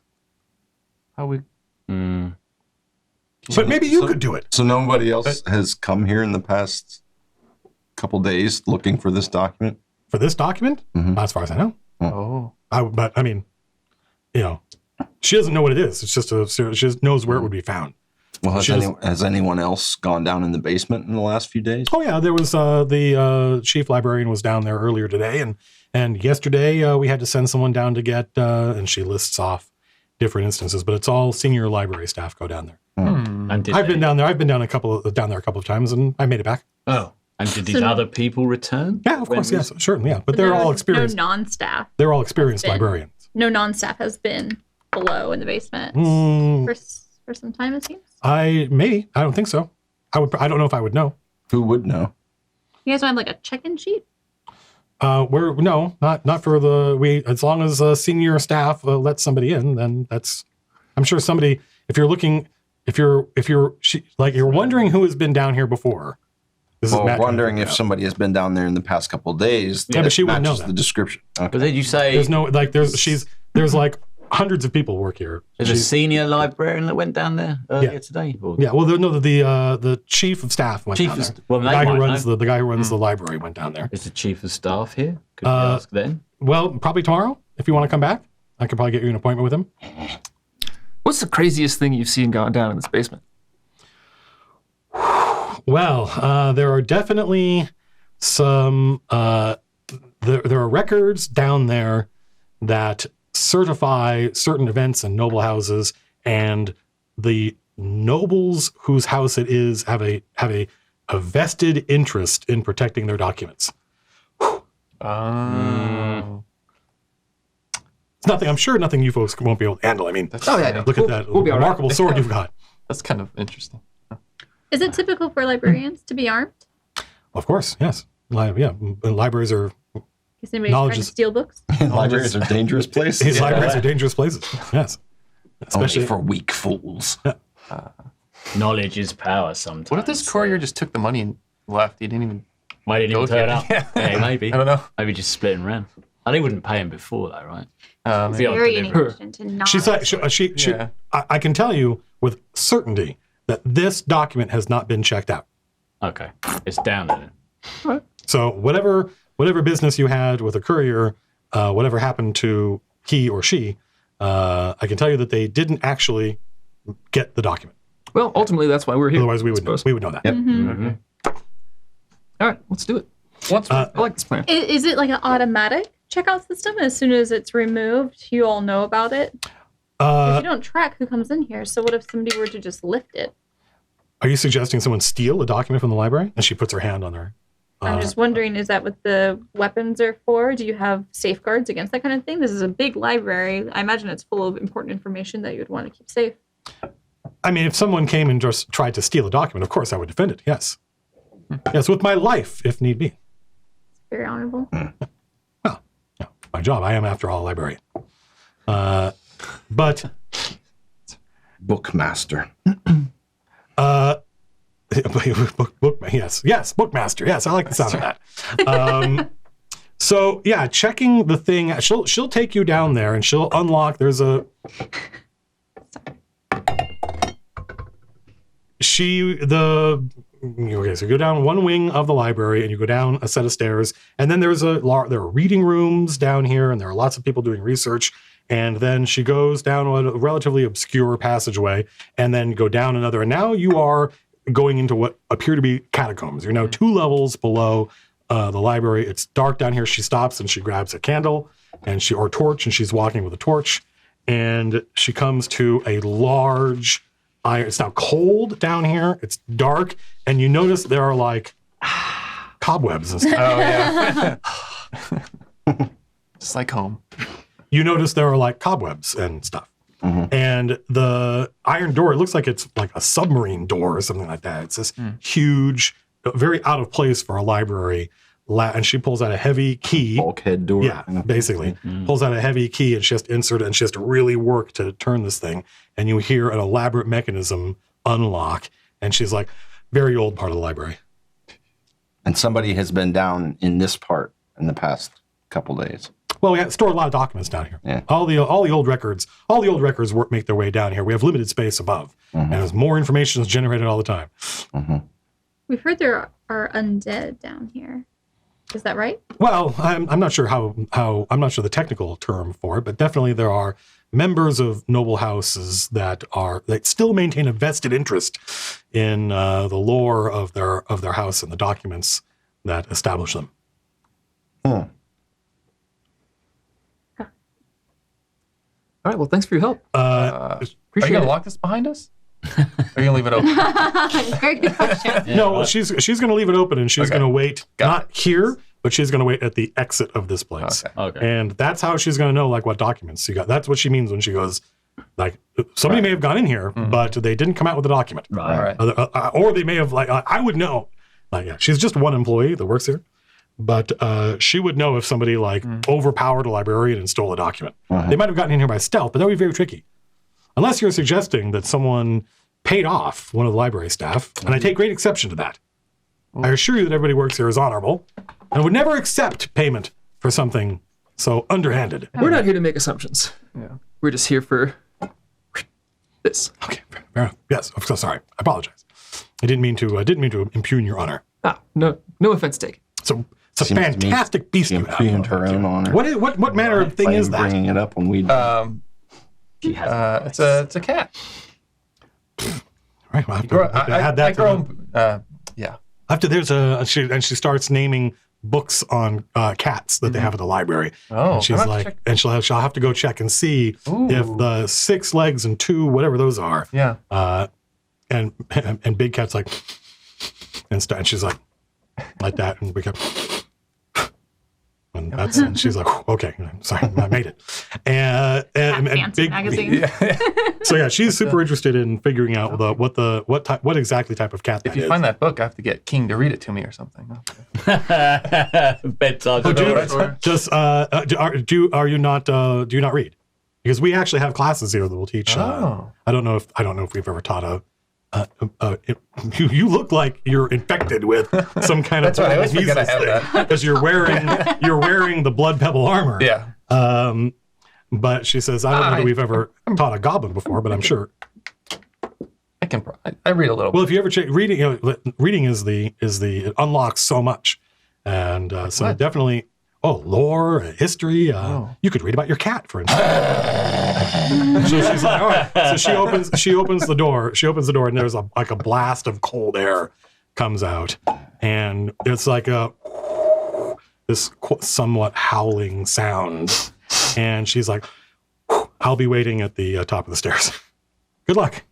How we? But maybe you could do it. So nobody else has come here in the past couple days looking for this document? For this document? Mm-hmm. Not as far as I know. Oh. But I mean, she doesn't know what it is. It's just she just knows where it would be found. Well, has anyone else gone down in the basement in the last few days? Oh yeah, there was the chief librarian was down there earlier today, and yesterday we had to send someone down to get. And she lists off different instances, but it's all senior library staff go down there. And I've been down there. I've been down there a couple of times, and I made it back. Oh, and did these other people return? Yeah, of course, yes, certainly, yeah. But they're all experienced. No non-staff. They're all experienced librarians. No non-staff has been below in the basement for some time, it seems. I don't think so. I don't know if I would know. Who would know? You guys don't have like a check-in sheet? Not for as long as senior staff lets somebody in, then I'm sure somebody, if you're wondering who has been down here before. Wondering if somebody has been down there in the past couple of days. Yeah, but she wouldn't know that. The description. Okay. But then you say there's like hundreds of people work here. There's a senior librarian that went down there earlier today. Or? Yeah, well, the chief of staff went down there. Well, the guy who runs the library went down there. Is the chief of staff here? Could we ask then? Well, probably tomorrow if you want to come back. I could probably get you an appointment with him. What's the craziest thing you've seen gone down in this basement? Well, there are definitely some. There are records down there that certify certain events and noble houses, and the nobles whose house it is have a vested interest in protecting their documents. It's nothing. I'm sure nothing you folks won't be able to handle. I mean, look at that remarkable sword you've got. That's kind of interesting. Is it typical for librarians to be armed? Of course, yes. Libraries are. Is anybody trying to steal books? Libraries are dangerous places. Libraries are dangerous places. Yes, especially for weak fools. Knowledge is power. Sometimes. What if this courier just took the money and left? He didn't even. Why didn't he turn up? Yeah, maybe. I don't know. Maybe just split and ran. They wouldn't pay him before, though, right? Very inefficient to not. She's like, I can tell you with certainty that this document has not been checked out. Okay, it's down there. Right. So whatever business you had with a courier, whatever happened to he or she, I can tell you that they didn't actually get the document. Well, ultimately, that's why we're here. Otherwise, we would know that. Yep. Mm-hmm. All right, let's do it. I like this plan. Is it like an automatic checkout system? As soon as it's removed, you all know about it? You don't track who comes in here. So what if somebody were to just lift it? Are you suggesting someone steal a document from the library? And she puts her hand on her. I'm just wondering, is that what the weapons are for? Do you have safeguards against that kind of thing? This is a big library. I imagine it's full of important information that you would want to keep safe. I mean, if someone came and just tried to steal a document, of course I would defend it. Yes. Yes, with my life, if need be. Very honorable. Well, yeah, my job. I am, after all, a librarian. But Bookmaster. Yes, bookmaster. Yes, I like the sound of that. So yeah, checking the thing. She'll take you down there and she'll unlock. There's a. Okay, so you go down one wing of the library and you go down a set of stairs, and then there are reading rooms down here, and there are lots of people doing research. And then she goes down a relatively obscure passageway, and then go down another. And now you are going into what appear to be catacombs. You're now 2 levels below the library. It's dark down here. She stops and she grabs a candle or torch, and she's walking with a torch. And she comes to a large iron. It's now cold down here. It's dark, and you notice there are like cobwebs and stuff. Oh yeah, just like home. You notice there are like cobwebs and stuff. Mm-hmm. And the iron door, it looks like it's like a submarine door or something like that. It's this huge, very out of place for a library. And she pulls out a heavy key. Bulkhead door. Yeah, basically. Mm-hmm. Pulls out a heavy key, and she has to insert it, and she has to really work to turn this thing. And you hear an elaborate mechanism unlock. And she's like, very old part of the library. And somebody has been down in this part in the past couple days. Well, we store a lot of documents down here. Yeah. All the old records make their way down here. We have limited space above, and as more information is generated all the time. Mm-hmm. We've heard there are undead down here. Is that right? Well, I'm not sure how I'm not sure the technical term for it, but definitely there are members of noble houses that still maintain a vested interest in the lore of their house and the documents that establish them. All right. Well, thanks for your help. Are you going to lock this behind us? Or are you going to leave it open? Very good question. Yeah, no, she's going to leave it open, and she's going to wait, not here, but she's going to wait at the exit of this place. Okay. And that's how she's going to know, like, what documents you got. That's what she means when she goes, like, somebody may have gone in here, but they didn't come out with a document. Right. Or they may have, like, I would know. Like, yeah, she's just one employee that works here. But she would know if somebody, like, overpowered a librarian and stole a document. They might have gotten in here by stealth, but that would be very tricky. Unless you're suggesting that someone paid off one of the library staff, and I take great exception to that. I assure you that everybody who works here is honorable and would never accept payment for something so underhanded. We're not here to make assumptions. Yeah. We're just here for this. Okay, fair enough. Yes, I'm so sorry. I apologize. I didn't mean to impugn your honor. No offense taken. So it's a fantastic beast you have. Impugned her own honor. What manner of thing is that? Bringing it up when we. It's a cat. Right, well, I have that. Yeah. After she starts naming books on cats that they have at the library. Oh, and she's like, and she'll have to go check and see if the 6 legs and 2 whatever those are. Yeah. And Big Cat's like, and she's like that, and we kept. And she's like, okay, I'm sorry, I made it. And Big magazine. So yeah, she's super interested in figuring out what exactly type of cat that is. If you find that book, I have to get King to read it to me or something. Bedtime. Do you not read? Because we actually have classes here that will teach. I don't know if we've ever taught you look like you're infected with some kind of measles thing because you're wearing the blood pebble armor. Yeah. But she says, I don't know that we've ever taught a goblin before, but I'm sure. I read a little. Well, if you ever check reading, reading is it unlocks so much, and so definitely. Oh, lore, history. You could read about your cat, for instance. So she's like, all right. So she opens the door. She opens the door, and there's a blast of cold air comes out, and it's like this somewhat howling sound. And she's like, I'll be waiting at the top of the stairs. Good luck.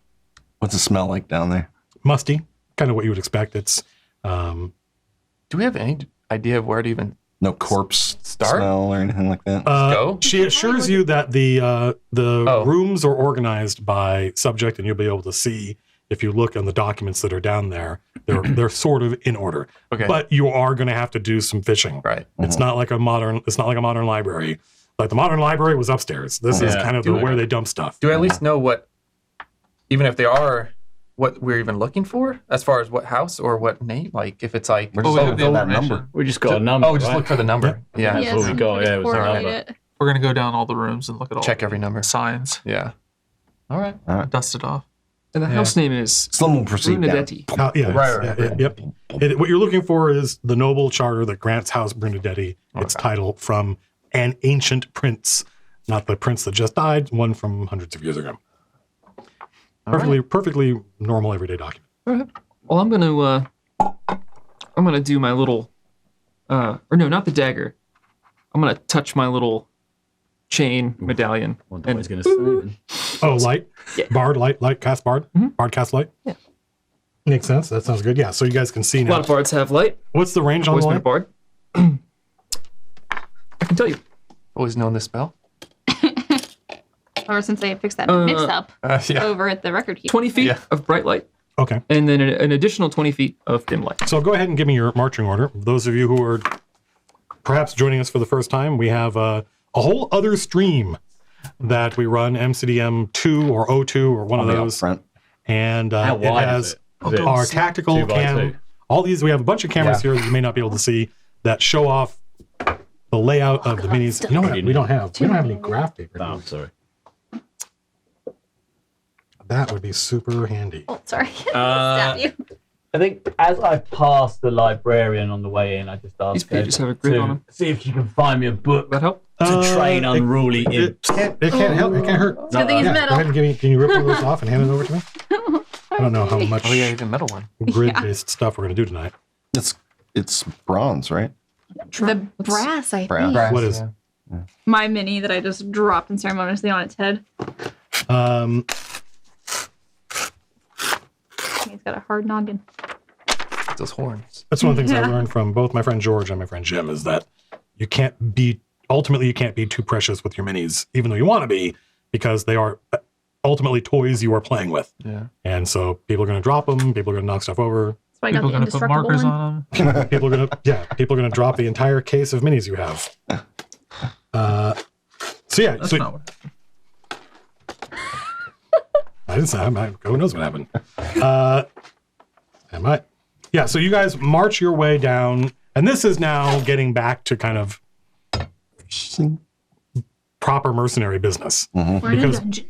What's it smell like down there? musty, kind of what you would expect. It's Do we have any idea of where to even No corpse start? smell or anything like that. Go? She assures you that the Oh. rooms are organized by subject, and you'll be able to see if you look on the documents that are down there. They're sort of in order. Okay. But you are going to have to do some fishing. Right. It's not like a modern library. Like the modern library was upstairs. This is kind of where they dump stuff. Do I at least know what, even if they are, what we're even looking for as far as what house or what name? Like if it's like, We're just looking for that number. We just got a number. oh, just right? look for the number. Yeah. That's what we got, yeah, it was a correlate number. it. We're gonna go down all the rooms and look at all Check every number. signs, Yeah. All right. dust it off. And the house name is Someone will proceed down. Brunedetti. Yeah, Right. yep. What you're looking for is the noble charter that grants House Brunedetti its title from an ancient prince, not the prince that just died, one from hundreds of years ago. Perfectly normal everyday document. All right. Well, I'm gonna do my little, or no, not the dagger. I'm gonna touch my little chain medallion. Wonder what he's going to say then. Oh, light? Yeah. Bard, light, cast bard? Bard cast light? Yeah. Makes sense. That sounds good. Yeah, so you guys can see A lot now. of bards have light. What's the range on Always the been a light? bard. I can tell you. Always known this spell. Or since they fixed that mix-up Yeah. over at the record keep. 20 feet Yeah. of bright light, Okay. and then an additional 20 feet of dim light. So go ahead and give me your marching order. Those of you who are perhaps joining us for the first time, we have a whole other stream that we run, MCDM 2 or O2 or one of On the those. upfront. And How it wide has is it? Is it our tactical 2 by 2? all these. We have a bunch of cameras here that you may not be able to see that show off the layout of the minis. You know what? We don't have any graph paper. No, I'm sorry. That would be super handy. Oh, sorry. Uh, Stab you. I think as I passed the librarian on the way in, I just asked These her pages have a grid to on them. see if she can find me a book That help? to train It unruly imps. can't help. It can't hurt. Good thing it's Go metal. ahead and give me. Can you rip one of those off and hand it over to me? I don't know how much Oh yeah, even metal one. grid-based stuff we're going to do tonight. It's bronze, right? The brass, I Brass. think. What is? My mini that I just dropped unceremoniously on its head. He's got a hard noggin. Those horns. That's one of the things I learned from both my friend George and my friend Jim is that you can't be too precious with your minis, even though you want to be, because they are ultimately toys you are playing with. Yeah. And so people are going to drop them. People are going to knock stuff over. That's why I People got are the gonna put indestructible markers one. on them. People are going to drop the entire case of minis you have. So yeah, That's so not what happened. I didn't say. Who knows what happened? I might. Yeah. So you guys march your way down, and this is now getting back to kind of proper mercenary business. We're in a Because dungeon.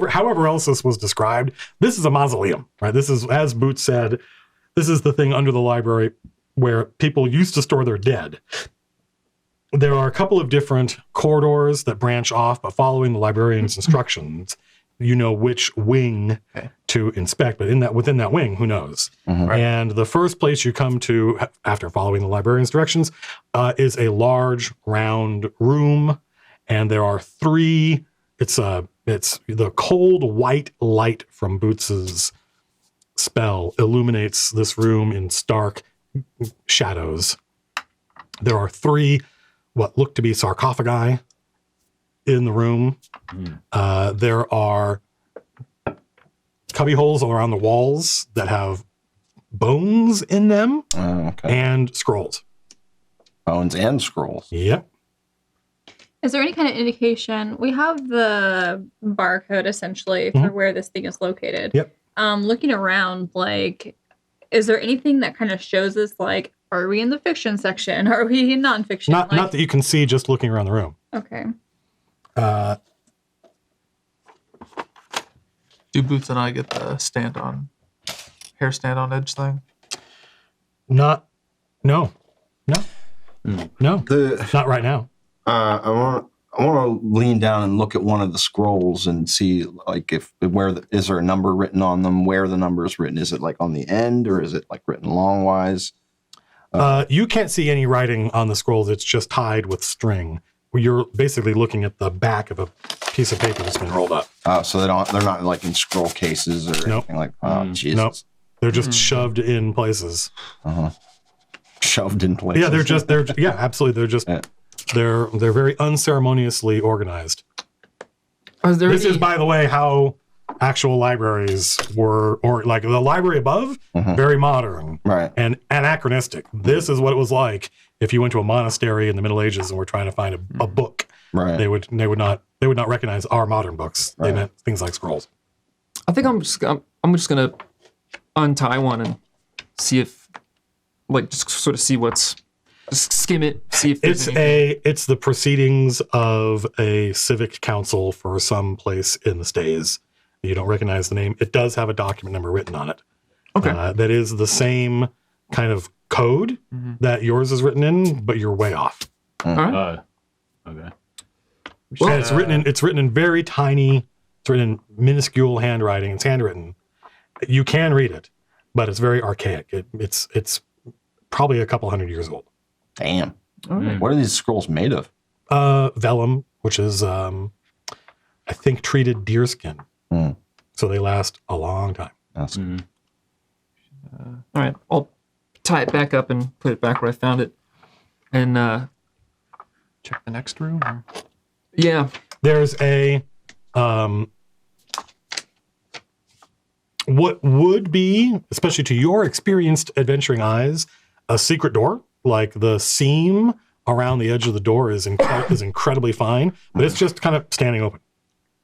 however else this was described, this is a mausoleum, right? This is, as Boots said, this is the thing under the library where people used to store their dead. There are a couple of different corridors that branch off, but following the librarian's instructions, you know which wing to inspect. But within that wing, who knows? Right. And the first place you come to after following the librarian's directions is a large round room, and there are 3. It's the cold white light from Boots's spell illuminates this room in stark shadows. There are 3 what look to be sarcophagi in the room. There are cubby holes around the walls that have bones in them Oh, okay. and scrolls. Bones and scrolls. Yep. Is there any kind of indication? We have the barcode essentially for where this thing is located. Yep. Looking around, like, is there anything that kind of shows us, like, are we in the fiction section? Are we in nonfiction? Not that you can see just looking around the room. Okay. Do Boots and I get the hair stand on edge thing? No. Not right now. I want to lean down and look at one of the scrolls and see, like, is there a number written on them? Where the number is written? Is it like on the end, or is it like written longwise? You can't see any writing on the scrolls. It's just tied with string, you're basically looking at the back of a piece of paper that's been rolled up. So they're not like in scroll cases or anything like. Oh, Jesus. Nope. They're just shoved in places. Shoved in places. Yeah, absolutely. They're just they're very unceremoniously organized. This is, by the way, how actual libraries were, or like the library above, very modern, right, and anachronistic. This is what it was like if you went to a monastery in the Middle Ages and were trying to find a book. Right. They would not recognize our modern books. They meant things like scrolls. I think I'm just gonna untie one and see if, like, just sort of see just skim it, see if it's the proceedings of a civic council for some place in the Stays. You don't recognize the name. It does have a document number written on it. Okay. That is the same kind of code that yours is written in, but you're way off. All right. Okay. Well, it's written in very tiny. It's written in minuscule handwriting. It's handwritten. You can read it, but it's very archaic. It's probably a couple hundred years old. Damn. What are these scrolls made of? Vellum, which is I think treated deerskin. So they last a long time. That's all right. I'll tie it back up and put it back where I found it. And check the next room. Yeah. There's a what would be, especially to your experienced adventuring eyes, a secret door. Like the seam around the edge of the door is incredibly fine, but it's just kind of standing open.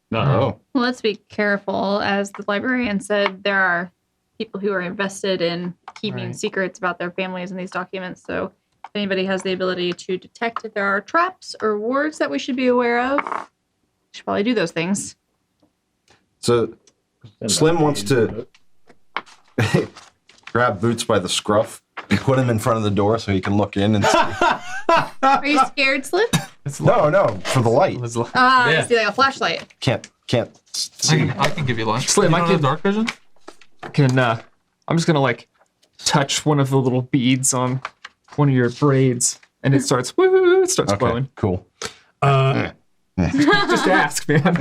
Well, let's be careful. As the librarian said, there are people who are invested in keeping secrets about their families in these documents. So if anybody has the ability to detect if there are traps or wards that we should be aware of, we should probably do those things. So Slim wants to grab Boots by the scruff and put him in front of the door so he can look in and see. Are you scared, Slim? No, for the light. See, like a flashlight. Can't see. I can give you light. Slim, I can dark vision. I'm just gonna like touch one of the little beads on one of your braids, and it starts glowing. Cool. Just ask, man.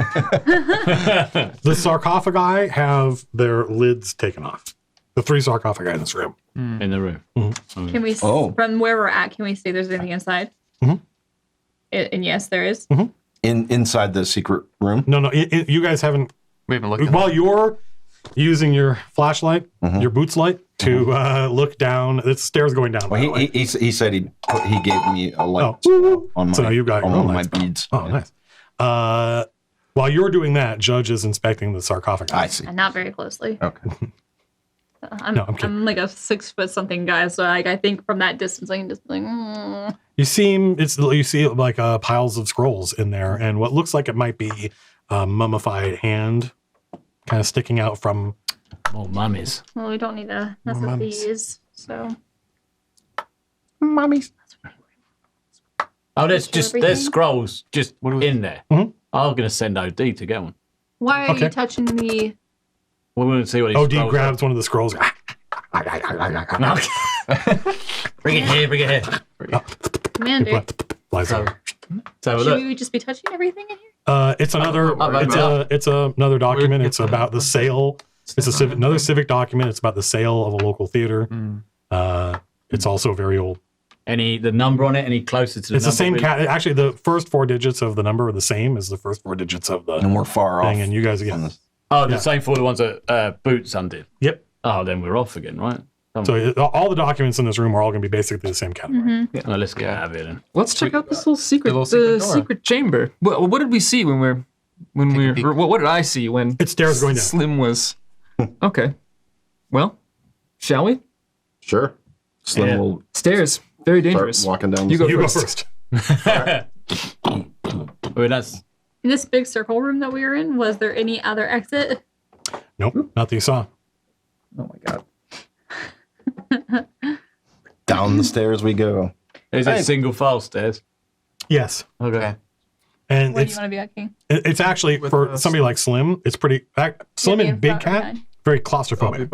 The sarcophagi have their lids taken off. The 3 sarcophagi in this room. In the room. Can we, from where we're at, can we see there's anything inside? And yes, there is. Inside the secret room? No, you guys haven't. We haven't looked. While you're using your flashlight, your Boots light, to look down, the stairs going down. Well, he said he gave me a light on my, so you've got on your one of lights. my beads. Oh, nice. While you're doing that, Judge is inspecting the sarcophagus. I see. And not very closely. Okay. I'm like a 6 foot something guy, so like I think from that distance I can just be like. You see like piles of scrolls in there, and what looks like it might be a mummified hand, kind of sticking out from. More mummies. Well, we don't need to mess with these, so. Mummies. Oh, there's scrolls just in there. I'm gonna send OD to get one. Why are you touching the? We want to see what. OD grabs one of the scrolls. Bring it here. Commander. So Should we just be touching everything in here? It's another. It's another document. It's about the sale. It's another civic document. It's about the sale of a local theater. It's also very old. The number on it? Any closer to the number? It's the same cat. Actually, the first 4 digits of the number are the same as the first 4 digits of the. And we're far off. And you guys again. The same for the ones that Boots undid. Yep. Oh, then we're off again, right? So all the documents in this room are all going to be basically the same category. Well, let's get out of here then. Let's check out this little secret, secret chamber. What did we see what did I see when it's stairs going down? Slim was. Okay. Well, shall we? Sure. Slim will stairs. Very dangerous. Walking down. You go first. That's. In this big circle room that we were in, was there any other exit? Nope, not that you saw. Oh my god. Down the stairs we go. Is it single file stairs? Yes. Okay. And Where do you want to be at, King? It's actually for somebody like Slim. It's pretty. Slim and Big Cat very claustrophobic.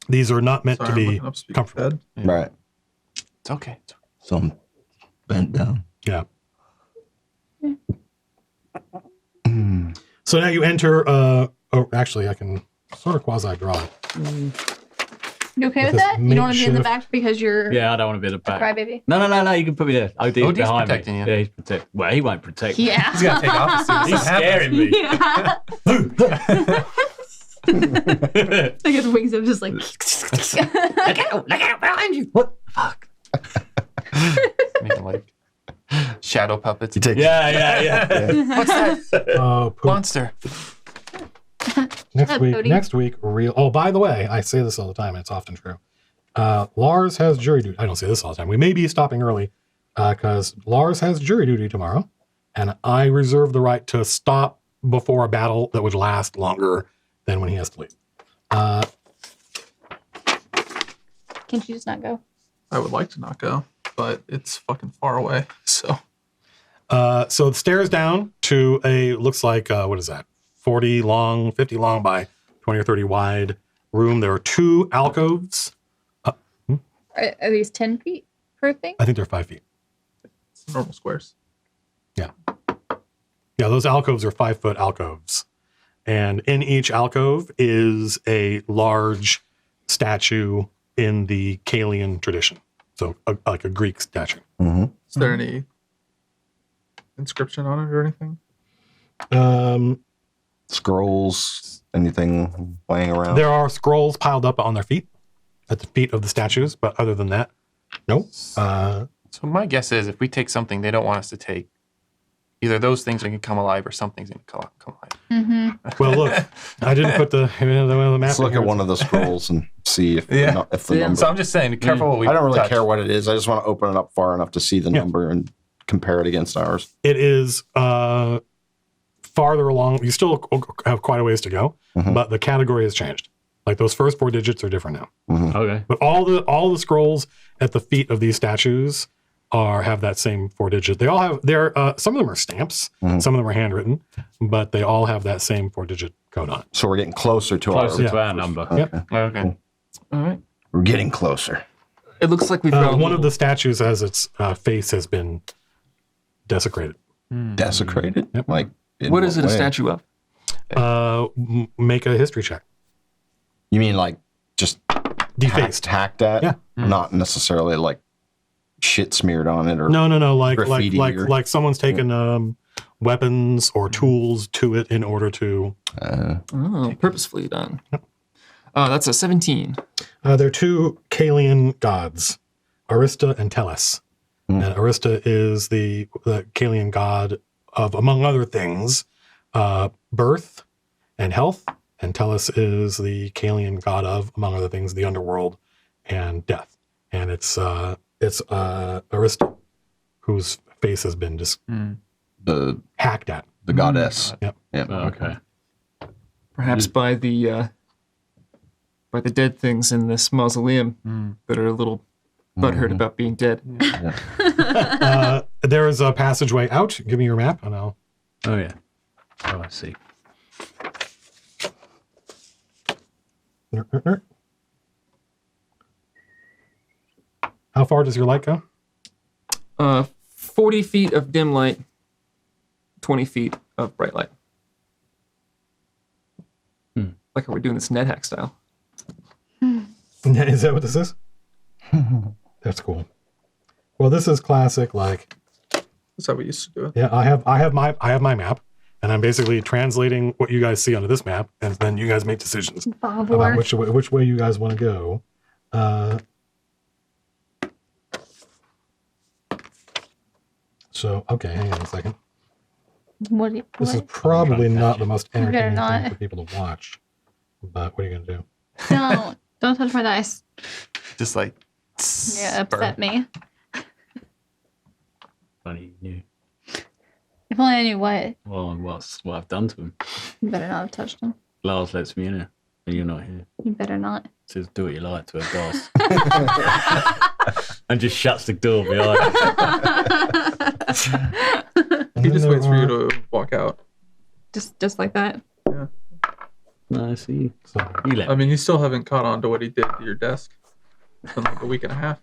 These are not meant to be comfortable. Right. It's okay. Some bent down. Yeah. So now you enter. Actually, I can sort of quasi draw it. You okay With with this that? You don't want to be in the makeshift- back because you're Yeah, I don't want to be the a back. crybaby? No. You can put me there. Oh, he's OD's behind protecting me. you. Yeah, he's protect. Well, he won't protect me. Yeah. He's got to take off as soon as He's something happens. scaring me. Yeah. I guess wings up just like. Look out behind you. What? Fuck. Making like shadow puppets. You take Yeah. What's that Poop. monster? Next week, real. Oh, by the way, I say this all the time, and it's often true. Lars has jury duty. I don't say this all the time. We may be stopping early because Lars has jury duty tomorrow, and I reserve the right to stop before a battle that would last longer than when he has to leave. Can't you just not go? I would like to not go, but it's fucking far away. So So the stairs down to looks like, what is that? 40 long, 50 long by 20 or 30 wide room. There are 2 alcoves. Are these 10 feet per thing? I think they're 5 feet. it's normal squares. Yeah, those alcoves are 5-foot alcoves. And in each alcove is a large statue in the Kalian tradition. So like a Greek statue. Is there any inscription on it or anything? Scrolls, anything laying around? There are scrolls piled up on their feet, at the feet of the statues, but other than that, no. So my guess is if we take something they don't want us to take, either those things are going to come alive or something's going to come alive. Mm-hmm. Well, look, I didn't put the map. Let's look at one of the scrolls and see if, if the number. So I'm just saying, be careful what we I don't really touch. care what it is. I just want to open it up far enough to see the number and compare it against ours. It is farther along. You still have quite a ways to go, but the category has changed. Like those first 4 digits are different now. Okay. But all the scrolls at the feet of these statues have that same 4-digit. They all have some of them are stamps, some of them are handwritten, but they all have that same 4-digit code on it. So we're getting closer to our number. Yep. Okay. All right. We're getting closer. It looks like we've got one of the statues has its face has been desecrated. Desecrated? Yep. Like What is it a way? statue of? Make a history check. You mean like just Defaced. hacked at? Yeah. Not necessarily like shit smeared on it or No. Like graffiti or- like someone's taken weapons or tools to it in order to. Purposefully done. That's a 17. There are 2 Kalian gods, Arista and Tellus. And Arista is the Kalian god of, among other things, birth and health. And Tellus is the Kalian god of, among other things, the underworld and death. And it's Arista, whose face has been just the hacked at. the goddess. Yep. Yeah. Okay. Perhaps by the dead things in this mausoleum that are a little butthurt about being dead. There is a passageway out. Give me your map, and I'll. Oh yeah. Oh, I see. How far does your light go? 40 feet of dim light, 20 feet of bright light. Like how we're doing this NetHack style. Is that what this is? That's cool. Well, this is classic. Like, That's how we used to do it. yeah, I have my map, and I'm basically translating what you guys see onto this map, and then you guys make decisions about which way you guys want to go. So, okay, hang on a second. This is probably not the most entertaining thing for people to watch, but what are you gonna do? Don't touch my dice. Just like. Yeah, upset me. Funny you knew. If only I knew what. Well, what I've done to him. You better not have touched him. Lars lets me in here, and you're not here. You better not. Says do what you like to a boss. And just shuts the door behind him. He just waits for you to walk out. Just like that. No, I see. So, You let I mean, you still haven't caught on to what he did to your desk. It's been like a week and a half.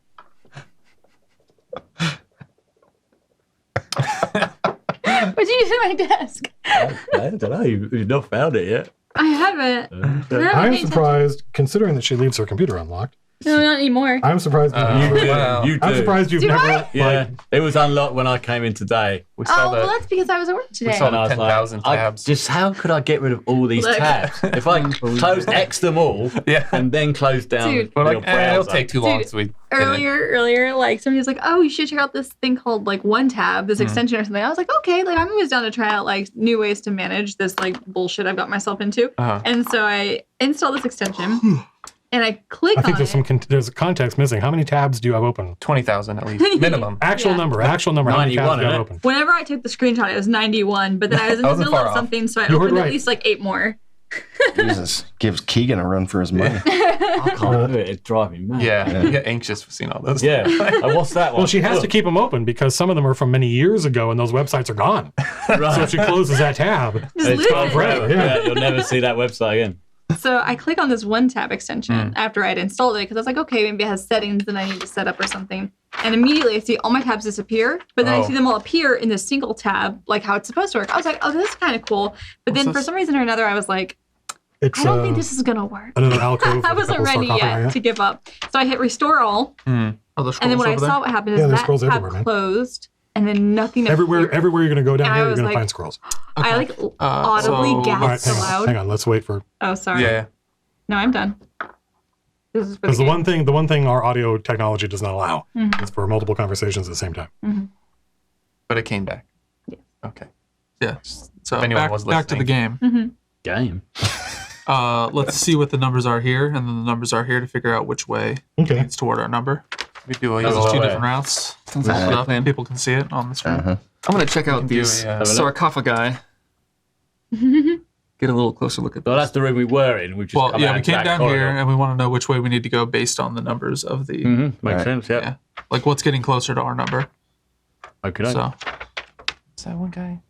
What'd you do to my desk? I don't know. You've not found it yet. I haven't. I'm surprised, considering that she leaves her computer unlocked. No, not anymore. I'm surprised. You I'm do. surprised you've Do never. I? Yeah, it was unlocked when I came in today. We saw Well, that's because I was at work today. saw And I was 10,000 like, tabs. how could I get rid of all these Look. tabs? If I close X them all Yeah. and then close down Dude. We're your like, it'll browser. take too long. Dude, So we earlier, like somebody was like, "Oh, you should check out this thing called like One Tab, this extension or something." I was like, "Okay, like I'm always down to try out like new ways to manage this like bullshit I've got myself into." Uh-huh. And so I installed this extension, and I click I think on there's it. there's context missing. How many tabs do you have open? 20,000 at least minimum. Actual Yeah. number. How many 91, tabs do you have isn't it? open? Whenever I took the screenshot, it was 91, but then I was in the Wasn't middle far of off. something, so I You heard opened right. at least like 8 more. Jesus gives Keegan a run for his money. I can't do it. It's driving me mad. Yeah, you get anxious for seeing all those. Yeah. What's that one? Well, she has to keep them open because some of them are from many years ago, and those websites are gone. So if she closes that tab, Just It's lose gone it. forever. Yeah. Yeah, you'll never see that website again. So I click on this One Tab extension after I'd installed it because I was like, okay, maybe it has settings that I need to set up or something. And immediately I see all my tabs disappear, but then I Oh. see them all appear in this single tab, like how it's supposed to work. I was like, oh, this is kind of cool. But then for some reason or another, I was like, it's I don't think this is gonna work. another alcove. I with a wasn't couple ready sarcophagi, yet to give up. So I hit restore all, Oh, the and then scrolls when I over there? saw what happened is Yeah, there's that scrolls tab everywhere, man. closed, and then nothing appeared. Everywhere you're going to go down And I here, you're was going to like- find scrolls. I like audibly so- All right, gasped hang on. aloud. Hang on. Let's wait for. Oh, sorry. Yeah. No, I'm done. This is for Because the the game. one thing our audio technology does not allow Mhm. is for multiple conversations at the same time. But it came back. Yes. Okay. Yeah. So If anyone back, was back to the listening. game. Game. Let's see what the numbers are here, and then the numbers are here to figure out which way Okay. leads toward our number. We do a There's That's two way. different routes. Sounds like a good plan. People can see it on the screen. Uh-huh. I'm gonna check out can do these a, sarcophagi. Get a little closer look at Well, those. that's the room we were in. We've just Well, come yeah, out we into came that down corridor. here, and we want to know which way we need to go based on the numbers of the. Makes Right. sense. Yeah. Yeah. Like what's getting closer to our number. Okay. So, Is that one guy?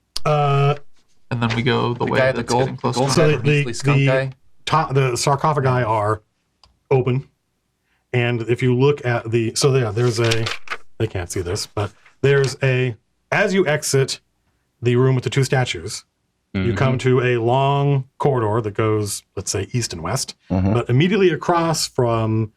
and then we go the way guy at the that's gold- getting closer. gold to So our guy? number. the, Beastly skunk the, guy? the sarcophagi are open, and if you look at there's a. They can't see this, but there's a. As you exit the room with the 2 statues, you come to a long corridor that goes, let's say, east and west. But immediately across from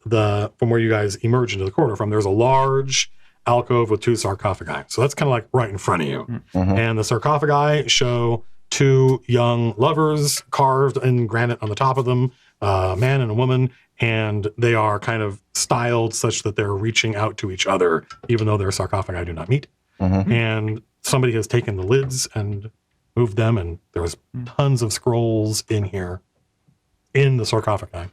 where you guys emerge into the corridor from, there's a large alcove with 2 sarcophagi. So that's kind of like right in front of you. And the sarcophagi show 2 young lovers carved in granite on the top of them, a man and a woman, and they are kind of styled such that they're reaching out to each other, even though their sarcophagi do not meet. And somebody has taken the lids and moved them, and there's tons of scrolls in here, in the sarcophagi.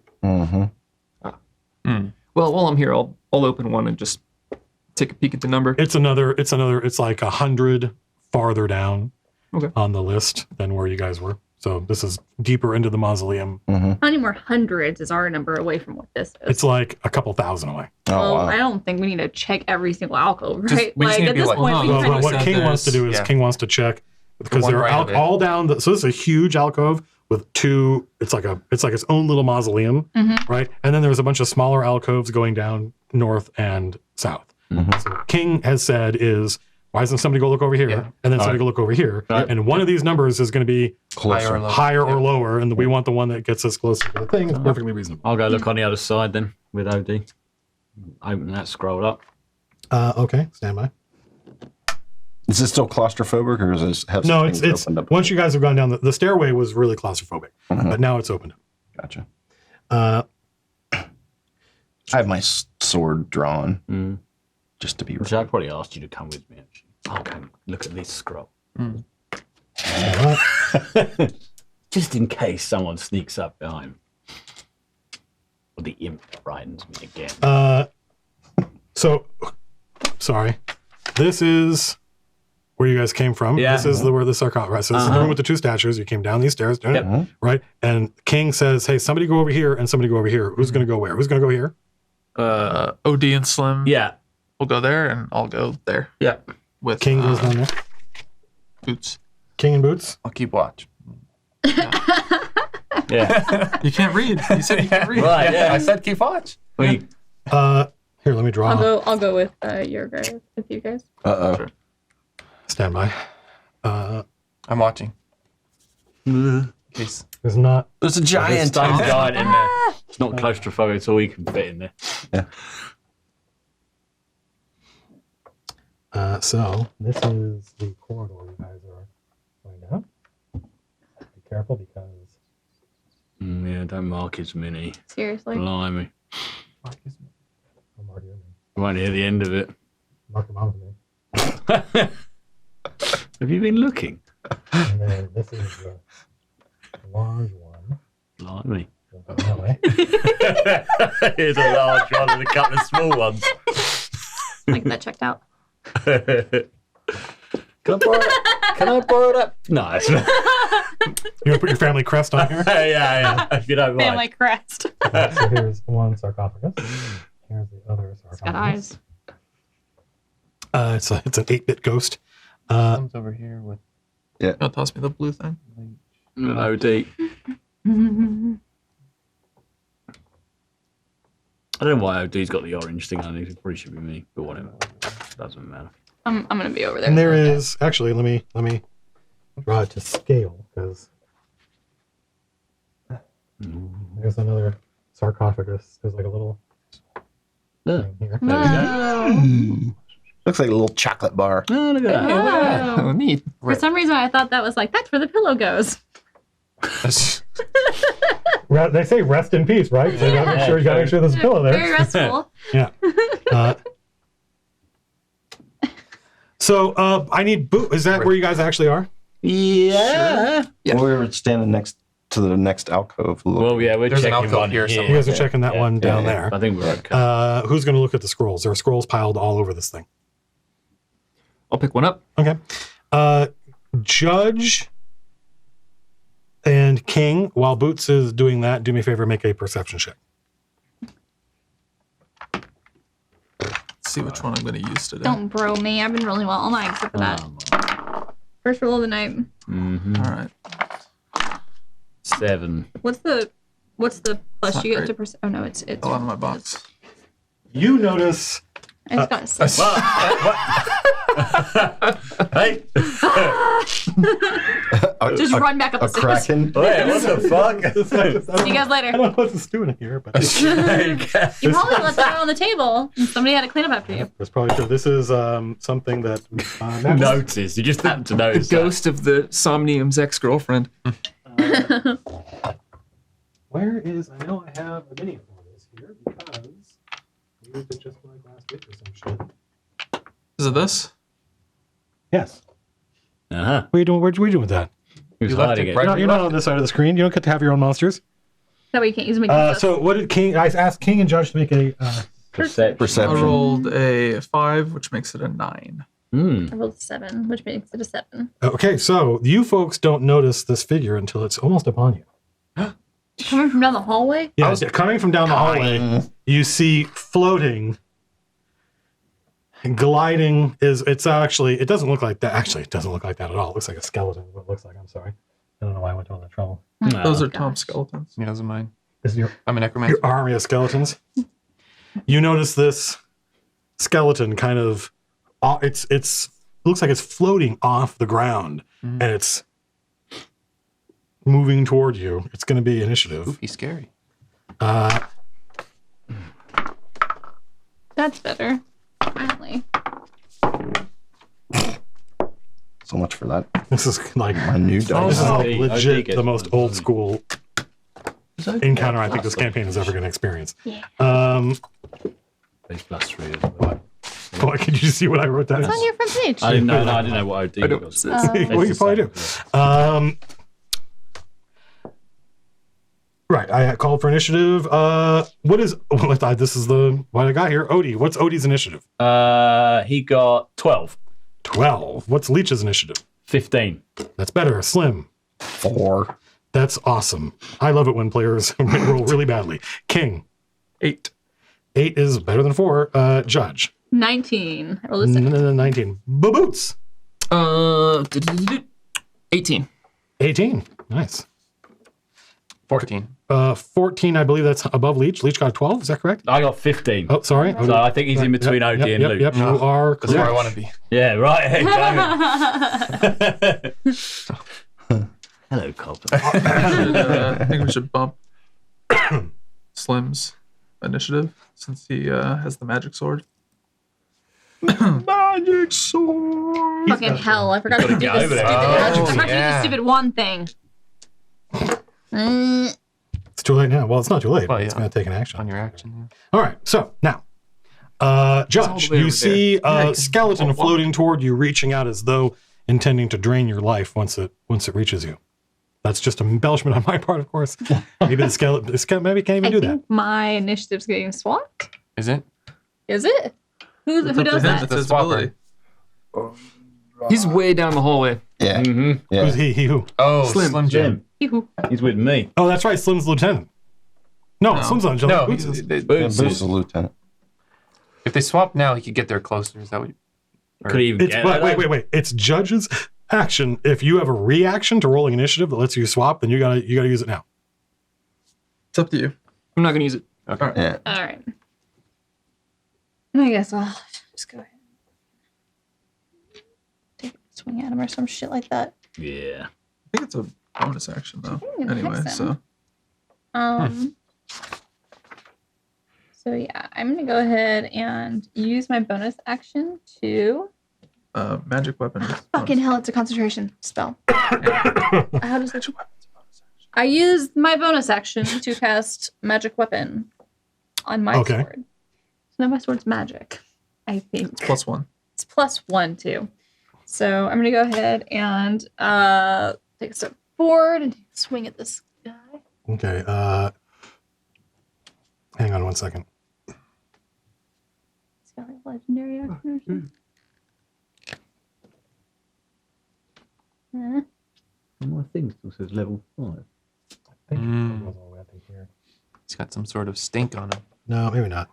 Well, while I'm here, I'll open one and just take a peek at the number. It's like 100 farther down Okay. on the list than where you guys were. So this is deeper into the mausoleum. How many more hundreds is our number away from what this is? It's like a couple thousand away. Oh, well, wow. I don't think we need to check every single alcove, Just- right? we just Like need to at be this like- point, we Well, can Well, kind what of said King wants to do is yeah. King wants to check because one they're right of it. all down. So this is a huge alcove with 2. It's like its own little mausoleum, right? And then there's a bunch of smaller alcoves going down north and south. So what King has said is, why doesn't somebody go look over here, Yeah. and then somebody go look over here, and one of these numbers is going to be Higher or lower. higher or lower, and we want the one that gets us closer to the thing. It's perfectly reasonable. I'll go look on the other side then with OD. Open that scroll up. Okay, stand by. Is this still claustrophobic, or is this have No, things it's opened up? once you guys have gone down, the stairway was really claustrophobic, but now it's opened up. Gotcha. Uh, I have my sword drawn, just to be. Which I probably asked you to come with me. Actually. I'll go look at this scroll. Just in case someone sneaks up behind me. Or the imp frightens me again. So, sorry. This is where you guys came from. Yeah. This is where the sarcophagus. Right? So this is the room with the 2 statues. You came down these stairs, Yep. right? And King says, "Hey, somebody go over here, and somebody go over here. Who's going to go where? Who's going to go here?" OD and Slim Yeah. will go there, and I'll go there Yeah. with King goes down there. Boots. King and Boots. I'll keep watch. Yeah. You can't read. You said you can't read. Right, yeah. I said keep watch. We, Here, let me draw. I'll go with your guys. With you guys. Uh oh. Sure. Stand by. I'm watching. In case. There's not. There's a There's giant. a giant in there. It's not claustrophobic at all. You can fit in there. Yeah. So this is the corridor you guys are going down. Be careful because. Yeah, don't mark his mini. Seriously. Blimey. I'm already in there. You won't hear the end of it. Mark them out of me. Have you been looking? And then this is the large one. Blimey. That way. Here's a large one and a couple of small ones. I get that checked out. Can I borrow that? Nice. You want to put your family crest on here? yeah, if you don't mind. Family crest. So here's one sarcophagus. Here's the other sarcophagus. It's got eyes. It's an 8-bit ghost. Comes over here with. Don't toss me the blue thing. An OD. I don't know why OD's got the orange thing on it. It probably should be me, but whatever. Doesn't matter. I'm gonna be over there. And there is actually let me draw it to scale because there's another sarcophagus. There's like a little thing here. Looks like a little chocolate bar. Oh, look at that. Oh. Neat. For some reason, I thought that was like, that's where the pillow goes. They say rest in peace, right? So you gotta make sure there's a pillow there. Very restful. Yeah. So I need boot. Is that where you guys actually are? Yeah. Yeah. We were standing next to the next alcove. Well, yeah, we're There's an checking alcove one here here. You guys are checking that one down there. I think we're okay. Who's going to look at the scrolls? There are scrolls piled all over this thing. I'll pick one up. Okay. Judge and King, while Boots is doing that, do me a favor, make a perception check. Let's see which one I'm going to use today. Don't bro me. I've been rolling well all night except for that. First roll of the night. Mm-hmm. All right. 7. What's the plus not you get great. to oh no, it's A lot in my box. You notice it's got a 6. Hey! Just run back up A the stairs. kraken. Wait, what the fuck? See you guys later. I don't know what this is doing here, but You probably left it on the table and somebody had to clean up after you. that's probably true. This is something that Notice. You just happened to The notice. that. ghost of the Somnium's ex-girlfriend. Where is? I know I have a mini for this here because I used it just like last week or some shit. Is it this? Yes. Uh-huh. What are you doing? What are you doing with that? He was You left hiding it it. right- You're not on this side of the screen. You don't get to have your own monsters. That way you can't use them. So what did King? I asked King and Judge to make a. Perception. I Perception. rolled a 5, which makes it a 9. I rolled a 7, which makes it a 7. Okay, so you folks don't notice this figure until it's almost upon you. Coming from down the hallway? Yeah, coming from down the hallway, you see floating, gliding. It doesn't look like that. Actually, it doesn't look like that at all. It looks like a skeleton. What it looks like. I'm sorry. I don't know why I went to all that trouble. Those are Tom's skeletons. Yeah, those are mine. This is your I'm a necromancer. army of skeletons. You notice this skeleton kind of. It looks like it's floating off the ground, and it's moving toward you. It's going to be initiative. Spooky, scary. That's better. Finally. So much for that. This is like My new dice. this is OD legit gets the most one. old school encounter I think this campaign is ever going to experience. Yeah. It's +3 as well. Boy, could you see what I wrote down? It's on your front page. I didn't know what OD was. Well, you probably do. Right, I called for initiative. This is what I got here. Odie, what's Odie's initiative? He got 12. 12. What's Leech's initiative? 15. That's better. Slim. 4. That's awesome. I love it when players roll really badly. King. 8. 8 is better than 4. Judge. 19. I rolled a 6. 19. Baboots. 18. 18. Nice. 14. 14, I believe that's above Leech. Leech got a 12, is that correct? I got 15. Oh, sorry. So I think he's in between OD and Luke. Yep, you are That's where I correct. want to be. Yeah, right. Hello, Colville. I think we should bump Slim's initiative since he has the magic sword. Magic sword. Fucking hell! I forgot to do get this over stupid. there. I forgot to do the Yeah. stupid one thing. It's too late now. Well, it's not too late. Well, It's yeah. going to take an action. On your action. All right. So now, Judge, way you over see there. a skeleton floating toward you, reaching out as though intending to drain your life once it reaches you. That's just an embellishment on my part, of course. Maybe the skeleton maybe can't even I do that. think my initiative's getting swapped. Is it? Is it? Who It's does up to him. that? It's The his swapper. ability. He's way down the hallway. Yeah. Mm-hmm. Yeah. Who's he? He who? Oh, Slim. Slim Jim. Yoo-hoo. He's with me. Oh, that's right. Slim's lieutenant. No, No. Slim's not. No, Boots is- Boots Bruce is- is a lieutenant. if they swap now, he could get there closer. Is that what? could even It's, get wait. It's Judge's action. If you have a reaction to rolling initiative that lets you swap, then you gotta use it now. It's up to you. I'm not gonna use it. Okay. Yeah. All right. I guess I'll just go ahead. Take a swing at him or some shit like that. Yeah. I think it's a bonus action though. I'm gonna Anyway, hex so him. So yeah, I'm gonna go ahead and use my bonus action to. magic weapon. is Fucking bonus. hell! It's a concentration spell. How does it? I used my bonus action to cast magic weapon on my Okay. sword. So now my sword's magic. I think It's +1. it's +1 too. So I'm gonna go ahead and take a step forward and swing at this guy. Okay. Hang on one second. It's got like legendary action or something. My thing still says level 5. He's got some sort of stink on him. No, maybe not.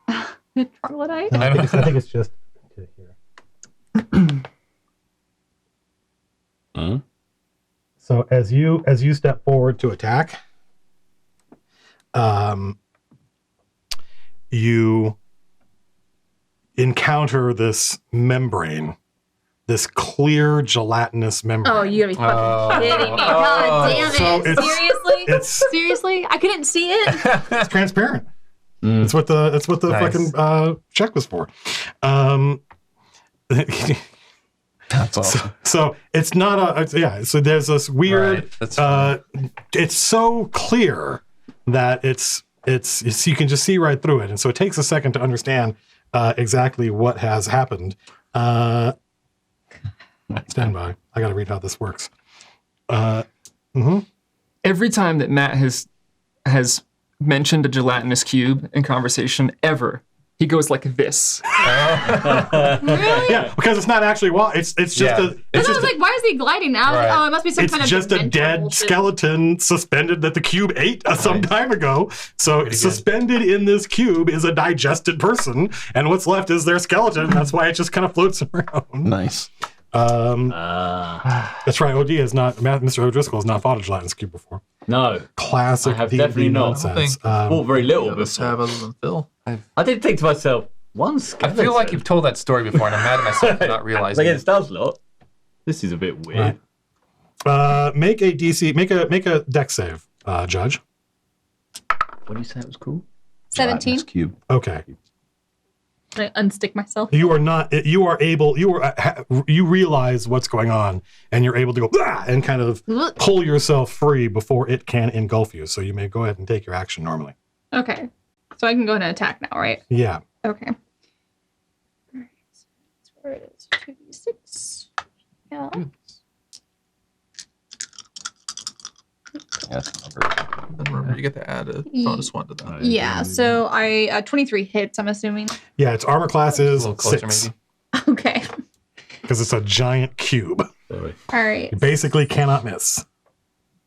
Troglodyte. No, I think it's just to here. Huh? So as you step forward to attack, you encounter this membrane, this clear gelatinous membrane. Oh, you gotta be fucking Oh. kidding me! God damn it! So it's- Seriously? it's Seriously? I couldn't see it. it's transparent. Mm. It's what the Nice. fucking check was for. That's awesome. So it's not so there's this weird. Right, that's It's so clear that it's you can just see right through it, and so it takes a second to understand exactly what has happened. Stand by. I got to read how this works. Every time that Matt has mentioned a gelatinous cube in conversation ever, he goes like this. Really? Yeah, because it's not actually it's just Yeah. a I was like, why is he gliding now? Right. Oh, it must be some it's kind of just a mental dead bullshit. skeleton suspended that the cube ate some time ago. So good. suspended in this cube is a digested person, and what's left is their skeleton. That's why it just kind of floats around. Nice. That's right. OD is not. Mr. O'Driscoll has not fought a gelatinous cube before. No. Classic I have D&D definitely not. nonsense. Fought very little None of us have before. other than Phil. I did think to myself, one I skeleton. feel like you've told that story before, and I'm mad at myself for not realizing. Against us lot. This is a bit weird. Make a DC. Make a dex save, Judge. What do you say it was called? 17. Gelatinous cube. Okay. I unstick myself. You are not. You are able. You realize what's going on, and you're able to go "Ah!" and kind of pull yourself free before it can engulf you. So you may go ahead and take your action normally. Okay. So I can go ahead and attack now, right? Yeah. Okay. All right. So that's where it is. 2d6. Yeah. That's not very Then remember, you get to add a bonus 1 to that. Yeah. So I 23 hits. I'm assuming. Yeah. Its armor class a is little closer, 6 maybe. Okay. because it's a giant cube. Sorry. All right. You basically cannot miss.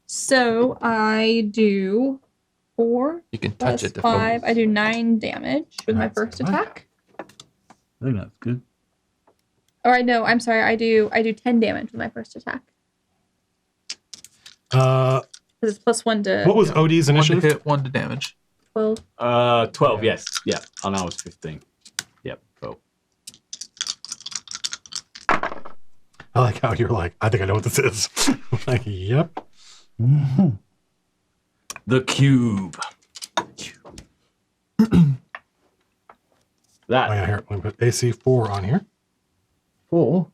So I do 4 You can touch plus it to 5. focus. I do 9 damage with my That's first good. attack. I think that's good. Or I know. I'm sorry. I do 10 damage with my first attack. Because it's +1 to What was OD's 1 to initiative? hit, 1 to damage. 12. 12, yes. Yeah. And I was 15. Yep. Cool. I like how you're like, I think I know what this is. Like, yep. The cube. That. Oh, yeah, here. Let me put AC 4 on here. 4.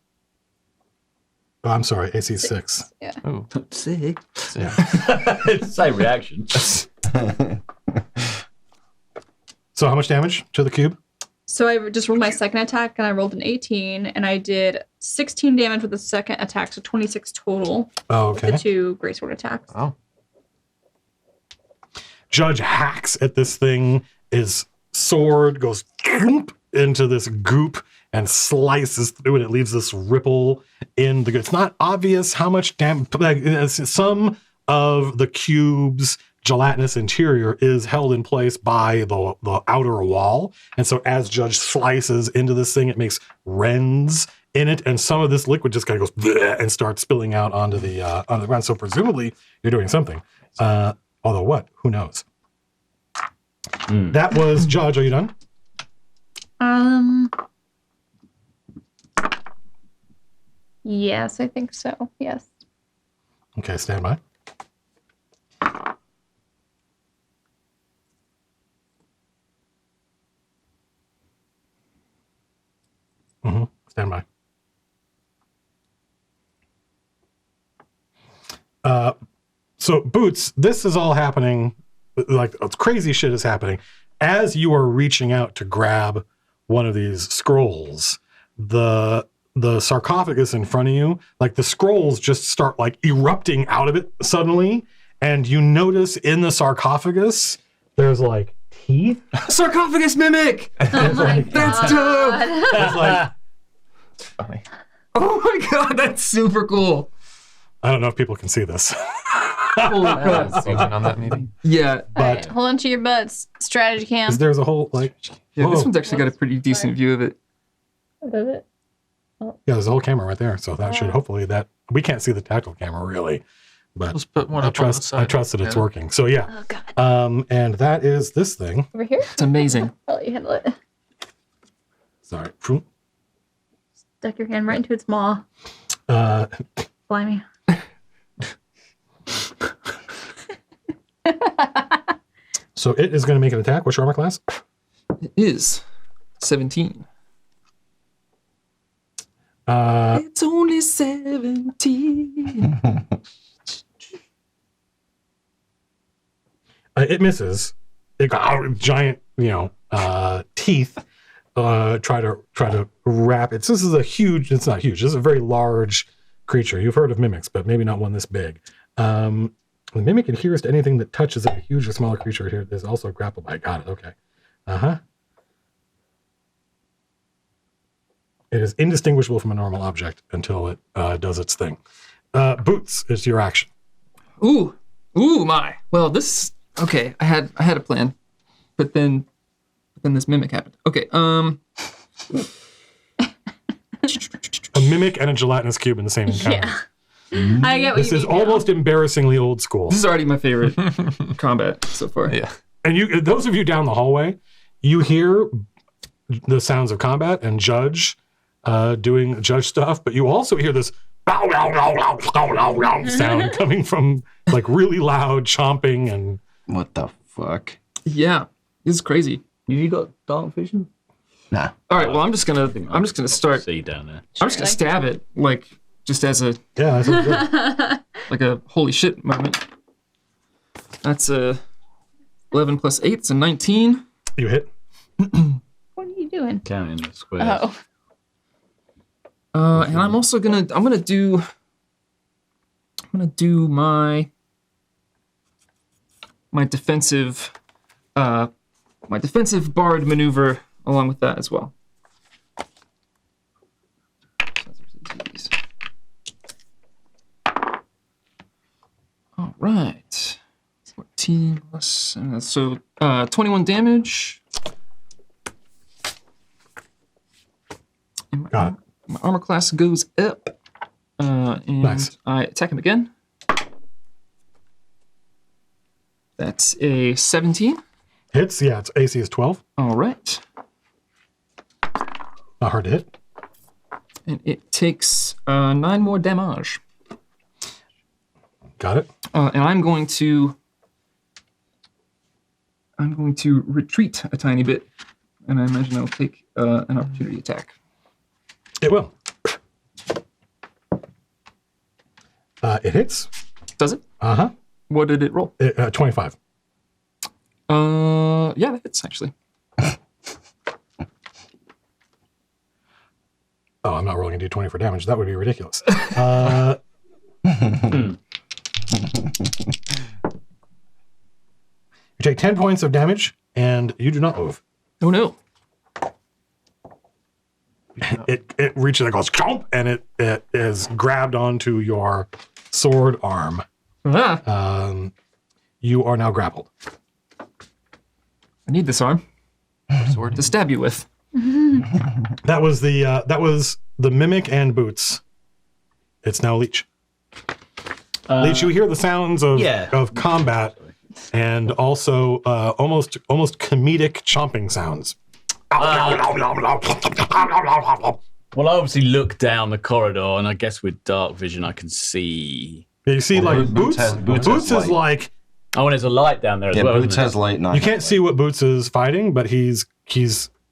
Oh, I'm sorry, AC 6. Yeah. Oh, 6. Yeah. Same reaction. So how much damage to the cube? So I just rolled my second attack, and I rolled an 18, and I did 16 damage with the second attack, so 26 total. Oh, With okay. the 2 greatsword attacks. wow. Judge hacks at this thing. His sword goes into this goop and slices through, and it leaves this ripple in the. It's not obvious how much damage. Like, some of the cube's gelatinous interior is held in place by the outer wall, and so as Judge slices into this thing, it makes rends in it, and some of this liquid just kind of goes bleh and starts spilling out onto the ground. So presumably you're doing something. Although what? Who knows? That was Judge. Are you done? Yes, I think so. Yes. Okay, stand by. Stand by. So, Boots, this is all happening, like crazy shit is happening. As you are reaching out to grab one of these scrolls, the sarcophagus in front of you, like the scrolls just start like erupting out of it suddenly, and you notice in the sarcophagus there's like teeth. Sarcophagus mimic! Oh my god. That's dope! It's like, Funny. Oh my god, that's super cool. I don't know if people can see this. Holy crap. Zooming on that maybe. Yeah, All right, hold on to your butts. Strategy cam. There's a whole like, yeah, this whoa. one's actually got a pretty decent view of it. Does it? Yeah, there's a whole camera right there. So that should hopefully that we can't see the tactile camera really, but Let's put one I up on the trust side. that it's Yeah. working. So yeah, Oh god. and that is this thing. Over here? It's amazing. I'll let you handle it. Sorry. Stuck your hand right into its maw. Blimey. So it is going to make an attack. What's your armor class? It is 17. It's only 17. It misses. It got giant, teeth. Try to wrap it. So this is a huge. It's not huge. This is a very large creature. You've heard of mimics, but maybe not one this big. The mimic adheres to anything that touches it. A huge or smaller creature here is also grappled by. Got it. Okay. It is indistinguishable from a normal object until it does its thing. Boots is your action. Ooh my. Well, this okay. I had a plan, but then this mimic happened. Okay. A mimic and a gelatinous cube in the same encounter. Yeah. I get what This you is mean now. almost embarrassingly old school. This is already my favorite combat so far. Yeah. And you, those of you down the hallway, you hear the sounds of combat and Judge doing Judge stuff, but you also hear this sound coming from like really loud chomping and. What the fuck? Yeah, this is crazy. You got dark vision? Nah. All right, well, I'm just gonna start. See down there. I'm just gonna stab it, like just as a Yeah, that's good. like a holy shit moment. That's a 11 plus 8. It's a 19. You hit. What are you doing? Counting the squares. Oh. And I'm also gonna do my defensive bard maneuver along with that as well. All right. 14 plus so 21 damage. And Got it. my armor class goes up. And Nice. I attack him again. That's a 17. Hits, yeah, its AC is 12. All right. Not hard to hit. And it takes 9 more damage. Got it. And I'm going to retreat a tiny bit, and I imagine I'll take an opportunity attack. It will. It hits. Does it? Uh-huh. What did it roll? 25. Yeah, that hits actually. Oh, I'm not rolling a d20 for damage. That would be ridiculous. You take 10 points of damage, and you do not move. Oh no! It reaches and goes, chomp, and it is grabbed onto your sword arm. Ah. You are now grappled. I need this arm sword to stab you with. That was the mimic and boots. It's now Leech. Leech, you hear the sounds of combat, and also almost comedic chomping sounds. Well, I obviously look down the corridor, and I guess with dark vision, I can see. Yeah, you see, like Boots has is like. Oh, and there's a light down there as well. Boots has light. You can't see what Boots is fighting, but he's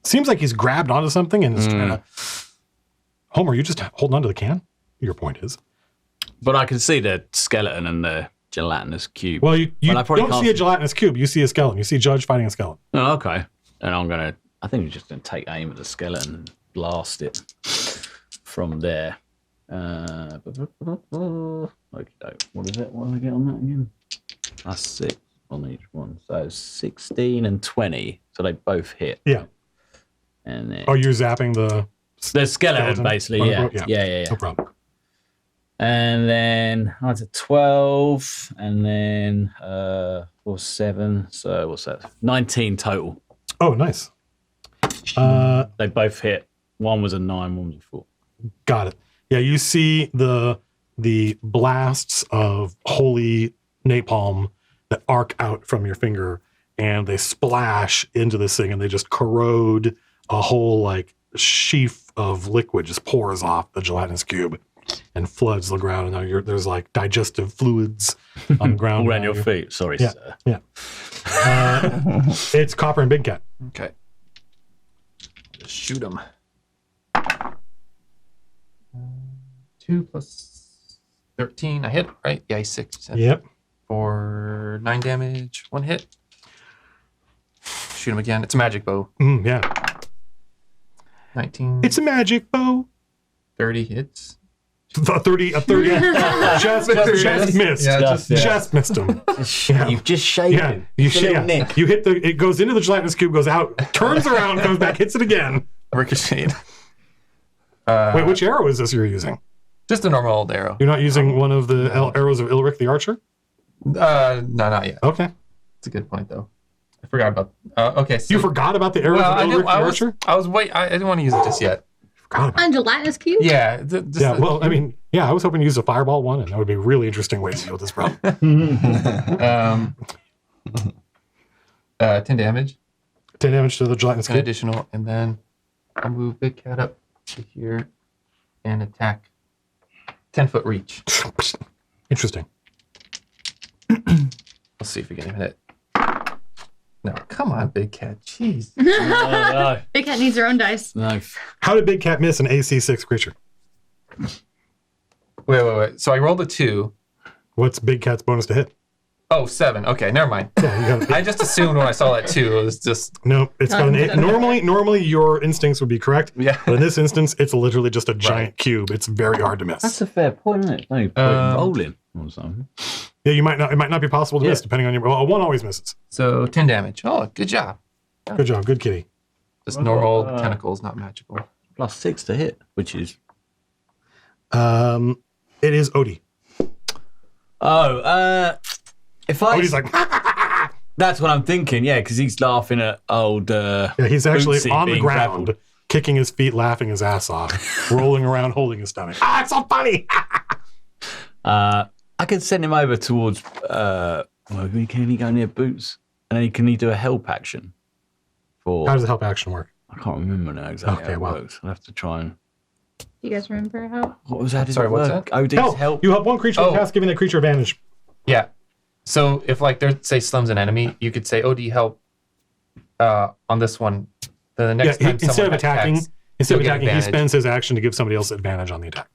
seems like he's grabbed onto something and is trying to. Homer, you just holding onto the can? Your point is. But I can see the skeleton and the gelatinous cube. Well, you Well, don't see a gelatinous cube. You see a skeleton. You see Judge fighting a skeleton. Oh, okay. And I think we're just going to take aim at the skeleton and blast it from there. Okay, what is it? What do I get on that again? That's 6 on each one. So 16 and 20. So they both hit. Yeah. And then Oh, you're zapping the skeleton basically, yeah. Yeah. No problem. And then I had a 12, and then 7. So what's that? 19 total. Oh, nice. They both hit. One was a 9, one was a 4. Got it. Yeah, you see the blasts of holy napalm that arc out from your finger, and they splash into this thing, and they just corrode a whole like sheaf of liquid just pours off the gelatinous cube and floods the ground. And now there's like digestive fluids on the ground. All around your feet. Sorry, yeah, sir. Yeah. It's Copper and Big Cat. Okay. Just shoot him. 2 plus 13. I hit, right? Yeah, he's 6. You said. Yep. For 9 damage. 1 hit. Shoot him again. It's a magic bow. Yeah. 19. It's a magic bow. 30 hits. A 30 just missed. Yeah, just missed him. You've just shaved him. You hit it goes into the gelatinous cube, goes out, turns around, comes back, hits it again. Ricocheted. Wait, which arrow is this you're using? Just a normal old arrow. You're not using one of the arrows of Ilric the Archer? No, not yet. Okay. That's a good point, though. I forgot about. Okay, so, You forgot about the arrows of Ilric the Archer? I didn't want to use it just yet. Forgot about On gelatinous cube? Yeah. I was hoping to use a fireball one, and that would be a really interesting way to deal with this problem. 10 damage. 10 damage to the gelatinous An cube. additional, and then I'll move Big Cat up to here and attack. 10-foot reach. Interesting. Let's see if we can hit it. No, come on, Big Cat. Jeez. No. Big Cat needs her own dice. No. How did Big Cat miss an AC 6 creature? Wait. So I rolled a 2. What's Big Cat's bonus to hit? Oh, 7. Okay, never mind. Yeah, you got I just assumed when I saw that 2, it was just... No, it's got an 8. Normally your instincts would be correct. Yeah. But in this instance, it's literally just a giant cube. It's very hard to miss. That's a fair point, isn't it? No point rolling or something. Yeah, it might not be possible to miss depending on your. Well, one always misses. So 10 damage. Oh, good job. Good job, good kitty. Just normal tentacles, not magical. Plus 6 to hit, which is. It is Odie. If I. Odie's like. That's what I'm thinking, yeah, because he's laughing at old. Yeah, he's actually Bootsy on the being ground, grappled. kicking his feet, laughing his ass off, rolling around, holding his stomach. It's so funny. I could send him over towards Well, can he go near Boots? And then can he do a help action? How does the help action work? I can't remember now exactly how it well. works. I'll have to try and... Do you guys remember how? What was that? Sorry, what's that? OD's help. You help one creature with a task, giving that creature advantage. Yeah. So if like there's say Slim's an enemy, you could say OD help on this one. Then the next time instead of attacking, attacks, he spends his action to give somebody else advantage on the attack.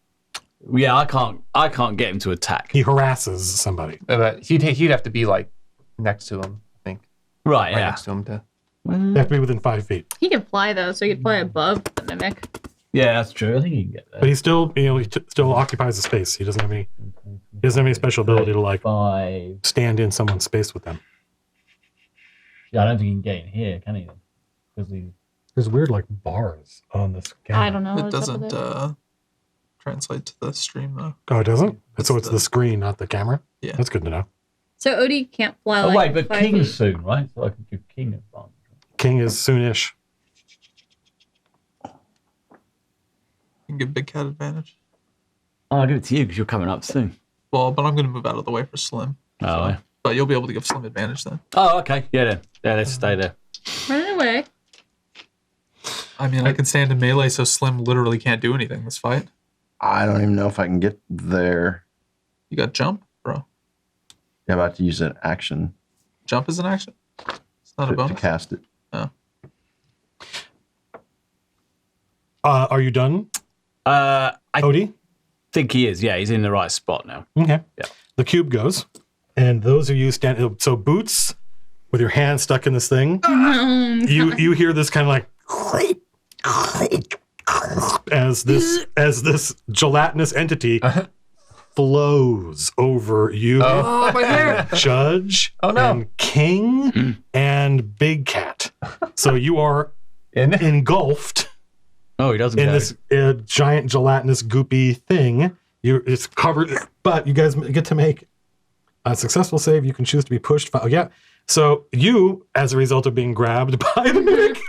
Yeah, I can't get him to attack. He harasses somebody. But he'd have to be like next to him, I think. Right, Right yeah. next to him to. They have to be within 5 feet. He can fly though, so he can fly above the mimic. Yeah, that's true. I think he can get there. But he still, still occupies the space. He doesn't have any special ability to like 5. stand in someone's space with them. Yeah, I don't think he can get in here, can he? Because he. There's weird like bars on this camera. I don't know. It doesn't translate to the stream though. Oh, it doesn't? So it's the screen, not the camera? Yeah. That's good to know. So Odie can't fly. Oh like wait, but 5 King's feet. soon, right? So I can give King advantage. King is soonish. You can give Big Cat advantage. Oh, I'll give it to you because you're coming up soon. Well, but I'm going to move out of the way for Slim. Oh, yeah. But you'll be able to give Slim advantage then. Oh, okay. Yeah, then. Yeah, let's stay there. Run away. I mean, I can stand in melee, so Slim literally can't do anything this fight. I don't even know if I can get there. You got jump, bro. I'm about to use an action Jump is an action. It's not a to bonus. cast it. Oh. Are you done, I Odie? think he is. Yeah, he's in the right spot now. Okay. Yeah. The cube goes, and those of you stand. So Boots, with your hand stuck in this thing, you hear this kind of like as this gelatinous entity flows over you, Oh, my hair. Judge, Oh, no. and King, and Big Cat. So you are engulfed Oh, he doesn't in go. this giant gelatinous goopy thing. It's covered, but you guys get to make a successful save. You can choose to be pushed. So you, as a result of being grabbed by the mimic,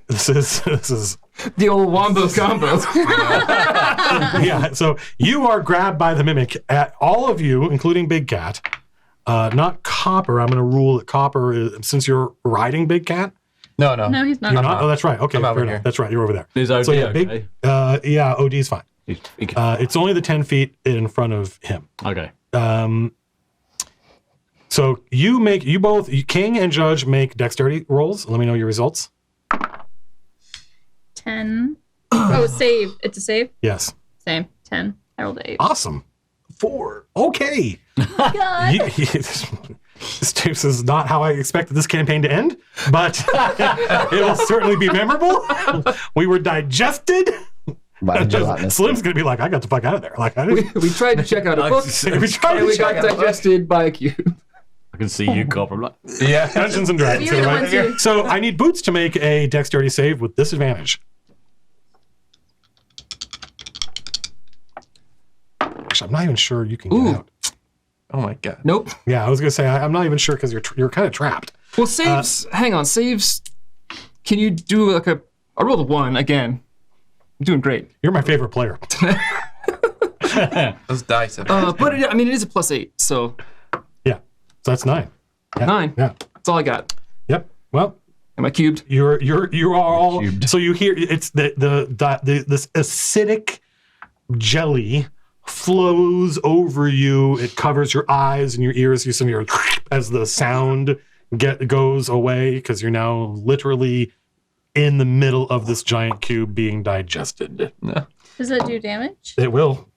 this is The old wombo combo. yeah. So you are grabbed by the mimic. All of you, including Big Cat, not Copper. I'm going to rule that Copper is, since you're riding Big Cat. No. No, he's not. You're not. Oh, that's right. Okay, I'm over fair enough. here. That's right. You're over there. Is OD So yeah, okay? yeah, OD's fine. He can- It's only the 10 feet in front of him. okay. So you both, King and Judge, make dexterity rolls. Let me know your results. 10. Oh, save. It's a save? Yes. Same. 10. I rolled an 8. Awesome. 4. Okay. God. This is not how I expected this campaign to end, but it will certainly be memorable. We were digested. By gelatinous. Slim's going to be like, I got the fuck out of there. Like, I didn't. We tried to check out a book, We tried and to we check got out a book. digested by a cube. I can see you, Copper. I'm like, Yeah. Dungeons and Dragons. You're the right? ones who- So I need Boots to make a dexterity save with disadvantage. Actually, I'm not even sure you can Ooh. get out. Oh my god. Nope. Yeah, I was gonna say I'm not even sure because you're kind of trapped. Well, saves. Hang on, saves. Can you do like a? I rolled a 1 again. I'm doing great. You're my favorite player. Those dice have But it is a +8, so Yeah, so that's 9. Yeah. 9. Yeah. That's all I got. Yep. Well, Am I cubed? you are all. So you hear it's this acidic jelly flows over you. It covers your eyes and your ears. You hear as the sound goes away because you're now literally in the middle of this giant cube being digested. Does that do damage? It will.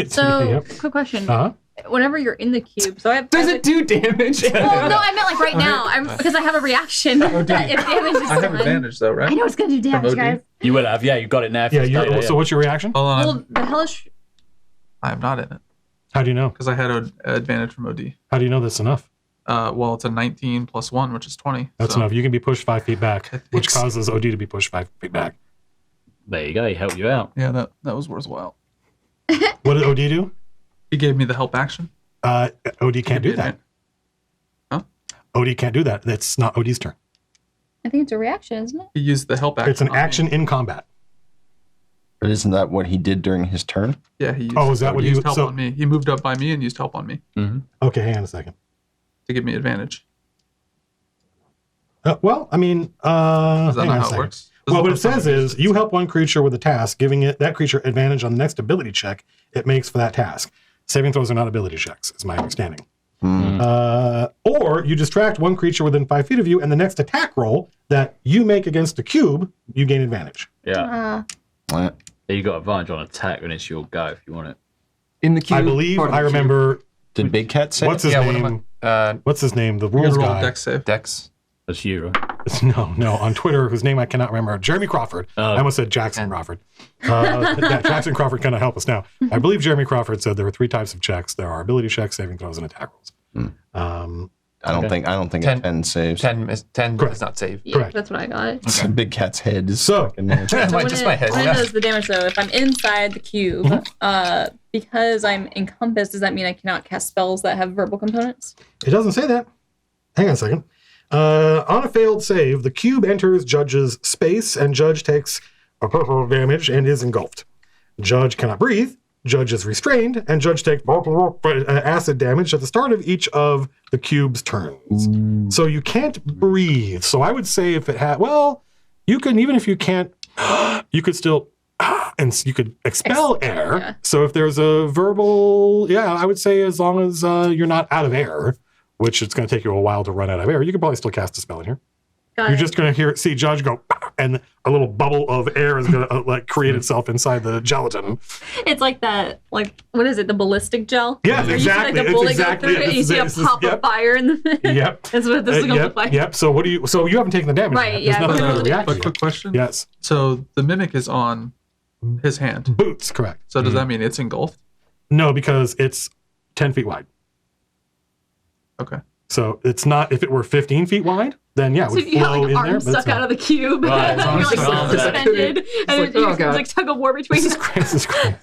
So, Yep. quick question. Uh-huh. Whenever you're in the cube, so I have. Does it do damage? Well, no, I meant like right now. Because I have a reaction. That if damage is I have done- advantage though, right? I know it's going to do damage, OD? guys. you will have. Yeah, you got it now. Yeah. So what's your reaction? Hold on. Well, the hellish. I'm not in it How do you know? because I had an advantage from OD. How do you know that's enough? Well, it's a 19 plus 1, which is 20. That's so. enough. You can be pushed 5 feet back, which It's- causes OD to be pushed 5 feet back. There you go. He helped you out. Yeah, that was worthwhile. What did OD do? He gave me the help action. OD can't do that. Huh? OD can't do that. That's not OD's turn. I think it's a reaction, isn't it? He used the help action. It's an on me. action in combat. But isn't that what he did during his turn? Yeah, he used, is that what he used was- help so- on me? He moved up by me and used help on me Okay, hang on a second. to give me advantage. Well, I mean, Is that hang on not a how it second. works? Well, what it says is you help one creature with a task, giving it that creature advantage on the next ability check it makes for that task. Saving throws are not ability checks, is my understanding. Or you distract one creature within 5 feet of you, and the next attack roll that you make against a cube, you gain advantage. Yeah. What? You got advantage on attack when it's your go if you want it. In the cube. I believe part of I the cube. remember. Did Big Cat say? What's his Yeah, one of name? What's his name? The You're rules gonna roll guy. a dex save. Dex. That's you, right? No, on Twitter, whose name I cannot remember. Jeremy Crawford. Oh. I almost said Jackson Crawford. Jackson Crawford kind of help us now. I believe Jeremy Crawford said there are 3 types of checks. There are ability checks, saving throws, and attack rolls. I don't think a 10 saves. 10 does not save. Yeah, Correct. that's what I got. Big Cat's head is So- fucking- So Just my head. when Yeah. it does the damage, though, if I'm inside the cube, because I'm encompassed, does that mean I cannot cast spells that have verbal components? It doesn't say that. Hang on a second. On a failed save, the cube enters Judge's space, and Judge takes a purple damage and is engulfed. Judge cannot breathe. Judge is restrained, and Judge takes acid damage at the start of each of the cube's turns. So you can't breathe. So I would say if it had, well, you can, even if you can't, you could still, and you could expel air. yeah. So if there's a verbal, I would say as long as you're not out of air, which it's going to take you a while to run out of air, you can probably still cast a spell in here. Got You're it. just going to see Judge go, and a little bubble of air is going to create itself inside the gelatin. It's like that, like, what is it, the ballistic gel? Yes, Where you see, exactly. like, the It's bullet exactly go it. through it, and you This see a is- pop yep. of fire in the Yep. That's what this is going to Yep. look like. Yep. So what do you? So you haven't taken the damage. Right, Yet. yeah, There's nothing but- to react But to. quick question. Yes. So the mimic is on his hand. Boots. Correct. So does that mean it's engulfed? No, because it's 10 feet wide. Okay. So it's not. If it were 15 feet wide, then it So would you have flow like in there. arms But it's stuck out not. of the cube, Right, and you're like arms stuck. suspended, and like, it's oh, God. like tug of war between. This is crazy. This is crazy.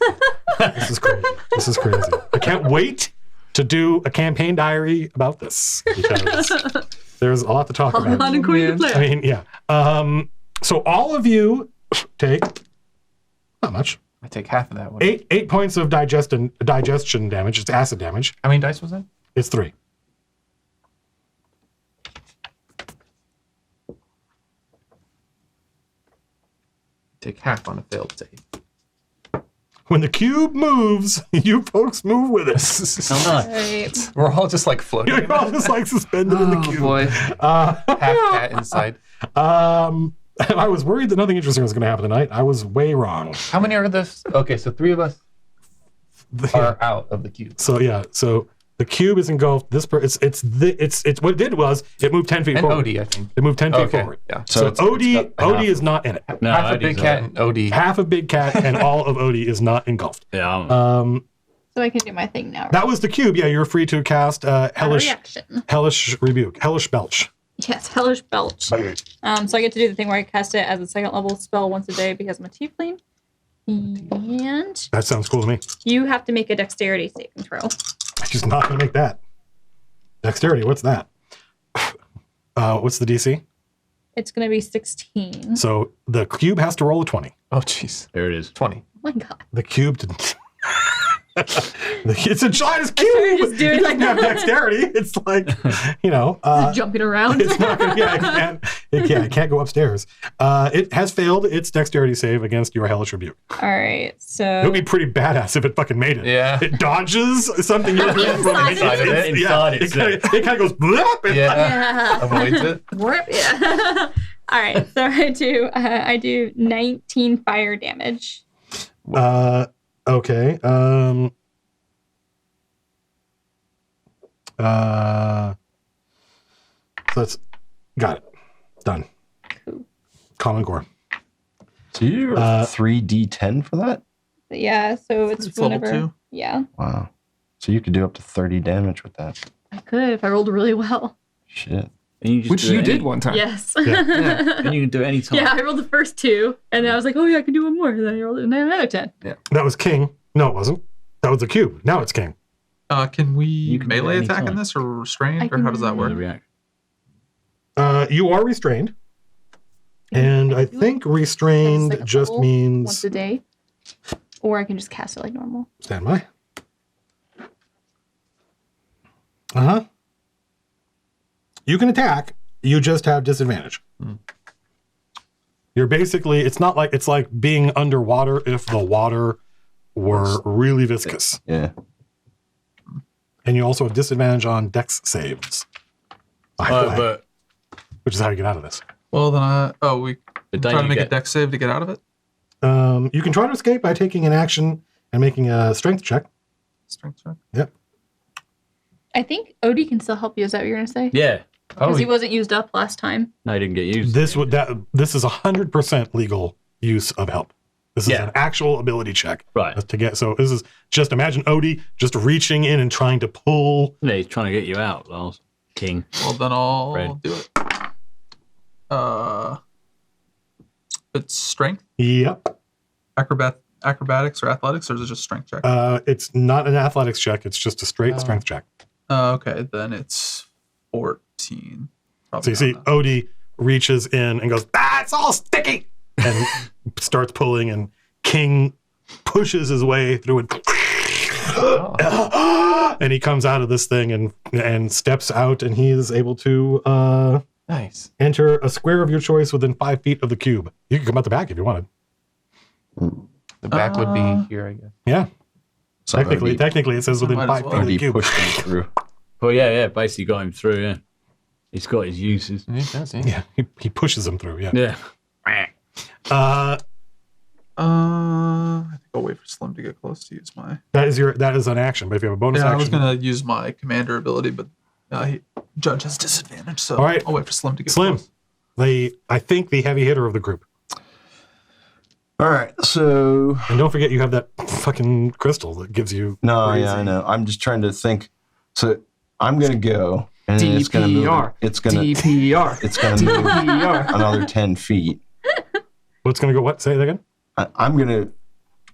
This is crazy. This is crazy. I can't wait to do a campaign diary about this because there's a lot to talk about. Not including the I player. mean, yeah. So all of you take not much. I take half of that one. 8 points of digestion damage. It's acid damage. How many dice was that? It's 3. Take half on a failed save. When the cube moves, you folks move with it. Oh, nice. Right. We're all just like floating. You're all just like suspended in the Oh cube. boy. Half cat inside. I was worried that nothing interesting was going to happen tonight. I was way wrong. How many are this? Okay, so 3 of us are out of the cube. So so the cube is engulfed. This it's what it did was it moved 10 feet And forward. Odie, I think. It moved 10 feet Okay, forward. yeah. So it's Odie got half. is not in it. No, Half a Odie's big cat and Odie. Half of Big Cat and all of Odie is not engulfed. Yeah, I'm, So I can do my thing now. Right? That was the cube. Yeah, you're free to cast hellish rebuke, hellish belch. Yes, hellish belch. So I get to do the thing where I cast it as a 2nd level spell once a day because I'm a tiefling. And That sounds cool to me. you have to make a dexterity saving throw. She's not going to make that. Dexterity. What's that? What's the DC? It's going to be 16. So the cube has to roll a 20. Oh, jeez. there it is. 20. Oh my god. The cube didn't. It's a giant cube. just doing It doesn't like have that. dexterity. It's like, Jumping around. it's not gonna, it can't go upstairs. It has failed its dexterity save against your hellish rebuke. All right, so It would be pretty badass if it fucking made it. Yeah. It dodges something you're doing from Inside of it. Inside it kind of goes blip. And Yeah. Avoids it. Whoop, yeah. All right, so I do 19 fire damage. Okay. So that's got it. Done. Cool. Common core. So you're 3d10 for that? But yeah, so it's level whenever. 2. Yeah, Wow. So you could do up to 30 damage with that. I could if I rolled really well. Shit. And you just Which do you it did any- one time. Yes. And you can do it any time. Yeah, I rolled the first 2, and then I was like, oh yeah, I can do one more. And then I rolled another 10. That was king. No, it wasn't. That was a cube. Now it's king. Can we You can do it melee any attack in time. this or restrained, I or how does that can- work? The react. You are restrained. And I think At a restrained 2nd just level, means once a day. Or I can just cast it like normal. Stand by. Uh-huh. You can attack. You just have disadvantage. You're basically, it's like being underwater if the water were really viscous. Yeah. And you also have disadvantage on dex saves. But Which is how you get out of this. Well, then we But try don't to you make a get- dex save to get out of it. You can try to escape by taking an action and making a strength check. Strength check. Yep. I think Odie can still help you. Is that what you're going to say? Yeah. Because he wasn't used up last time. No, he didn't get used. This is 100% legal use of help. This is Yeah. an actual ability check. Right. To get, so this is just imagine Odie just reaching in and trying to pull. Yeah, he's trying to get you out, Lars. King. Well, then I'll Red. do it. It's strength, Yep. acrobatics, or athletics, or is it just strength check? It's not an athletics check. It's just a straight strength check. Okay, then it's 14. So Probably you see not that. Odie reaches in and goes, it's all sticky! And starts pulling, and King pushes his way through it. And he comes out of this thing and steps out, and he is able to Nice. enter a square of your choice within 5 feet of the cube. You can come out the back if you wanted. The back would be here, I guess. Yeah. So Technically, it says within Might as 5 well. feet of the Odie cube. pushed him through. Well, yeah, basically got him through, yeah. He's got his uses. Yeah, that's it. Yeah, he pushes him through. Yeah. Yeah. Uh, I think I'll wait for Slim to get close to use my. that is an action. But if you have a bonus Yeah, I was action, gonna use my commander ability, but Judge has disadvantage, so All right. I'll wait for Slim to get Slim, close. I think the heavy hitter of the group. All right, so And don't forget, you have that fucking crystal that gives you. no, crazy- yeah, I know. I'm just trying to think. So I'm gonna go, and then it's gonna move. DPR. It's gonna DPR. it's gonna move DPR. another 10 feet. What's going to go? What? Say that again. I'm gonna.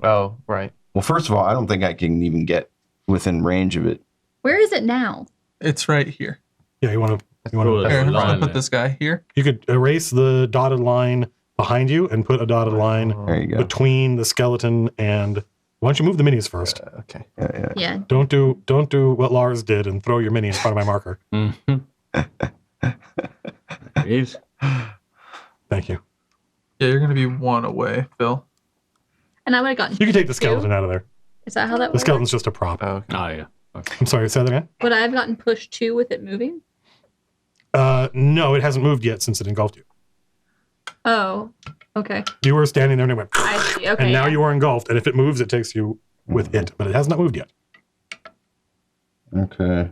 Oh, right. Well, first of all, I don't think I can even get within range of it. Where is it now? It's right here. Yeah, you want to. Cool. Here, I'm line gonna put there. this guy here. You could erase the dotted line behind you and put a dotted line There you go. between the skeleton and. Why don't you move the minis first? Okay. Yeah. Yeah. Don't do what Lars did and throw your mini in front of my marker. It is. Thank you. Yeah, you're gonna be one away, Phil. And I would have gotten. You can take the skeleton out of there. Is that how that The works? skeleton's just a prop. Oh, okay. Oh, yeah. Okay. I'm sorry, say that again? Would I have gotten pushed 2 with it moving? No, it hasn't moved yet since it engulfed you. Oh, okay. You were standing there and it went, I see. Okay. and now yeah. you are engulfed. And if it moves, it takes you with it, but it has not moved yet. Okay.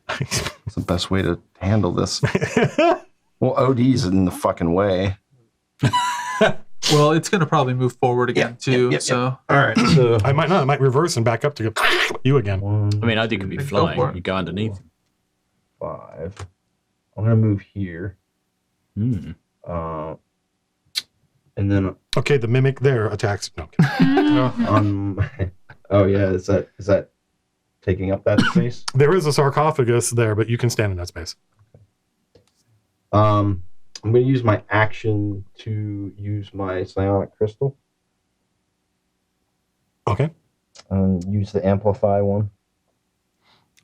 What's the best way to handle this? Well, OD's in the fucking way. Well, it's gonna probably move forward again too. Yep. So All right, so I might not. I might reverse and back up to get you again. I mean, I think it could be Go flying. for it. You go underneath. 5. I'm gonna move here. Hmm. And then Okay, the mimic there attacks. No. oh yeah, is that taking up that space? There is a sarcophagus there, but you can stand in that space. I'm going to use my action to use my psionic crystal Okay. and use the amplify one.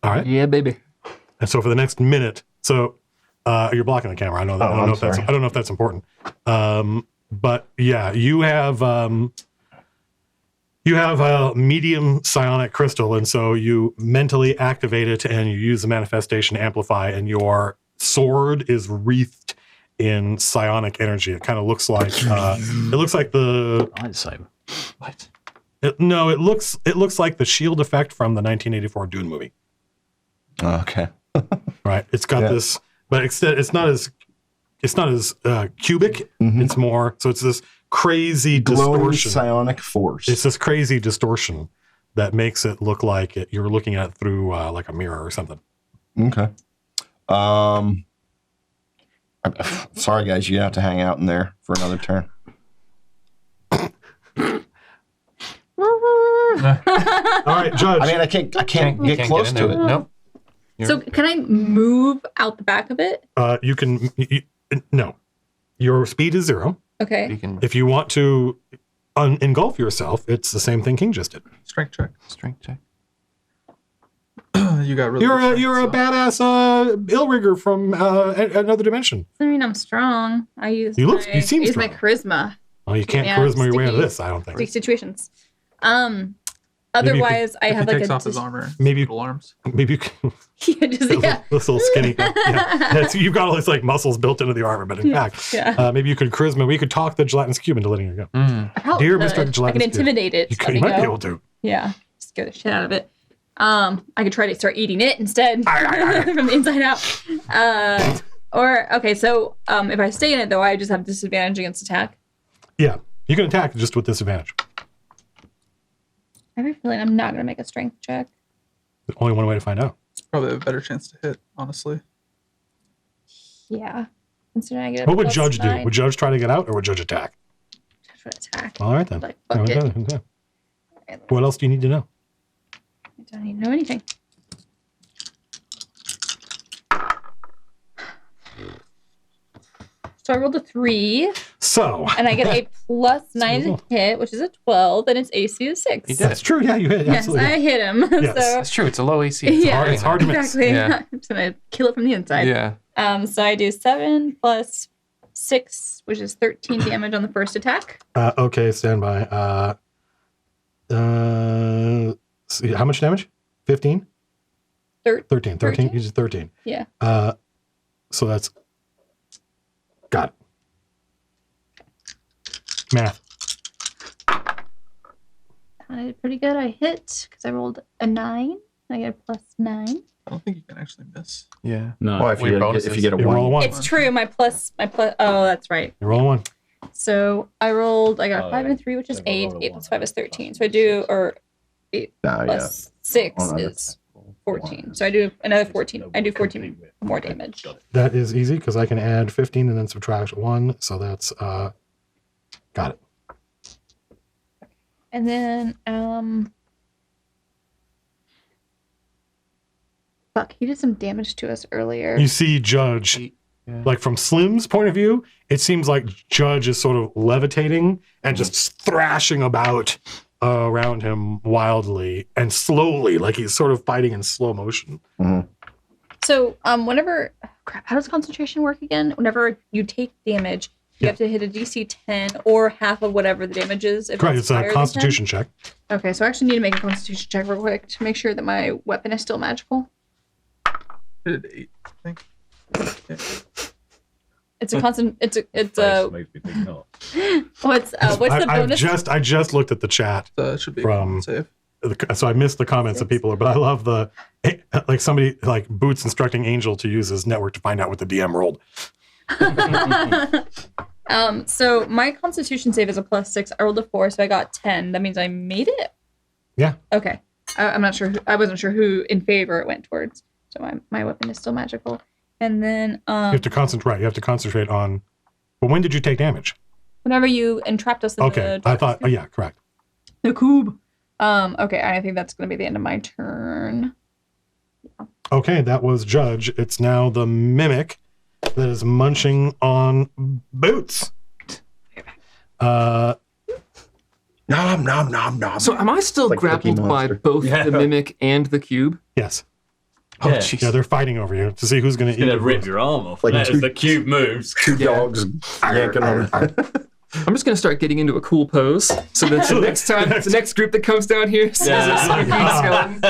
All right. Yeah, baby. And so for the next minute, so you're blocking the camera. I know that. Oh, I don't know if that's. sorry. I don't know if that's important. But yeah, you have a medium psionic crystal, and so you mentally activate it, and you use the manifestation to amplify, and your sword is wreathed in psionic energy. It kind of looks like it looks like the Lightsaber. What? it looks like the shield effect from the 1984 Dune movie. Okay. Right. It's got Yeah. this, but it's not as cubic. Mhm. It's more. So it's this crazy Glowing distortion. psionic force. It's this crazy distortion that makes it look like you're looking at it through like a mirror or something. Okay. Sorry, guys. You have to hang out in there for another turn. All right, Judge. I mean, I can't You get close in to there. it. Nope. So can I move out the back of it? You can. No. Your speed is 0. Okay. You can If you want to engulf yourself, it's the same thing King just did. Strength check. strength check. You got really. You're good strength, a so- badass Ill-rigger from another dimension. I mean, I'm strong. You seem use my strong. charisma. Well, you can't Yeah, charisma your way out of sticky- this, I don't think. Sticky situations. Maybe you Otherwise, I If have he like takes a off his armor. maybe- Little arms. Maybe you can, yeah. this little skinny. Yeah. You've got all these like muscles built into the armor, but in fact, Yeah. maybe you could charisma. We could talk the gelatinous cube into letting you go. I probably Dear could. Mr. I can Gelatinous Cube. intimidate it. You, Let you me might be go. able to. Yeah. Scare the shit out of it. I could try to start eating it instead from the inside out. Or okay, so if I stay in it though, I just have disadvantage against attack. Yeah, you can attack just with disadvantage. I have a feeling I'm not gonna make a strength check. There's only one way to find out. Probably a better chance to hit, honestly. Yeah. Considering I get a What would plus Judge do? 9. Would Judge try to get out, or would Judge attack? Judge would attack. All right then. Like, fuck it. Okay. What else do you need to know? I don't need to know anything. So I rolled a 3, So and I get a plus 9 to hit, which is a 12, and its AC is 6. You did that's true. Yeah, you hit. Yes, Absolutely. I hit him. Yes. So That's true. It's a low AC. It's yeah, it's hard to miss. exactly. Yeah. I'm just gonna kill it from the inside. Yeah. So I do 7 plus 6, which is 13 damage on the first attack. Okay, stand by. See, how much damage? 15? 13. 13. Uses 13. Yeah. So that's got it. Math. I did pretty good. I hit because I rolled a 9. I get a plus 9. I don't think you can actually miss. Yeah. No, Well, if you get a You roll a 1. one. It's true. My plus. Oh, that's right. You roll a 1. So I got a Oh, 5 and a 3, which is 8. 8 plus 5 is 13. So I do, or 8 plus 6 Oh, no, is 14. So I do another 14. I do 14 more damage. That is easy because I can add 15 and then subtract 1. So that's got it. And then, fuck, he did some damage to us earlier. You see Judge, Yeah. like from Slim's point of view, it seems like Judge is sort of levitating and just thrashing about around him wildly and slowly, like he's sort of fighting in slow motion. So, whenever, how does concentration work again? Whenever you take damage, you have to hit a DC 10 or half of whatever the damage is. If Correct. It's higher a than Constitution check. 10. Okay, so I actually need to make a Constitution check real quick to make sure that my weapon is still magical. Hit it 8, I think. Yeah. It's a constant. It's Makes me think not. what's the bonus? I just looked at the chat, So it should be From- a save. so I missed the comments of people, but I love the like somebody like Boots instructing Angel to use his network to find out what the DM rolled. So my Constitution save is a plus 6. I rolled a 4, so I got 10. That means I made it. Yeah. Okay. I'm not sure. I wasn't sure who in favor it went towards. So my weapon is still magical. And then You have to concentrate. You have to concentrate on. But when did you take damage? whenever you entrapped us in Okay, the I thought. Oh, yeah, correct. the cube. Okay, I think that's going to be the end of my turn. Okay, that was Judge. It's now the mimic that is munching on Boots. Nom nom nom nom. So am I still Like Cookie grappled by Monster. both the mimic and the cube? Yes. Oh, Yeah. jeez. Yeah, they're fighting over you to see who's going to It's gonna eat. rip your arm off. Like Like two- as the cube moves. Two dogs yanking on it. I'm just gonna start getting into a cool pose, so that the next time, the next group that comes down here sees a skeleton.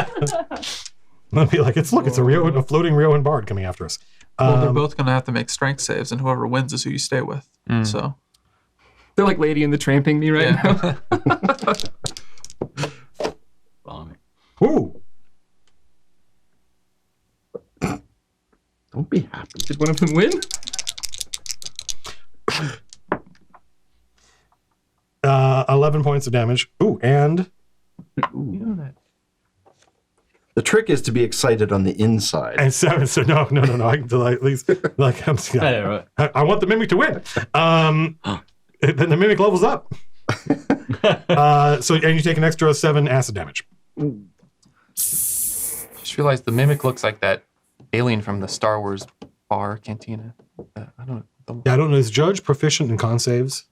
They'll be like, it's a floating Rioan bard coming after us. Well, they're both going to have to make strength saves, and whoever wins is who you stay with. So, They're like Lady and the Tramping me right now. Blimey. Ooh, Don't be happy. Did one of them win? 11 points of damage. Ooh, and You know that. The trick is to be excited on the inside. and 7. So no. I can at least like Yeah, right. I want the mimic to win. Then the mimic levels up. So and you take an extra 7 acid damage. Just realized the mimic looks like that alien from the Star Wars bar cantina. I don't know. Yeah, I don't know. Is Judge proficient in con saves?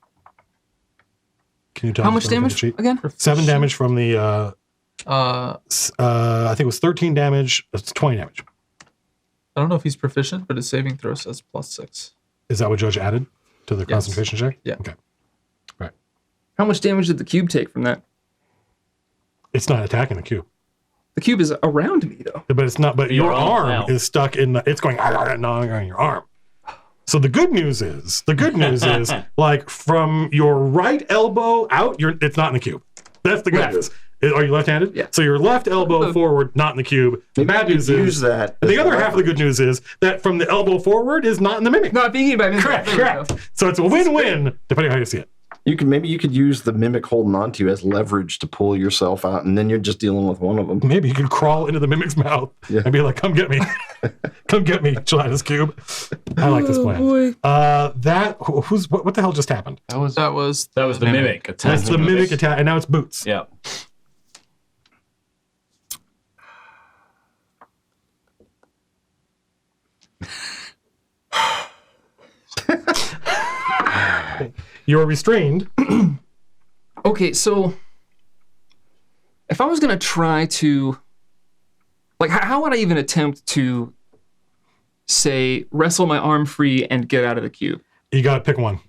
Can you tell How me much something from the damage sheet? again? 7 damage from the. I I think it was 13 damage. It's 20 damage. don't know if he's proficient, but his saving throw says +6. Is that what Judge added to the Yes. concentration check? Yeah. Okay. Right. How much damage did the cube take from that? It's not attacking the cube, The cube is around me though. but it's not. But your own arm now. is stuck in the. It's going gnawing on your arm. So the good news is, like from your right elbow out, it's not in the cube. That's the good Left. news. Are you left-handed? Yeah. So your left elbow forward, not in the cube. The bad news is use that. the other half of the good news is that from the elbow forward is not in the mimic. Not being hit by me. Correct. So it's a win-win, depending on how you see it. Maybe you could use the mimic holding onto you as leverage to pull yourself out, and then you're just dealing with one of them. Maybe you could crawl into the mimic's mouth and be like, "Come get me, come get me, Gelatinous Cube." I like this plan. boy. What the hell just happened? That was That was the mimic attack. That's the mimic attack, and now it's Boots. Yeah. You're restrained. Okay, so if I was gonna try to, like, how would I even attempt to, say, wrestle my arm free and get out of the cube? You got to pick one.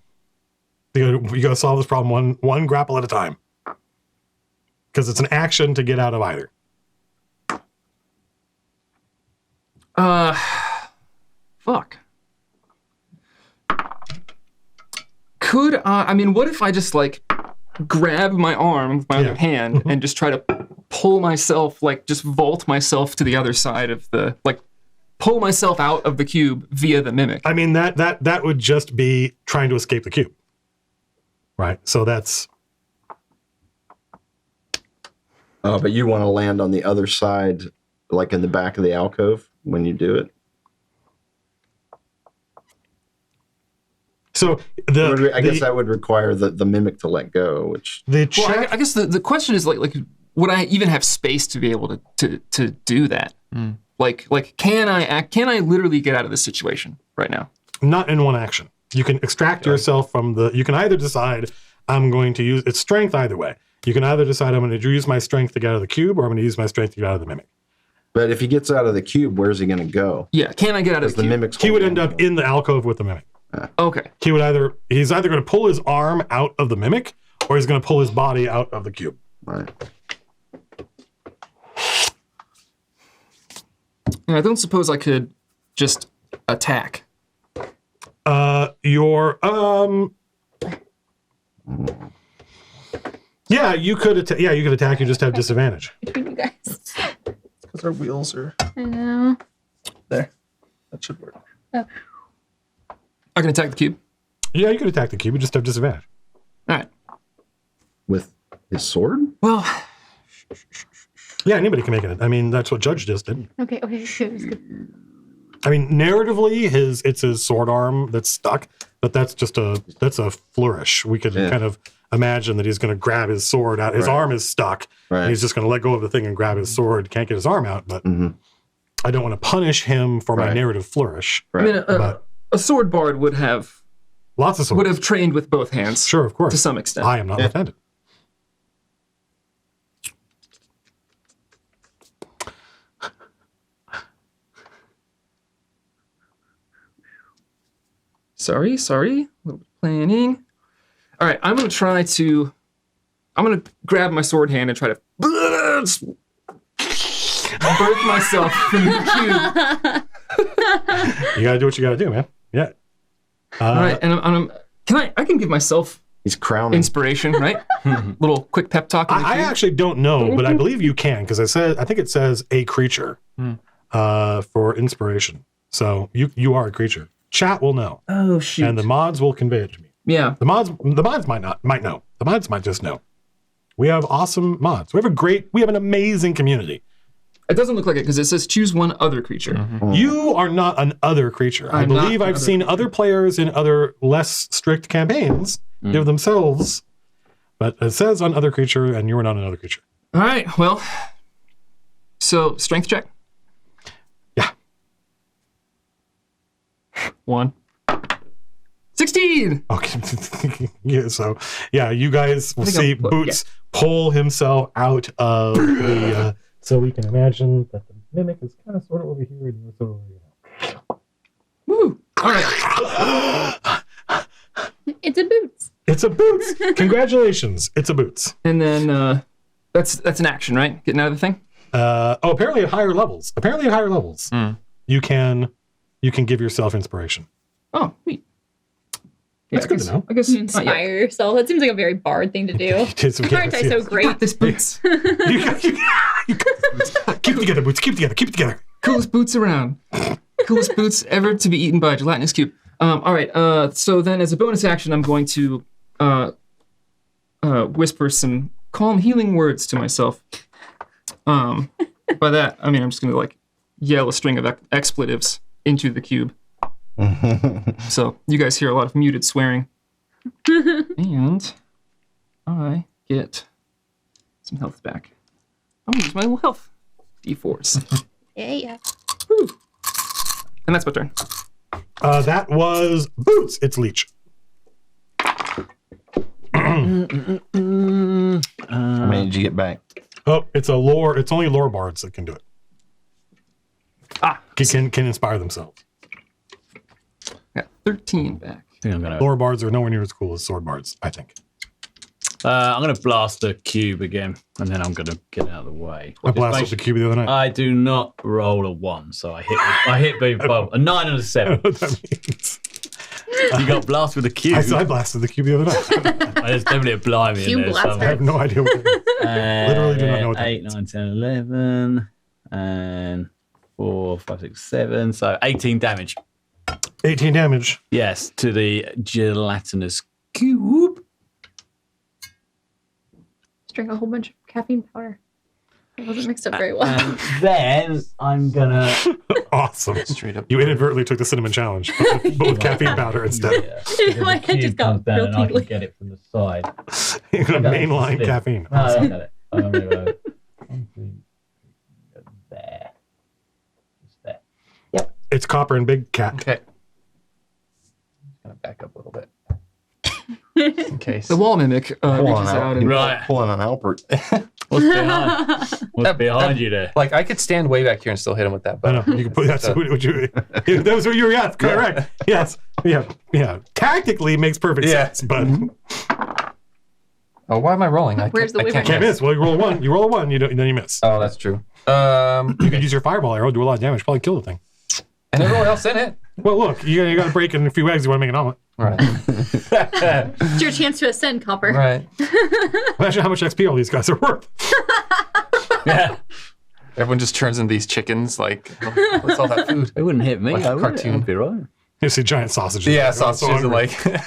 You got to solve this problem one grapple at a time, because it's an action to get out of either. Fuck. Could I mean, what if I just like grab my arm with my other hand and just try to pull myself, like just vault myself to the other side of the, like pull myself out of the cube via the mimic? I mean, that would just be trying to escape the cube. Right. So that's. But you want to land on the other side, like in the back of the alcove when you do it. So I guess that would require the mimic to let go, which the check. Well, I guess the question is like would I even have space to be able to do that? Like can I literally get out of this situation right now? Not in one action. You can extract yourself from the. You can either decide I'm going to use it's strength either way. You can either decide I'm going to use my strength to get out of the cube, or I'm going to use my strength to get out of the mimic. But if he gets out of the cube, where's he going to go? Yeah, can I get out of the cube? Mimic's He would end up in the alcove with the mimic. Okay. He's either going to pull his arm out of the mimic, or he's going to pull his body out of the cube. Right. Yeah, I don't suppose I could just attack. Yeah, you could attack. Yeah, you could attack. You just have disadvantage. Between you guys. because our wheels are I know. there. That should work. Oh. I can attack the cube. Yeah, you could attack the cube. You just have disadvantage. All right. With his sword? Well, yeah, anybody can make it. I mean, that's what Judge just did. Okay, good. I mean, narratively, it's his sword arm that's stuck, but that's a flourish. We could kind of imagine that he's going to grab his sword out. His arm is stuck. Right. And he's just going to let go of the thing and grab his sword. Can't get his arm out, but I don't want to punish him for my narrative flourish. I mean, a sword bard would have lots of swords. Would have trained with both hands. Sure, of course. To some extent. I am not left-handed. Sorry. A little bit of planning. All right, I'm going to grab my sword hand and try to birth myself from the cube. You got to do what you got to do, man. Yeah. All right, and I can give myself inspiration, right? Little quick pep talk. I actually don't know, but I believe you can because I think it says a creature for inspiration. So you are a creature. Chat will know. Oh shoot! And the mods will convey it to me. Yeah. The mods might know. The mods might just know. We have awesome mods. We have an amazing community. It doesn't look like it because it says choose one other creature. Mm-hmm. You are not an other creature. I believe I've seen other players in other less strict campaigns give themselves, but it says on other creature, and you are not another creature. All right. Well, so strength check. Yeah. 1. 16! Okay. Yeah, so, you guys will I think see I'll put- Boots pull himself out of the... so we can imagine that the mimic is kind of sort of over here and you're sort of over here. Woo! All right. It's a Boots. It's a Boots! Congratulations. It's a Boots. And then that's an action, right? Getting out of the thing? Apparently at higher levels. You can give yourself inspiration. Oh, neat. That's good to know. I guess You inspire yourself. That seems like a very bard thing to do. Aren't I so great? This Boots. You got Boots. Keep it together, Boots. Keep it together. Coolest boots around. Coolest boots ever to be eaten by a gelatinous cube. All right. So then, as a bonus action, I'm going to whisper some calm, healing words to myself. By that, I mean I'm just going to like yell a string of expletives into the cube. So you guys hear a lot of muted swearing, and I get some health back. I'm gonna use my little health d4s. Yeah. Woo. And that's my turn. That was Boots. It's Leech. How many did you get back? Oh, it's a lore. It's only lore bards that can do it. Can inspire themselves. Got 13 back. I think I'm gonna. Lore bards are nowhere near as cool as sword bards, I think. I'm gonna blast the cube again, and then I'm gonna get out of the way. I blasted the cube the other night. I do not roll a 1, so I hit both a 9 and a 7. I don't know what that means. You got blasted with a cube. I blasted the cube the other night. There's definitely a blimey Cube in there blaster. I somewhere. have no idea what that means. Literally do not know what that 8, means. 9, 10, 11, and 4, 5, 6, 7. So 18 damage. 18 damage. Yes, to the gelatinous cube. Just drank a whole bunch of caffeine powder. It wasn't mixed up very well. And then I'm gonna. Awesome. Straight up. You inadvertently took the cinnamon challenge, but with caffeine powder instead. Yeah. My head just got down real and I can tingly. get it from the side. You're going to Okay. mainline Split. caffeine. No, I got it. I'm going to go 1, 2, 3, there. Just there. It's Copper and Big Cat. Okay. Just gonna back up a little bit. In case. The wall mimic reaches out and Right. Pulling on Albert. What's behind? What's behind you there? Like I could stand way back here and still hit him with that. I But know. You can put that's what you. That was what you were. Yes, correct. Yes. Yeah. Tactically it makes perfect Yeah. sense, but oh, why am I rolling? Where's the I wyvern? can't miss. Well, you roll a one. You roll a one. Then you miss. Oh, that's true. You could use your fireball arrow, do a lot of damage, probably kill the thing. And everyone else in it. Well, look, you got to break in a few eggs. You want to make an omelet. Right. It's your chance to ascend, Copper. Right. Imagine how much XP all these guys are worth. Yeah. Everyone just turns into these chickens. Like, what's all that food? It wouldn't hit me. Like a though, would it? cartoon. I'd be right. You see giant sausages. Yeah, So sausages and hungry.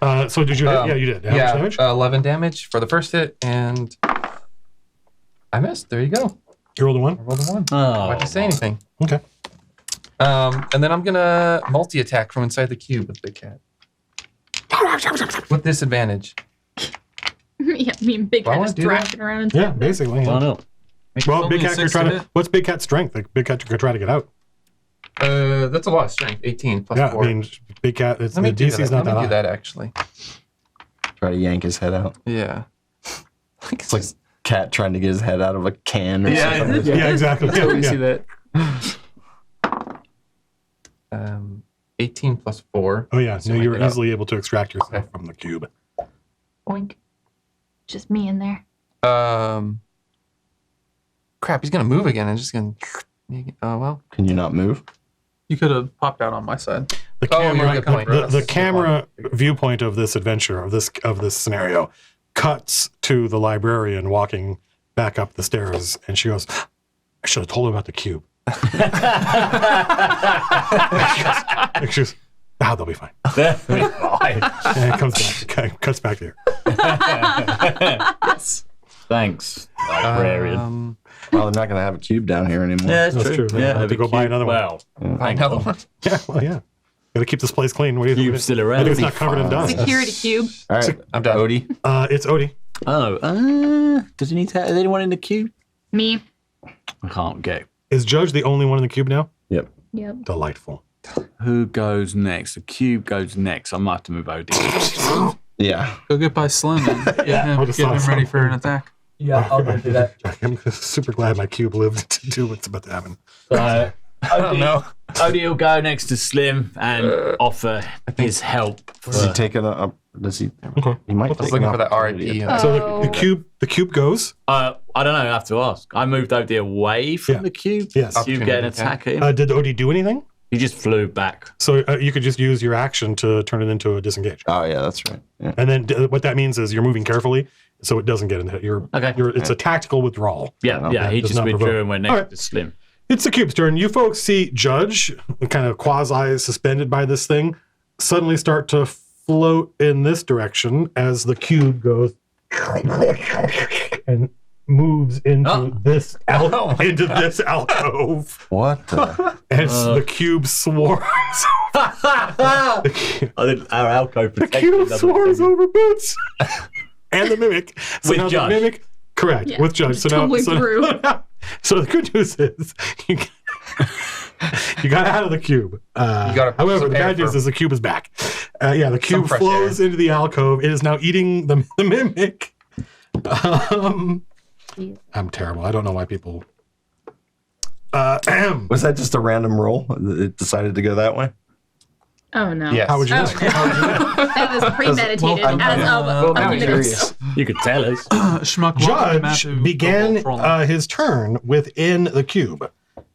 like. So did you? Yeah, you did. How much damage? 11 damage for the first hit, and I missed. There you go. You rolled a one. I rolled a 1. Oh, Why'd you say anything? Okay. And then I'm gonna multi-attack from inside the cube with Big Cat with disadvantage. Yeah, me and Big Do I Cat wanna just do that? thrashing around. Yeah, basically. Why Yeah. not? Well, Big Only a Cat could 6 try to to. hit. What's Big Cat's strength? Like, Big Cat could try to get out. That's a lot of strength. 18 plus Yeah, 4. I mean, Big Cat. It's, Let me the do DC's that. not Let that me do high. that actually. Try to yank his head out. Yeah. It's like cat trying to get his head out of a can or Yeah, something. Yeah, exactly. I totally Yeah. see that. 18 plus 4. Oh yeah, So no, I you were get up. easily able to extract yourself Okay. from the cube. Oink. Just me in there. Crap, he's gonna move again. I'm just gonna. Oh well. Can you not move? You could have popped out on my side. The Oh, camera, yeah, good point. the That's a good camera viewpoint of this adventure of this scenario cuts to the librarian walking back up the stairs, and she goes, "I should have told him about the cube." She goes, they'll be fine. And it comes back, cuts back there. Thanks, librarian. Well, they're not going to have a cube down here anymore. Yeah, That's true. Yeah, I have to go buy another one. Well, Another one. Yeah, well, yeah. Got to keep this place clean. What do you think? cube's still I around. think it's not covered in dust. Security cube. All right, I'm done. Odie. It's Odie. Oh, does he need to have anyone in the queue? Me. I can't go. Is Judge the only one in the cube now? Yep. Yep. Delightful. Who goes next? The cube goes next. I might have to move OD. Yeah. Go get by Slim and get him ready for an attack. Yeah, I'll go do that. I'm super glad my cube lived to do what's about to happen. So, I don't know. OD will go next to Slim and offer his help. Does he take it up? Does he? Okay. He might I was take looking an for that opportunity RIP. attack. So the cube goes. I don't know. I have to ask. I moved OD away from Yeah. the cube. Yes. You get an attack at him. Did OD do anything? He just flew back. So you could just use your action to turn it into a disengage. Oh yeah, that's right. Yeah. And then what that means is you're moving carefully, so it doesn't get into it. It's a tactical withdrawal. Yeah, he does just not withdrew provoke. and went All next right. to Slim. It's the cube's turn. You folks see Judge, kind of quasi suspended by this thing, suddenly start to float in this direction as the cube goes and moves into this alcove. What? The? As the cube swarms. Our alcove The cube swarms over Boots and the mimic. So With now Judge. the mimic, correct, Yeah, with Judge. just tumbling through. So the good news is you got out of the cube. gotta However, the prepare bad news for- is the cube is back. The cube fresh flows into the alcove. It is now eating the mimic. I'm terrible. I don't know why people. Was that just a random roll? It decided to go that way. Oh no. Yes. How would you? Oh, no. That was premeditated I'm- as of now a I'm minute curious. ago. You could tell us. Schmuck, welcome to Judge Matthew. began Go roll. his turn within the cube.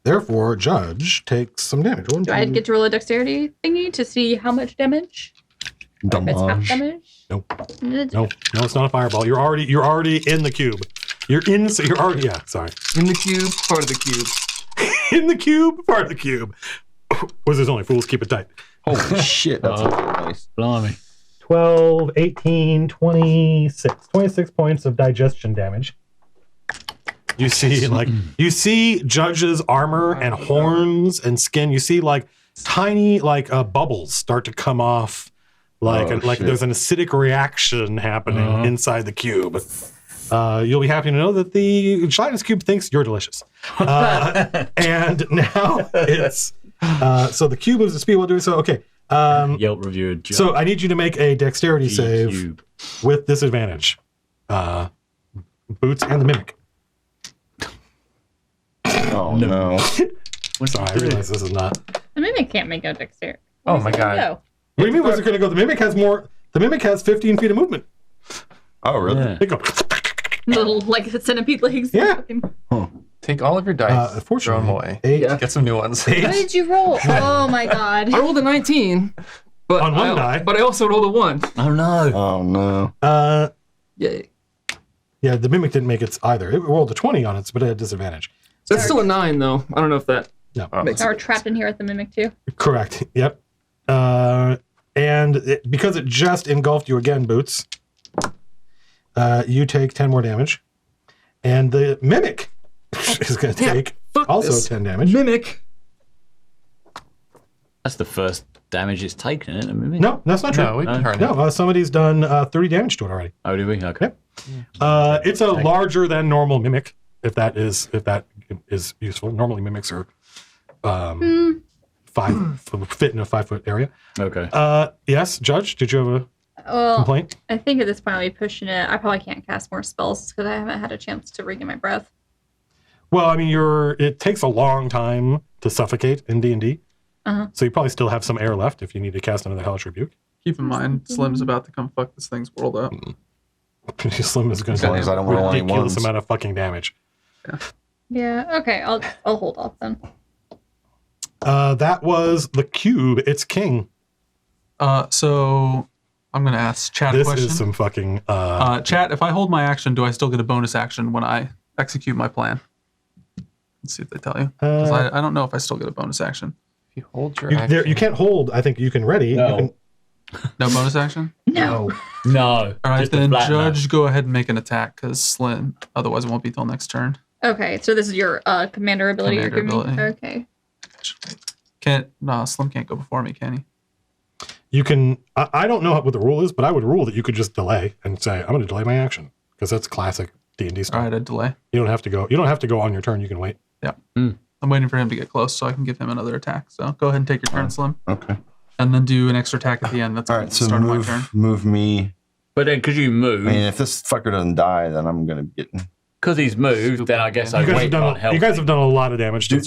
Therefore, Judge takes some damage. One, Do I two- get to roll a dexterity thingy to see how much damage? If it's half Damage. damage? Nope. No, it's not a fireball. You're already in the cube. You're already sorry. In the cube, part of the cube. In the cube, part of the cube. Wizards only, fools keep it tight. Holy shit, that's nice. Blimey. 12, 18, 26. 26 points of digestion damage. You see Judge's armor and horns and skin. You see tiny bubbles start to come off. Like shit. there's an acidic reaction happening inside the cube. You'll be happy to know that the Shyness Cube thinks you're delicious. And now it's so the cube moves at speed while doing so. Okay. Yelp reviewer. Judge. So I need you to make a dexterity save Cube. with disadvantage. Boots and the mimic. Oh no. Sorry, I realize this is not. The mimic can't make a dexterity. Oh my God. No. What do you mean? Where's it going to go? The mimic has more. The mimic has 15 feet of movement. Oh really? Yeah. They go. Little centipede legs. Yeah. Fucking- Take all of your dice, throw Unfortunately, them away. 8. Get some new ones. What did you roll? Oh my god. I rolled a 19, but On one die. But I also rolled a 1. Oh no. Oh no. Yay. Yeah, the mimic didn't make it either. It rolled a 20 on it, but it had disadvantage. That's still a 9, though. I don't know if that No. makes Now we're it. trapped in here at the mimic too. Correct. Yep. Because it just engulfed you again, Boots, you take 10 more damage. And the mimic is going to take fuck also this. 10 damage. Mimic. That's the first damage it's taken, isn't it? Maybe? No, that's not true. No, we've been hurting. No, somebody's done 30 damage to it already. Oh, did we? Okay. Yep. It's a larger than normal mimic, if that is useful. Normally mimics are fit in a 5-foot area. Okay. Yes, Judge, did you have a Well, complaint? I think at this point I'll be pushing it. I probably can't cast more spells because I haven't had a chance to regain my breath. Well, I mean, it takes a long time to suffocate in D&D. Uh-huh. So you probably still have some air left if you need to cast another Hellish Rebuke. Keep in mind, Slim's about to come fuck this thing's world up. Slim is going As to long do as a I don't roll any ridiculous ones. amount of fucking damage. Yeah. Okay. I'll hold off then. That was the cube. It's king. So I'm gonna ask Chat a This question. is some fucking. Chat, if I hold my action, do I still get a bonus action when I execute my plan? Let's see if they tell you. 'Cause I don't know if I still get a bonus action. If you hold your you, action. you can't hold. I think you can ready. No. You can, No bonus action? No. No. All right, just a then flat no. Judge, go ahead and make an attack because Slim, otherwise it won't be till next turn. Okay. So this is your commander ability. Commander you're giving me? ability. Okay. Slim can't go before me, can he? you can. I don't know what the rule is, but I would rule that you could just delay and say, "I'm going to delay my action," because that's classic D&D All stuff. right, I delay. You don't have to go. You don't have to go on your turn. You can wait. Yeah. I'm waiting for him to get close so I can give him another attack. So go ahead and take your turn, Slim. Okay. And then do an extra attack at the end. That's All right. the So start of my turn. move me. But then, because you move, I mean, if this fucker doesn't die, then I'm gonna get. because he's moved, then I guess I You guys, wait have done, can't help. you guys have done a lot of damage to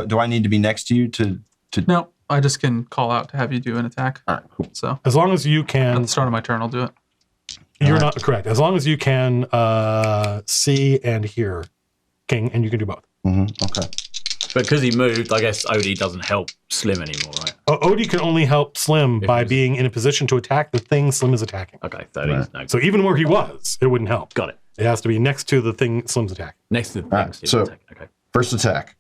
Do I need to be next to you to? No, I just can call out to have you do an attack. All right. Cool. So As long as you at can, the start of my turn, I'll do it. you're not correct. As long as you can see and hear, King, and you can do both. Okay. But because he moved, I guess Odie doesn't help Slim anymore, right? Odie can only help Slim by being in a position to attack the thing Slim is attacking. Okay, 30s. No. So even where he was, it wouldn't help. Got it. It has to be next to the thing Slim's attacking. Next to the All right, thing. so- Okay. First attack.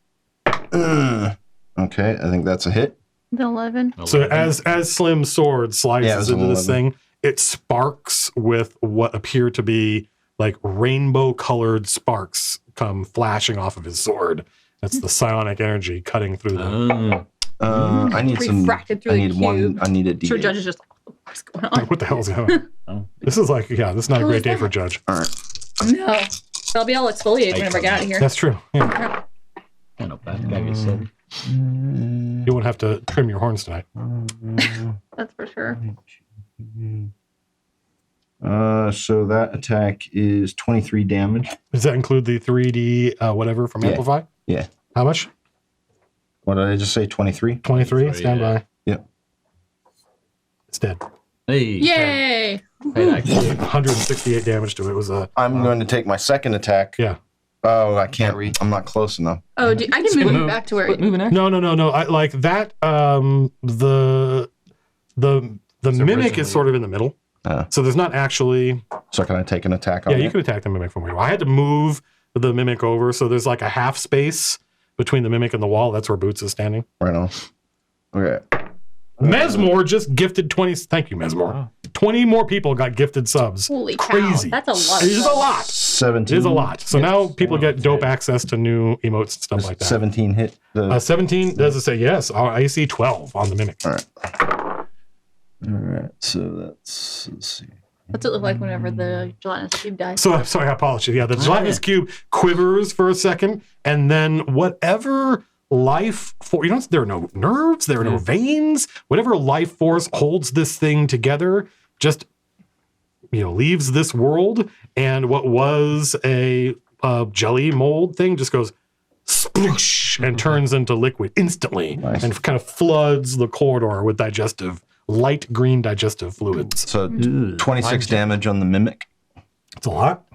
Okay, I think that's a hit. The 11. So as Slim's sword Yeah, it slices was into an this 11. thing, it sparks with what appear to be like rainbow-colored sparks come flashing off of his sword. That's the psionic energy cutting through them. I need some. Refracted through I the need one. cube. I need a D8. Sure, Judge is just, what's going on? What the hell's going on? This is like, this is not a Who great is day that? for Judge. All right. No. They'll be all exfoliated whenever I get out of here. That's true. Yeah. Not bad. Maybe 7. You won't have to trim your horns tonight. That's for sure. So that attack is 23 damage. Does that include the 3D whatever from Yeah. Amplify? Yeah. How much? What did I just say? 23. 23. Stand yeah. by. Yep. It's dead. Hey. Yay! 168 damage to it. It was a. I'm going to take my second attack. Yeah. Oh, I can't read. I'm not close enough. Oh, I can move you back to where. Moving action. No. I like that. The mimic is sort of in the middle. So there's not actually. So can I take an attack on Yeah, it? you could attack the mimic from where you are. I had to move the mimic over, so there's like a half space between the mimic and the wall. That's where Boots is standing. Right on. Okay. Mesmore just gifted 20. Thank you, Mesmore. 20 more people got gifted subs. Holy cow. Crazy. That's a lot. It is a lot. 17. It is a lot. So now people get dope access to new emotes and stuff like that. 17 hit. The, 17 does it say yes? I see 12 on the mimic. all right. All right. So that's, let's see. What's it look like whenever the gelatinous cube dies? So sorry, I apologize. Yeah, the gelatinous cube quivers for a second, and then whatever life force, there are no nerves, there are no veins. Whatever life force holds this thing together just leaves this world, and what was a jelly mold thing just goes sploosh and turns into liquid instantly. Nice. And kind of floods the corridor with light green digestive fluids. So 26 damage on the mimic. It's a lot.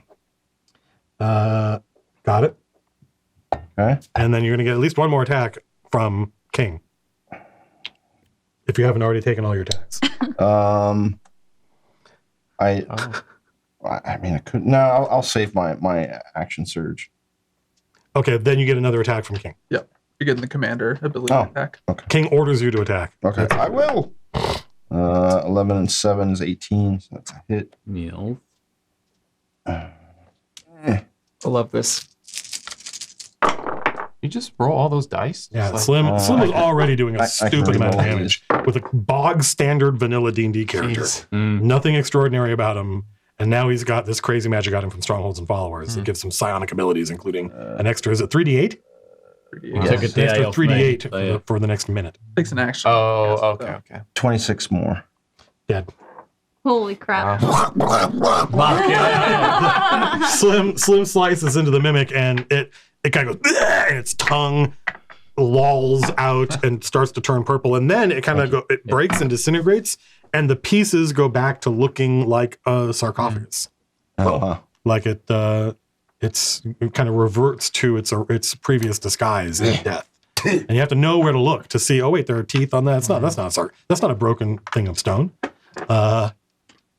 Got it. Okay. And then you're going to get at least one more attack from King. If you haven't already taken all your attacks. I mean, I couldn't. No, I'll save my action surge. Okay, then you get another attack from King. Yep. You're getting the commander ability attack. Okay. King orders you to attack. Okay. I will. 11 and 7 is 18. So that's a hit. Yeah. I love this. You just roll all those dice? Yeah, Just Slim was already doing a I stupid can amount of reroll damage with a bog standard vanilla D&D character. Jeez. Nothing extraordinary about him. And now he's got this crazy magic item from Strongholds and Followers that gives him psionic abilities, including an extra, is it 3d8? Took a An day extra off 3d8 for the next minute. Takes an action. Oh, Yes, okay. 26 more. Dead. Holy crap. Slim slices into the mimic, and it kind of goes, and its tongue lolls out and starts to turn purple, and then it kind of it breaks and disintegrates, and the pieces go back to looking like a sarcophagus. Like it kind of reverts to its previous disguise in death. And you have to know where to look to see, oh wait, there are teeth on that. That's not a broken thing of stone.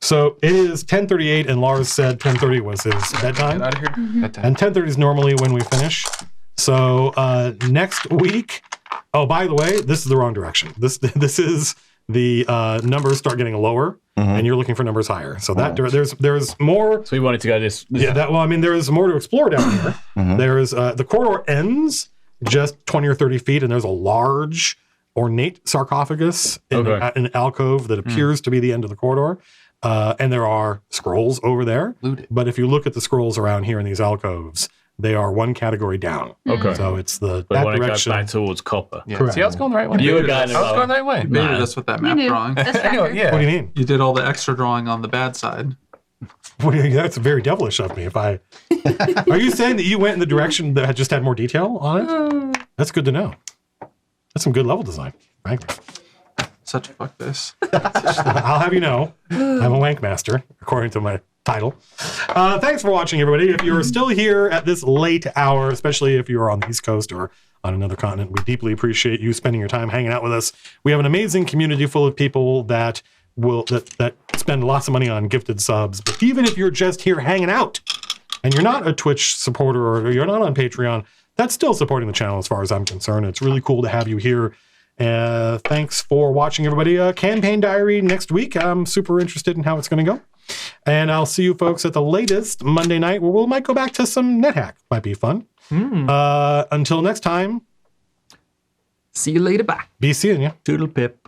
So it is 10:38, and Lars said 10:30 was his bedtime. Get out of here. And 10:30 is normally when we finish. So next week, oh, by the way, this is the wrong direction. This is the numbers start getting lower, and you're looking for numbers higher. So that there's more. So we wanted to go this. Yeah, there's more to explore down here. There's the corridor ends just 20 or 30 feet, and there's a large ornate sarcophagus in an alcove that appears to be the end of the corridor. And there are scrolls over there. Looted. But if you look at the scrolls around here in these alcoves, They are one category down. Okay. So it's But that when it goes direction. back towards copper. Yeah. Correct. See, I was going the right way. You were going I was going the right way. You baited No. us with that You map knew. drawing. That's I know, factor. yeah. What do you mean? You did all the extra drawing on the bad side. That's very devilish of me. If I are you saying that you went in the direction that had just had more detail on it? That's good to know. That's some good level design, frankly. Such a fuck this. I'll have you know, I'm a wank master, according to my title. Thanks for watching, everybody. If you're still here at this late hour, especially if you're on the East Coast or on another continent, we deeply appreciate you spending your time hanging out with us. We have an amazing community full of people that spend lots of money on gifted subs. But even if you're just here hanging out and you're not a Twitch supporter or you're not on Patreon, that's still supporting the channel as far as I'm concerned. It's really cool to have you here. Thanks for watching, everybody. Campaign diary next week. I'm super interested in how it's going to go. And I'll see you folks at the latest Monday night where we might go back to some NetHack. Might be fun. Until next time. See you later. Bye. Be seeing you. Doodle pip.